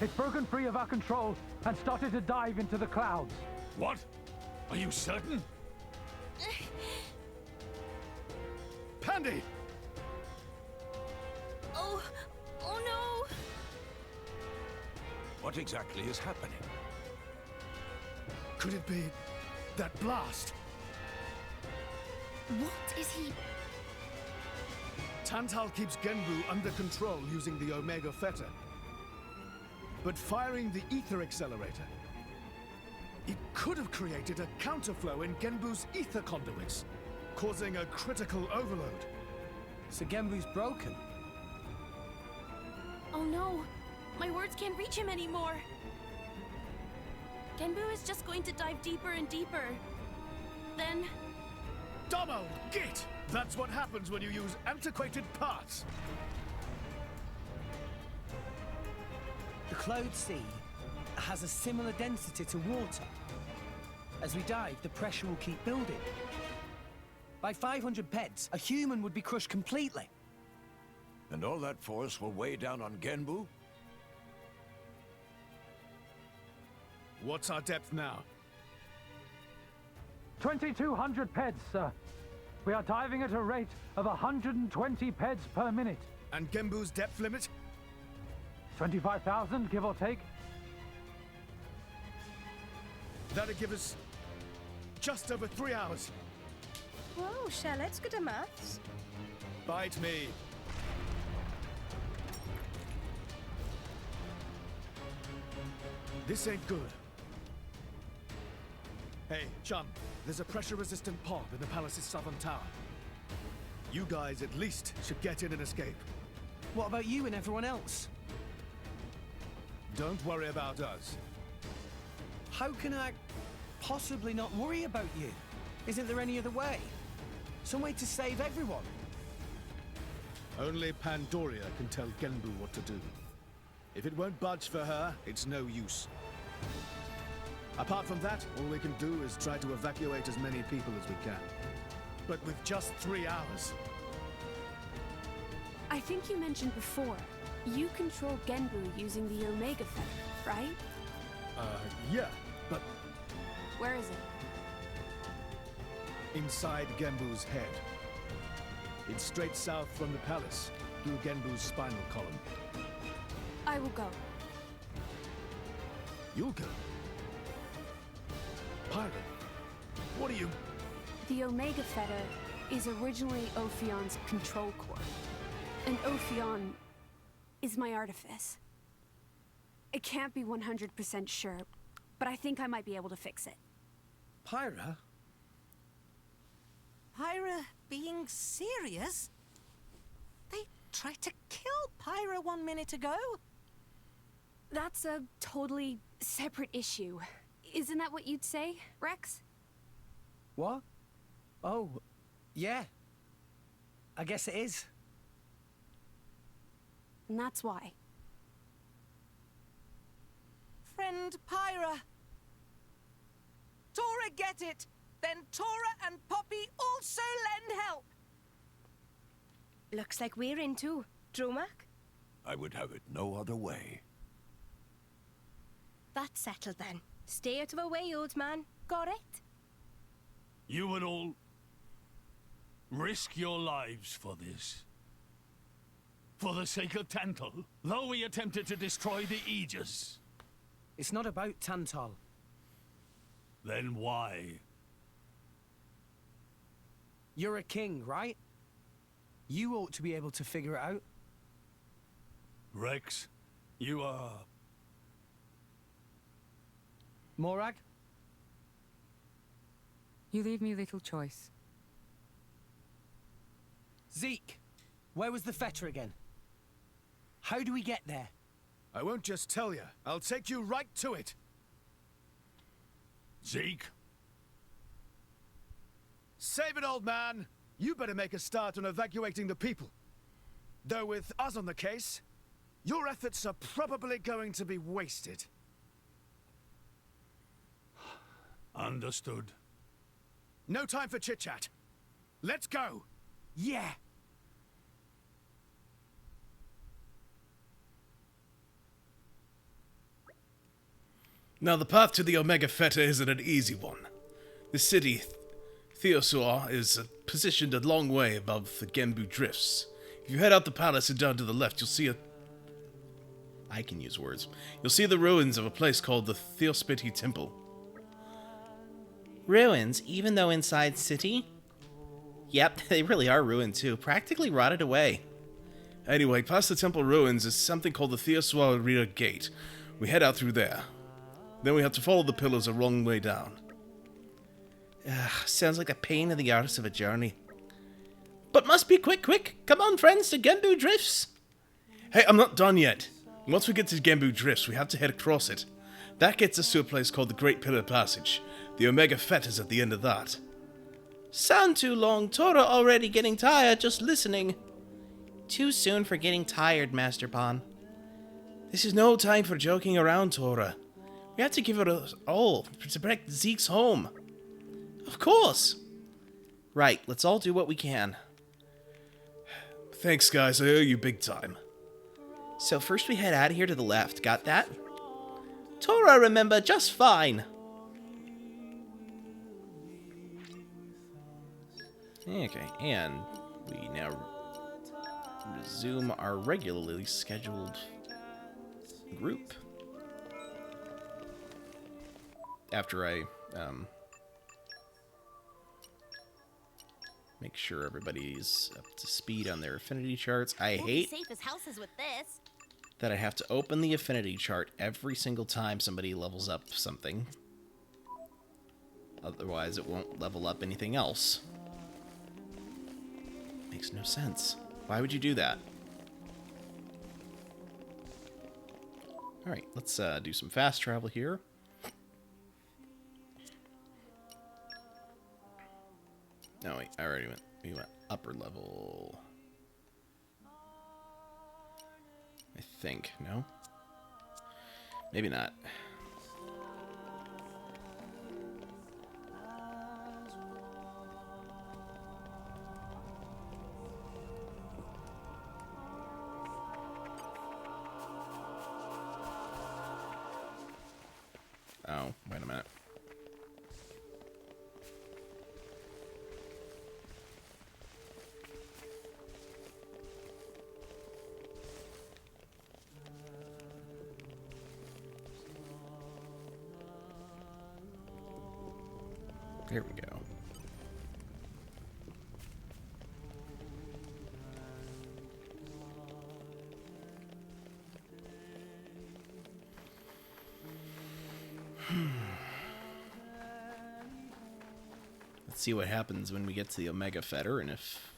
It's broken free of our control and started to dive into the clouds. What? Are you certain? Pandy! Oh no! What exactly is happening? Could it be that blast? What is he? Tantal keeps Genbu under control using the Omega Fetter. But firing the Ether Accelerator, it could have created a counterflow in Genbu's ether conduits, causing a critical overload. So Genbu's broken? Oh no! My words can't reach him anymore! Genbu is just going to dive deeper and deeper. Then... Domo! Git! That's what happens when you use antiquated parts! The Cloud Sea has a similar density to water. As we dive, the pressure will keep building. By 500 peds, a human would be crushed completely. And all that force will weigh down on Genbu? What's our depth now? 2,200 peds, sir. We are diving at a rate of 120 peds per minute. And Genbu's depth limit? 25,000, give or take. That'd give us just over 3 hours. Whoa, Shell, let's go to maths. Bite me. This ain't good. Hey, chum, there's a pressure-resistant pod in the palace's southern tower. You guys at least should get in and escape. What about you and everyone else? Don't worry about us. How can I possibly not worry about you? Isn't there any other way? Some way to save everyone? Only Pandoria can tell Genbu what to do. If it won't budge for her, it's no use. Apart from that, all we can do is try to evacuate as many people as we can. But with just 3 hours. I think you mentioned before, you control Genbu using the Omega Fetter, right? Yeah, but Where is it? inside Genbu's head. It's straight south from the palace, through Genbu's spinal column. I will go. You'll go. Pirate, what are you... The Omega Fetter is originally Ophion's control core. And Ophion is my artifice. I can't be 100% sure, but I think I might be able to fix it. Pyra? Pyra being serious? They tried to kill Pyra 1 minute ago. That's a totally separate issue. Isn't that what you'd say, Rex? What? Oh, yeah. I guess it is. And that's why. Friend Pyra. Tora get it. Then Tora and Poppy also lend help. Looks like we're in too. Dromak? I would have it no other way. That's settled then. Stay out of our way, old man. Got it? You would all risk your lives for this. For the sake of Tantal, though we attempted to destroy the Aegis. It's not about Tantal. Then why? You're a king, right? You ought to be able to figure it out. Rex, you are... Morag? You leave me little choice. Zeke, where was the fetter again? How do we get there? I won't just tell you. I'll take you right to it. Zeke? Save it, old man. You better make a start on evacuating the people. Though with us on the case, your efforts are probably going to be wasted. Understood. No time for chit-chat. Let's go! Yeah! Now, the path to the Omega Theta isn't an easy one. The city, Theosor, is positioned a long way above the Genbu Drifts. If you head out the palace and down to the left, you'll see I can use words. You'll see the ruins of a place called the Theospiti Temple. Ruins, even though inside city? Yep, they really are ruined too. Practically rotted away. Anyway, past the temple ruins is something called the Theoswarita Gate. We head out through there. Then we have to follow the pillars a long way down. Sounds like a pain in the arse of a journey. But must be quick! Come on, friends, to Genbu Drifts! Hey, I'm not done yet. Once we get to Genbu Drifts, we have to head across it. That gets us to a place called the Great Pillar Passage. The Omega Theta is at the end of that. Sound too long. Tora already getting tired just listening. Too soon for getting tired, Master Pawn. This is no time for joking around, Tora. We have to give it all to bring Zeke's home. Of course. Right, let's all do what we can. Thanks, guys. I owe you big time. So first we head out of here to the left. Got that? Tora, remember, just fine. Okay, and we now resume our regularly scheduled group. After I make sure everybody's up to speed on their affinity charts. I hate safe as houses with this. that I have to open the affinity chart every single time somebody levels up something. Otherwise, it won't level up anything else. Makes no sense. Why would you do that? Alright, let's do some fast travel here. No, wait, I already went. We went upper level. I think, no? Maybe not. Oh, wait a minute. There we go. Let's see what happens when we get to the Omega Theta, and if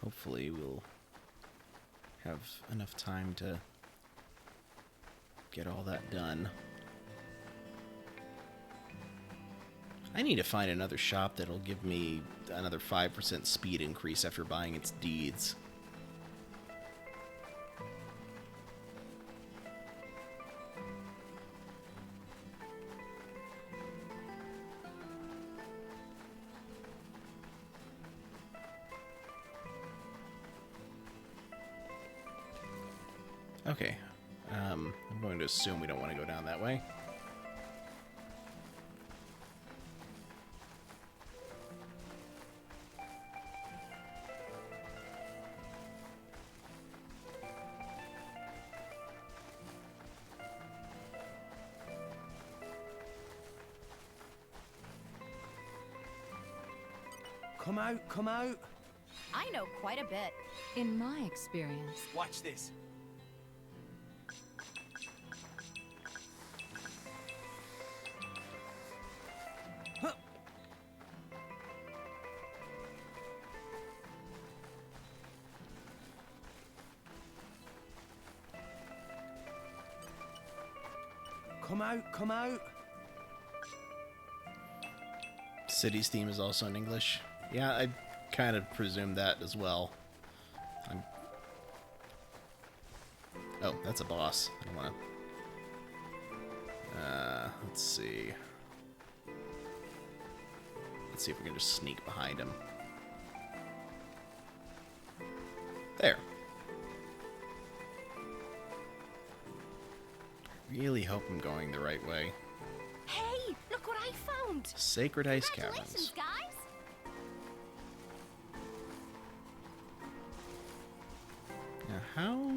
hopefully we'll have enough time to get all that done. I need to find another shop that'll give me another 5% speed increase after buying its deeds. Okay, I'm going to assume we don't want to go down that way. Come out, come out. I know quite a bit. In my experience. Watch this. Come out, come out. City's theme is also in English. Yeah, I kind of presumed that as well. Oh, that's a boss. I don't want to... let's see. Let's see if we can just sneak behind him. There. really hope I'm going the right way. Hey, look what I found! Sacred Ice Congratulations, Caverns. guys! Now, how...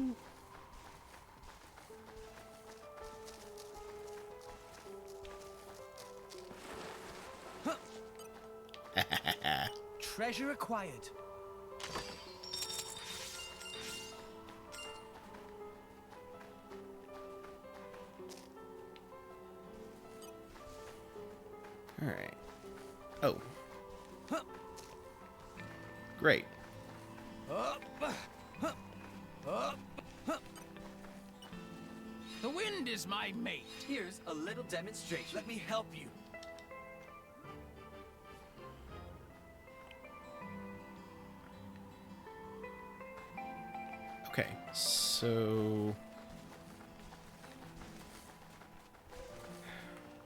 Treasure acquired. All right. Oh. Great. The wind is my mate. Here's a little demonstration. Let me help you. Okay, so...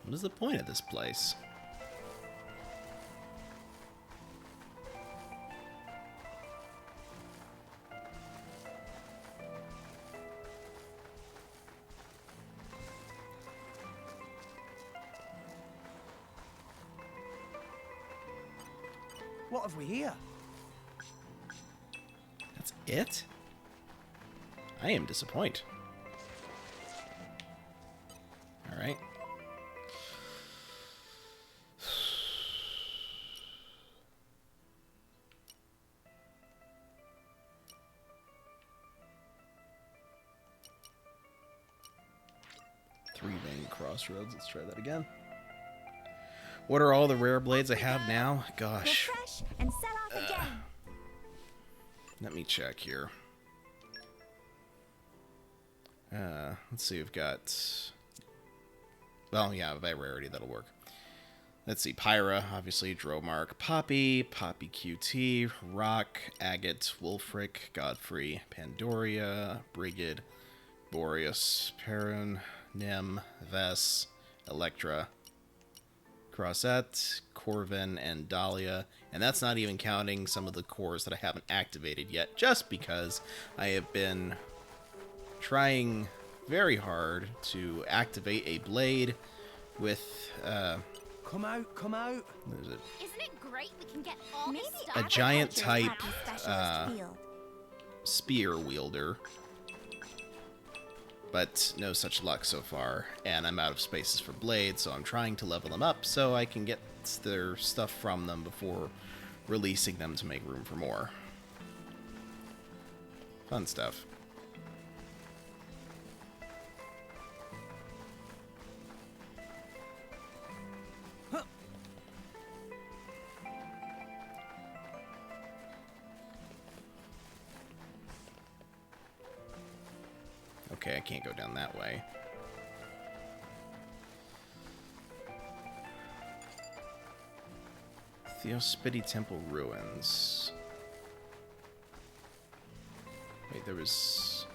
what is the point of this place? What have we here? That's it? I am disappointed. Alright. Three Vein Crossroads. Let's try that again. What are all the rare blades I have now? Gosh. Refresh and set off again. Let me check here. Let's see, we've got... well, yeah, by rarity, that'll work. Let's see, Pyra, obviously, Dromark, Poppy, Poppy QT, Rock, Agate, Wulfric, Godfrey, Pandoria, Brigid, Boreas, Perun, Nim, Vess, Electra, Crossette, Corvin, and Dahlia. And that's not even counting some of the cores that I haven't activated yet, just because I have been trying very hard to activate a blade with, Come out, come out. what is it? Isn't it great we can get all this stuff? A giant type field. spear wielder. But no such luck so far, and I'm out of spaces for blades, so I'm trying to level them up so I can get their stuff from them before releasing them to make room for more. Fun stuff. Okay, I can't go down that way. Theospity Temple Ruins. Wait, there was...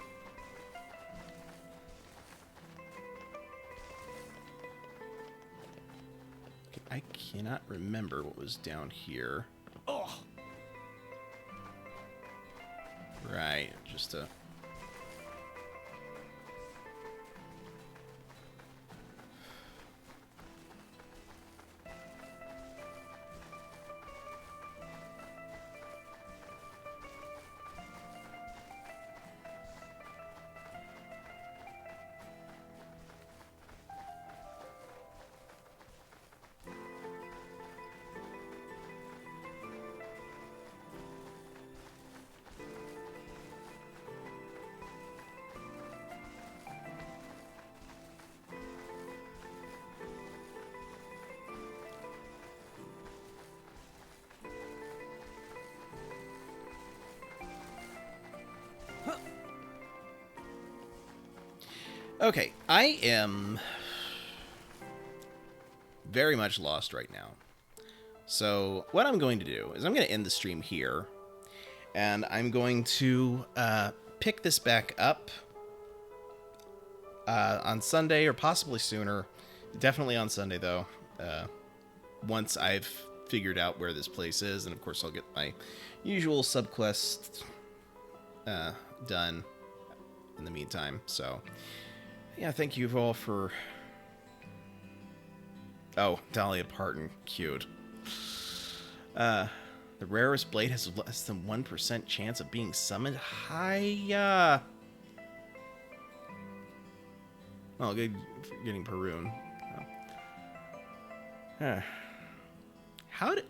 okay, I cannot remember what was down here. Oh. Right, just a... Okay, I am very much lost right now. So what I'm going to do is I'm going to end the stream here, and I'm going to pick this back up on Sunday or possibly sooner. Definitely on Sunday, though, once I've figured out where this place is, and of course I'll get my usual subquest done in the meantime. So... Yeah, thank you all for... Oh, Dahlia Parton. Cute. The rarest blade has less than 1% chance of being summoned. Hiya! Oh, good getting Perun. Oh. How did...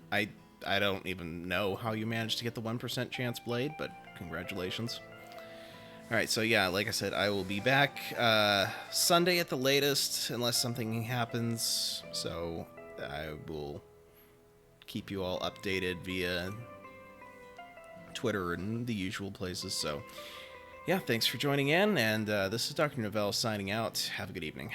I don't even know how you managed to get the 1% chance blade, but congratulations. Alright, so yeah, like I said, I will be back Sunday at the latest, unless something happens. So I will keep you all updated via Twitter and the usual places. So yeah, thanks for joining in, and this is Dr. Novelle signing out. Have a good evening.